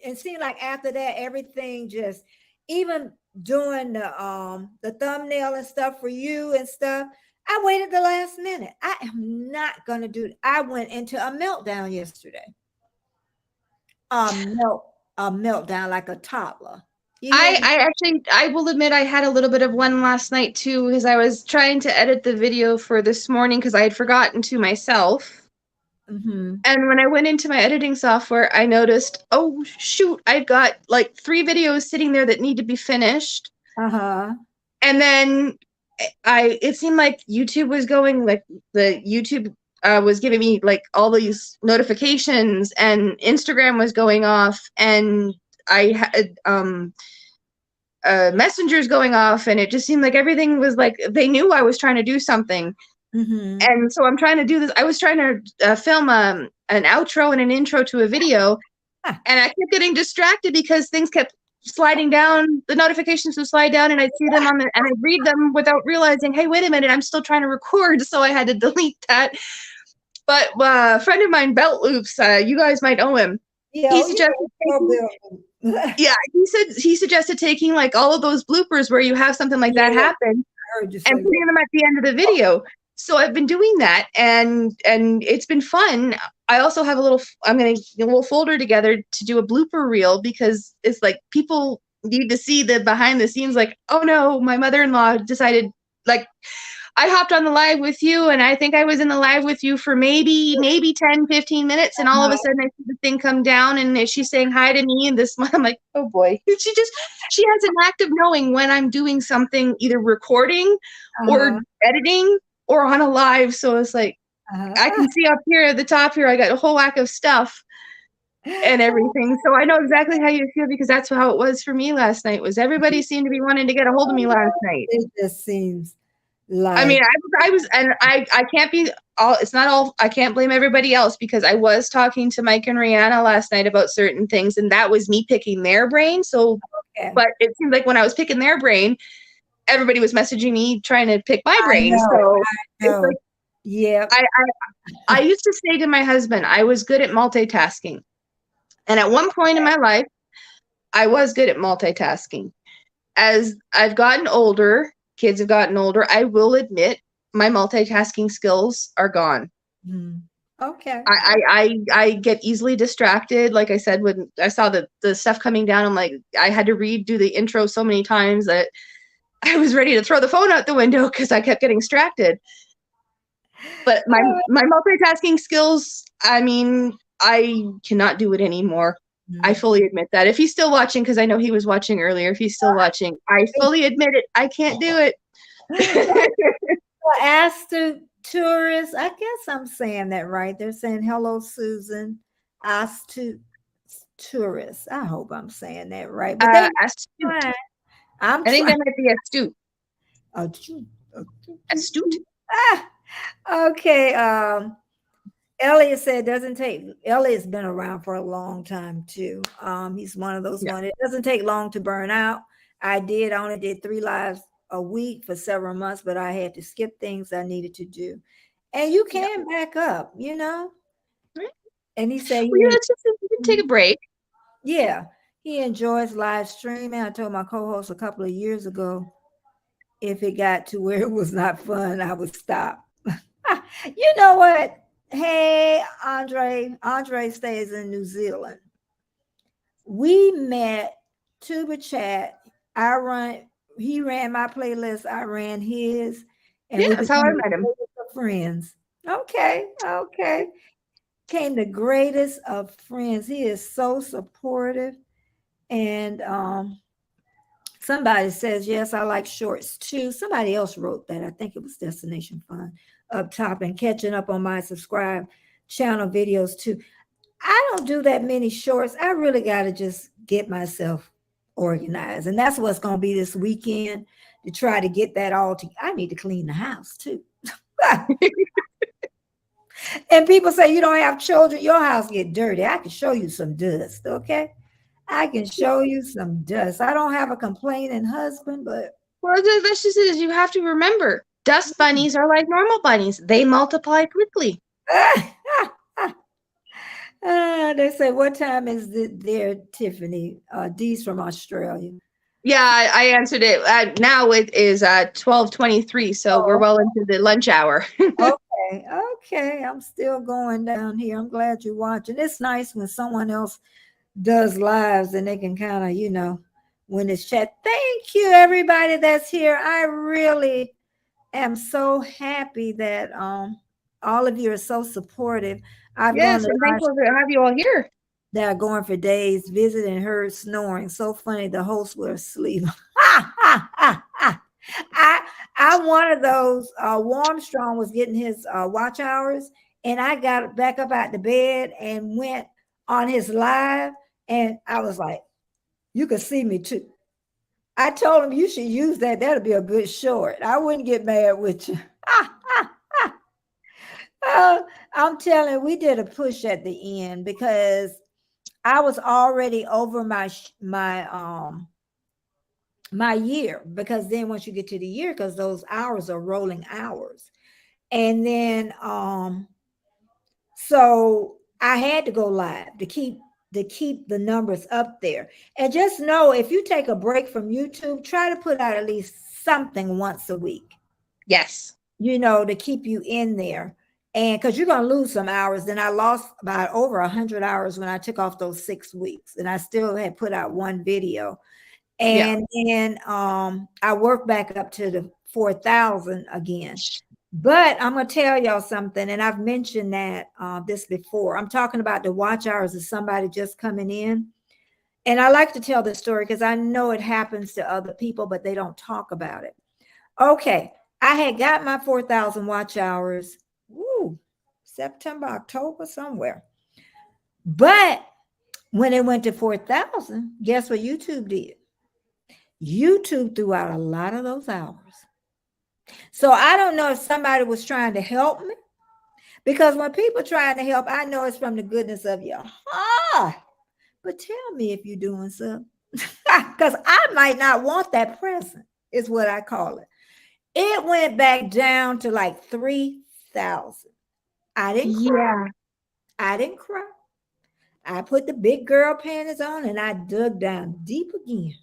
and seemed like after that, everything just even doing the thumbnail and stuff for you and stuff. I waited the last minute. I am not gonna do it. I went into a meltdown yesterday. A meltdown like a toddler. You hear me? I will admit I had a little bit of one last night too, because I was trying to edit the video for this morning because I had forgotten to myself. Mm-hmm. And when I went into my editing software, I noticed, oh shoot, I've got like 3 videos sitting there that need to be finished. Uh-huh. And then it seemed like YouTube was going, like the YouTube was giving me like all these notifications, and Instagram was going off, and I had messengers going off, and it just seemed like everything was like they knew I was trying to do something. Mm-hmm. And so I'm trying to do this. I was trying to film an outro and an intro to a video, and I kept getting distracted because things kept sliding down. The notifications would slide down, and I'd see them and I'd read them without realizing, hey, wait a minute, I'm still trying to record. So I had to delete that. But a friend of mine, Belt Loops, you guys might know him. Yeah, He suggested yeah, he suggested taking like all of those bloopers where you have something like that happen and putting them at the end of the video. So I've been doing that, and it's been fun. I also have I'm going to get a little folder together to do a blooper reel, because it's like people need to see the behind the scenes, like, oh no, my mother-in-law decided, like, I hopped on the live with you, and I think I was in the live with you for maybe 10, 15 minutes. And all of a sudden I see the thing come down, and she's saying hi to me. And I'm like, oh boy, she has an knack of knowing when I'm doing something, either recording or editing or on a live. So it's like, I can see up here at the top here, I got a whole whack of stuff and everything. So I know exactly how you feel, because that's how it was for me last night. Was everybody seemed to be wanting to get a hold of me last night. It just seems like, I mean, I was, and I can't be all, it's not all, I can't blame everybody else, because I was talking to Mike and Rihanna last night about certain things, and that was me picking their brain. So, but it seemed like when I was picking their brain, everybody was messaging me trying to pick my brain. So it's like, yeah, I used to say to my husband, I was good at multitasking. And at one point in my life, I was good at multitasking. As I've gotten older, kids have gotten older, I will admit my multitasking skills are gone. Mhm. Okay. I get easily distracted. Like I said, when I saw the stuff coming down, I'm like, I had to redo the intro so many times that I was ready to throw the phone out the window because I kept getting distracted. But my multitasking skills, I mean, I cannot do it anymore. I Mhm. fully admit that. If he's still watching, because I know he was watching earlier, if he's still watching, I fully admit it. I can't do it. Ask the tourists. I guess I'm saying that right. They're saying hello, Susan. Ask to tourists. I hope I'm saying that right. But they Astute. trying. I'm I think trying. that might be astute. Oh, choo, oh, choo, choo, Astute. choo. Okay. Elliot said doesn't take. Elliot's been around for a long time too. He's one of those Yeah. one. It doesn't take long to burn out. I only did 3 lives a week for several months, but I had to skip things I needed to do. And you Yeah. can back up, Right. And he said Well, yeah, it's just you can take a break. yeah, he enjoys live streaming. I told my co-host a couple of years ago, if it got to where it was not fun, I would stop. You know what? Hey, Andre stays in New Zealand. We met Tuba Chat. He ran my playlist, I ran his, and Yeah, we that's how I became the met him. greatest of friends. Okay. Came the greatest of friends. He is so supportive. And somebody says, yes, I like shorts too. Somebody else wrote that. I think it was Destination Fun up top, and catching up on my subscribe channel videos too. I don't do that many shorts. I really got to just get myself organized. And that's what's going to be this weekend, to try to get that all to. I need to clean the house too. And people say you don't have children, your house get dirty. I can show you some dust, okay? I can show you some dust. I don't have a complaining husband, but Well, that's just it. Is you have to remember, dust bunnies are like normal bunnies. They multiply quickly. they say, what time is it there, Tiffany? Dee's from Australia. Yeah, I answered it. Now it is 12:23, so we're Oh, well into the lunch hour. okay. I'm still going down here. I'm glad you're watching. It's nice when someone else does lives and they can kind of, when it's chat. Thank you, everybody that's here. I really am so happy that all of you are so supportive. I've gone Yes, to I'm live thankful to have you all here. that are going for days, visiting her snoring. So funny, the hosts were asleep. I I'm one of those. Warmstrong was getting his watch hours, and I got back up out the bed and went on his live, and I was like, "You could see me too." I told him you should use that. That'll be a good short. I wouldn't get mad with you. Uh, I'm telling you, we did a push at the end because I was already over my year, because then once you get to the year, because those hours are rolling hours. And then so I had to go live to keep the numbers up there. And just know, if you take a break from YouTube, try to put out at least something once a week, Yes. to keep you in there. And because you're going to lose some hours. Then I lost about over 100 hours when I took off those 6 weeks, and I still had put out one video. Yeah. And then I worked back up to the 4,000 again. But I'm going to tell y'all something, and I've mentioned that this before. I'm talking about the watch hours of somebody just coming in. And I like to tell this story because I know it happens to other people, but they don't talk about it. Okay, I had got my 4,000 watch hours, September, October, somewhere. But when it went to 4,000, guess what YouTube did? YouTube threw out a lot of those hours. So I don't know if somebody was trying to help me, because when people trying to help, I know it's from the goodness of your heart. But tell me if you're doing something, because I might not want that present, is what I call it. It went back down to like 3,000. I didn't cry. Yeah. I didn't cry. I put the big girl panties on and I dug down deep again.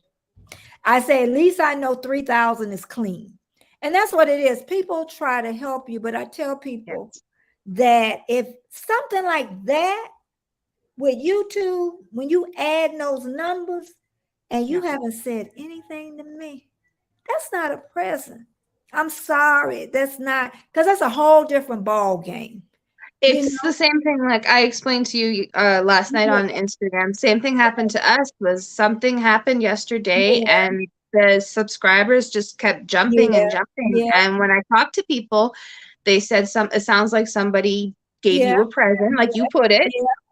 I say, at least I know 3,000 is clean. And that's what it is. People try to help you, but I tell people Yes. that if something like that with YouTube, when you add those numbers and you Yeah. haven't said anything to me, that's not a present. I'm sorry. That's not, because that's a whole different ball game. You It's know? the same thing like I explained to you last night Yeah, on Instagram. Same thing happened to us. Was something happened yesterday yeah, and the subscribers just kept jumping and yeah, jumping. yeah, And when I talked to people, they said it sounds like somebody gave yeah, you a present, like you put it.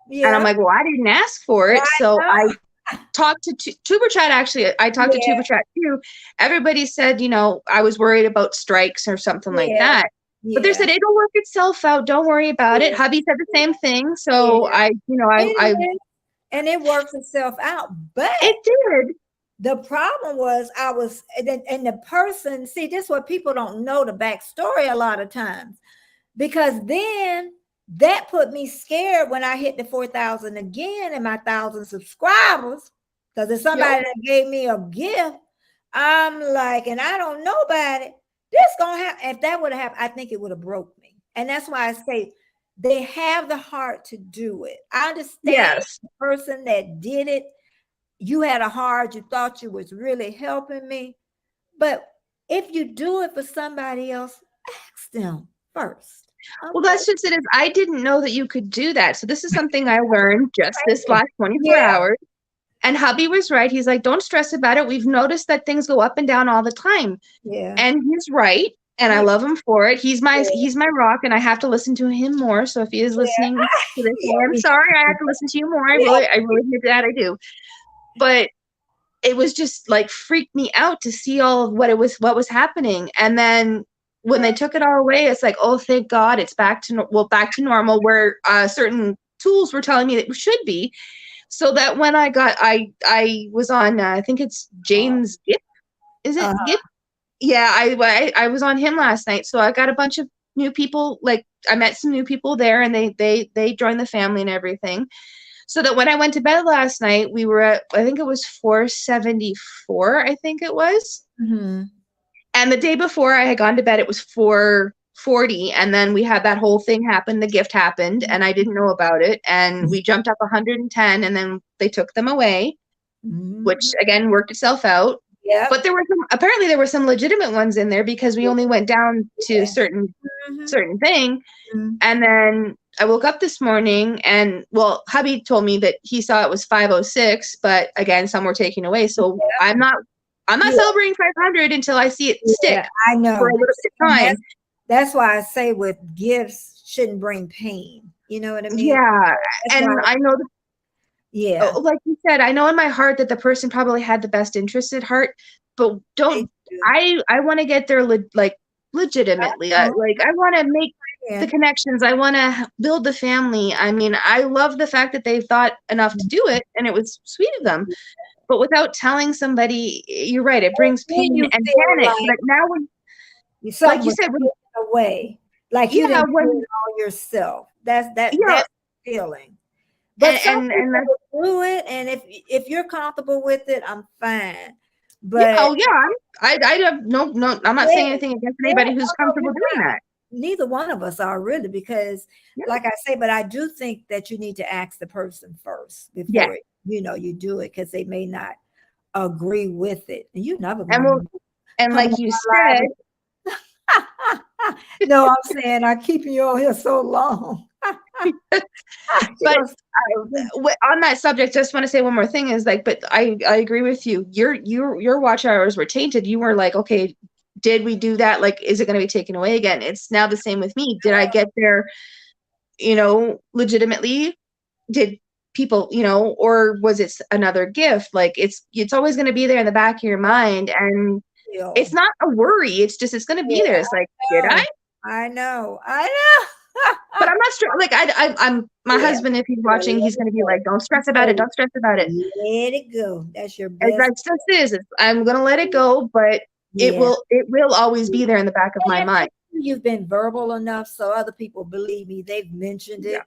yeah, And I'm yeah. like, well, I didn't ask for it. I So I know. talked to Tuber Chat. Actually, I talked to Yeah, Tuber Chat too. Everybody said, I was worried about strikes or something like yeah, that. But they yeah, said it'll work itself out. Don't worry about it. yeah, Hubby said the same thing. yeah. So I It is, and it works itself out. But it did. the problem was and the person, see, this is what people don't know the backstory a lot of times. Because then that put me scared when I hit the 4,000 again and my 1,000 subscribers. Because if Yep. somebody that gave me a gift, I'm like, and I don't know about it, this gonna happen. If that would have happened, I think it would have broke me. And that's why I say they have the heart to do it. I understand Yes. the person that did it. You had a heart, you thought you was really helping me. But if you do it for somebody else, ask them first. Well, Okay. that's just it. Is I didn't know that you could do that. So this is something I learned just this last 24 Yeah, hours. And hubby was right. He's like, don't stress about it. We've noticed that things go up and down all the time. yeah, And he's right. And I yeah, love him for it. He's my rock, and I have to listen to him more. So if he is yeah. listening to this, Yeah, I'm sorry, I have to listen to you more. I yeah, really did that. I do. But it was just like freaked me out to see all of what was happening. And then when they took it all away, it's like, oh, thank God, it's back to normal, where certain tools were telling me that it should be. So that when I was on, I think it's James Gipp. Is it uh, Gipp? Yeah, I was on him last night. So I got a bunch of new people. Like I met some new people there, and they joined the family and everything. So that when I went to bed last night, we were at, I think it was 474, I think it was. mhm. And the day before I had gone to bed, it was 440. And then we had that whole thing happen. The gift happened, and I didn't know about it. And we jumped up 110, and then they took them away, which Mhm. again worked itself out. Yep. But apparently there were some legitimate ones in there, because we only went down to Yeah. certain Mhm. thing. Mhm. And then I woke up this morning, and well, hubby told me that he saw it was 506, but again, some were taken away. So I'm not Yeah, celebrating 500 until I see it stick yeah, I for a know. little bit of And time. that's why I say with gifts shouldn't bring pain. You know what I mean? Yeah. That's why, And I know that, yeah, like you said, I know in my heart that the person probably had the best interest at heart, but they don't, do. I want to get there like legitimately. know. I want to make the Yeah. connections. I want to build the family. I mean, I love the fact that they thought enough to do it, and it was sweet of them. But without telling somebody, you're right, it brings Then pain you and feel panic. like But now, like something you was said, taken away, like you yeah, didn't do it all yourself. yeah, That's the feeling. But some and people that's, will do it, and if you're comfortable with it, I'm fine. yeah, But oh yeah, I have no, I'm not saying yeah, anything against yeah, anybody who's no, comfortable you're doing not. that. Neither one of us are really, because, Yeah, like I say, but I do think that you need to ask the person first yeah, before you do it, because they may not agree with it, and you're never and gonna well, and come like on you my said, live. No, I'm saying I'm keeping you on here so long. She but goes, on that subject, just want to say one more thing is like, but I agree with you. Your watch hours were tainted. You were like, okay, did we do that? Like, is it going to be taken away again? It's now the same with me. Did I get there, legitimately? Did people, or was it another gift? Like, it's always going to be there in the back of your mind, and it's "Feel." not a worry. It's going to be there. Yeah, It's like, did I? no, I know, I know. But I'm not like I'm my Yeah, husband. If he's yeah, watching, let he's it going to be go. like, "Don't stress You about it. say, Don't stress about it." let it go. That's your As best. that just is. I'm going to let it go, but it Yeah. will it will always be there in the back of my And mind. you've been verbal enough, so other people believe me. They've mentioned Yeah. it.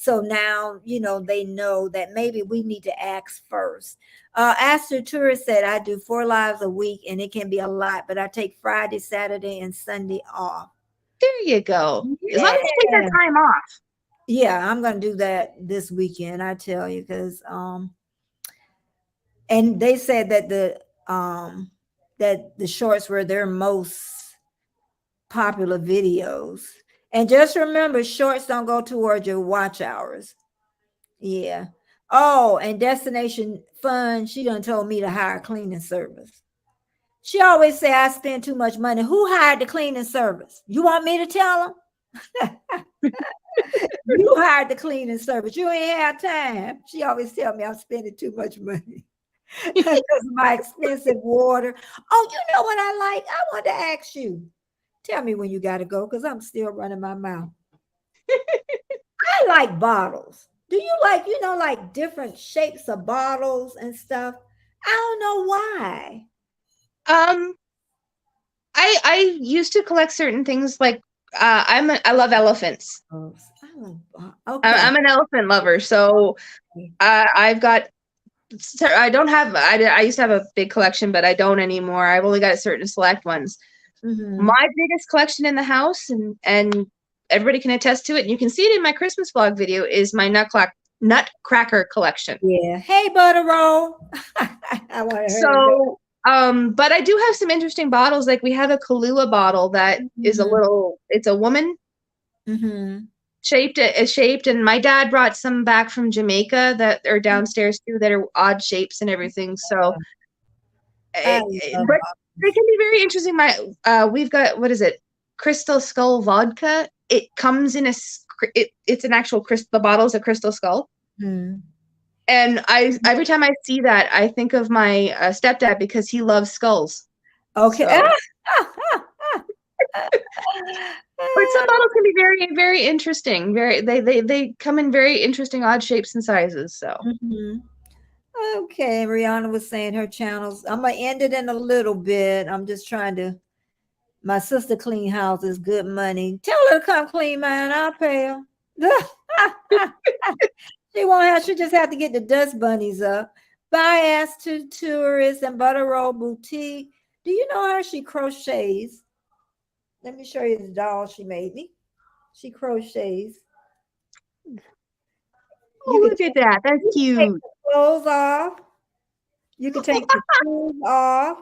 So now, they know that maybe we need to ask first. Aster Tourist said, I do 4 lives a week and it can be a lot, but I take Friday, Saturday, and Sunday off. There you go. As long as you take Yeah. that time off. Yeah, I'm gonna do that this weekend, I tell you, because and they said that the shorts were their most popular videos. And just remember, shorts don't go towards your watch hours. Yeah. Oh, and Destination Fun, she done told me to hire a cleaning service. She always say I spend too much money. Who hired the cleaning service? You want me to tell them? You hired the cleaning service. You ain't have time. She always tell me I'm spending too much money because of my expensive water. Oh, you know what I like? I want to ask you. Tell me when you got to go because I'm still running my mouth. I like bottles. Do you like, like different shapes of bottles and stuff? I don't know why. Um, I used to collect certain things like I love elephants. Oh, okay. I'm an elephant lover, so I've got. I don't have. I used to have a big collection, but I don't anymore. I've only got certain select ones. Mm-hmm. My biggest collection in the house, and everybody can attest to it, and you can see it in my Christmas vlog video, is my nutcracker collection. Yeah. Hey, butter roll. I want to hear So, but I do have some interesting bottles. Like we have a Kahlua bottle that is a little. It's a woman Mm-hmm. shaped, and my dad brought some back from Jamaica that are downstairs too, that are odd shapes and everything. So, I love but they can be very interesting. We've got, what is it? Crystal Skull vodka. It comes in it's an actual the bottle's a Crystal Skull. Mm-hmm. And every time I see that, I think of my stepdad because he loves skulls. Okay. So. But some bottles can be very, very interesting. They come in very interesting odd shapes and sizes. So Mm-hmm. Okay, Rihanna was saying her channels. I'm gonna end it in a little bit. I'm just trying to. My sister clean houses, good money. Tell her to come clean mine. I'll pay her. She won't have. She just have to get the dust bunnies up. Buy ass to tourists and butter roll boutique. Do you know her? She crochets. Let me show you the doll she made me. She crochets. You oh, can look at that. That's take cute. the clothes off. You can take the shoes off.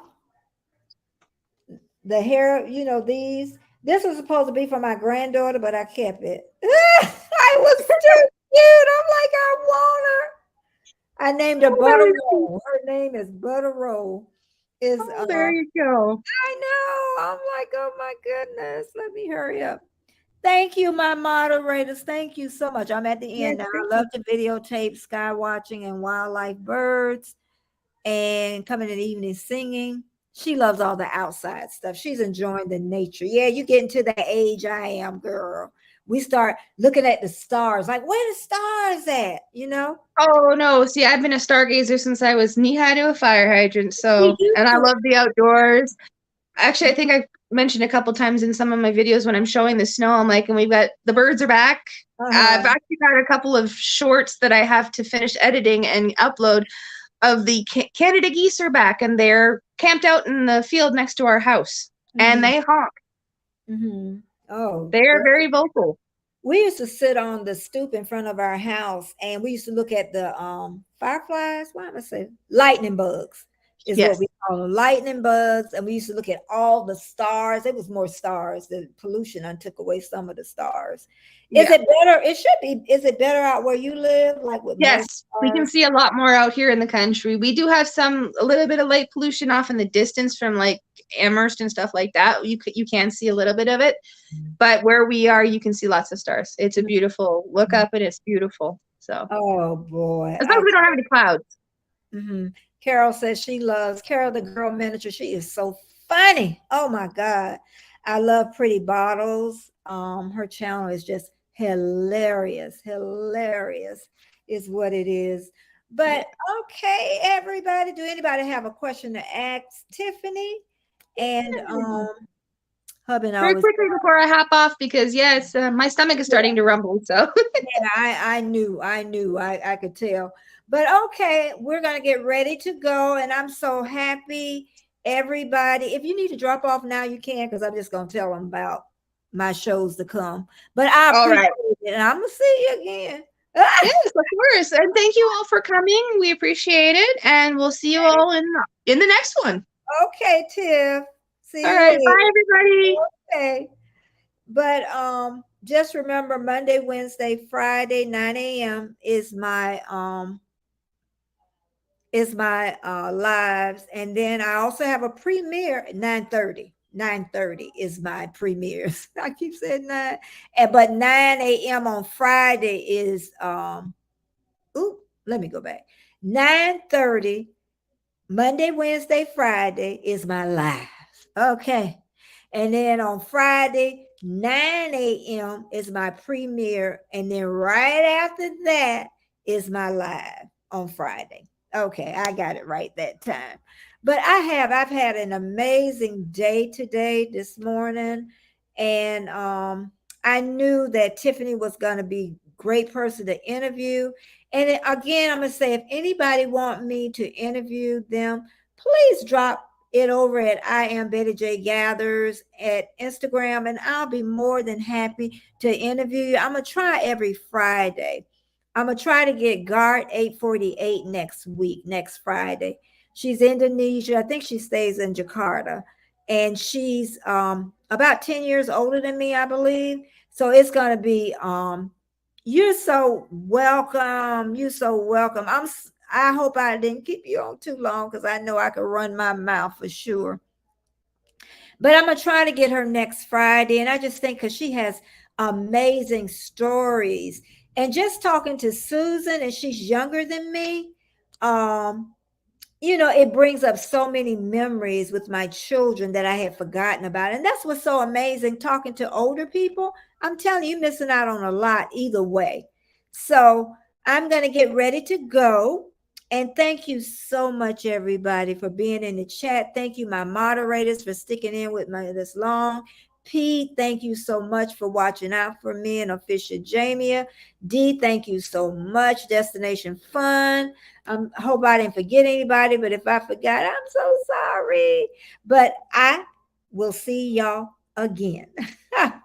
The hair, these. This was supposed to be for my granddaughter, but I kept it. I was too cute. I'm like, I want her. I named her Butter Roll. Her name is Butter Roll. There you go. I know. I'm like, oh my goodness. Let me hurry up. Thank you, my moderators. Thank you so much. I'm at the end now. I love to videotape sky watching and wildlife birds and coming in the evening singing. She loves all the outside stuff. She's enjoying the nature. Yeah, you get into the age I am, girl. We start looking at the stars, like where the stars at, Oh no, see, I've been a stargazer since I was knee-high to a fire hydrant. So, and I love the outdoors. Actually, I think I mentioned a couple times in some of my videos when I'm showing the snow, I'm like, and we've got the birds are back. I've actually got a couple of shorts that I have to finish editing and upload of the Canada geese are back, and they're camped out in the field next to our house, and they honk. Mm-hmm. Oh, they are very vocal. We used to sit on the stoop in front of our house, and we used to look at the fireflies. Why am I saying lightning bugs? Is what we call them, lightning bugs. And we used to look at all the stars. It was more stars. The pollution took away some of the stars. Is it better? It should be. Is it better out where you live? Like with yes, we can see a lot more out here in the country. We do have a little bit of light pollution off in the distance from like Amherst and stuff like that. You can see a little bit of it, but where we are, you can see lots of stars. It's a beautiful look up, and it's beautiful. So, oh boy, as long as we don't have any clouds. Mm-hmm. Carol says she loves Carol, the girl miniature. She is so funny. Oh my God. I love pretty bottles. Her channel is just hilarious. Hilarious is what it is. But okay, everybody. Do anybody have a question to ask Tiffany? And Hubby Very always. quickly before I hop off, because yes, my stomach is starting to rumble. So Yeah, I knew, I could tell. But okay, we're gonna get ready to go, and I'm so happy. Everybody, if you need to drop off now, you can, because I'm just gonna tell them about my shows to come. But I all appreciate right. it, and I'm gonna see you again. Yes, of course. And thank you all for coming. We appreciate it. And we'll see you all in the next one. Okay, Tiff. All See you right. Bye later. everybody. Okay. But just remember Monday, Wednesday, Friday, 9 a.m. is my lives. And then I also have a premiere at 9:30. 9:30 is my premieres. I keep saying that. But 9 a.m. on Friday is let me go back. 9:30 Monday, Wednesday, Friday is my live. Okay. And then on Friday, 9 a.m. is my premiere. And then right after that is my live on Friday. Okay, I got it right that time. But I've had an amazing day today, this morning. And I knew that Tiffany was going to be a great person to interview. And again, I'm going to say, if anybody want me to interview them, please drop it over at I am Betty J Gathers at Instagram, and I'll be more than happy to interview you. I'm gonna try every Friday. I'm gonna try to get Guard 848 next week, next Friday. She's Indonesia. I think she stays in Jakarta, and she's about 10 years older than me, I believe. So it's gonna be you're so welcome. You're so welcome. I hope I didn't keep you on too long, because I know I could run my mouth for sure. But I'm gonna try to get her next Friday. And I just think, because she has amazing stories. And just talking to Susan, and she's younger than me, um, it brings up so many memories with my children that I had forgotten about. And that's what's so amazing, talking to older people. I'm telling you, you're missing out on a lot either way. So I'm going to get ready to go. And thank you so much, everybody, for being in the chat. Thank you, my moderators, for sticking in with me this long. P, thank you so much for watching out for me, and Official Jamia. D, thank you so much. Destination Fun. I hope I didn't forget anybody, but if I forgot, I'm so sorry. But I will see y'all again.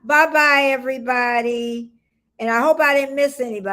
Bye bye, everybody. And I hope I didn't miss anybody.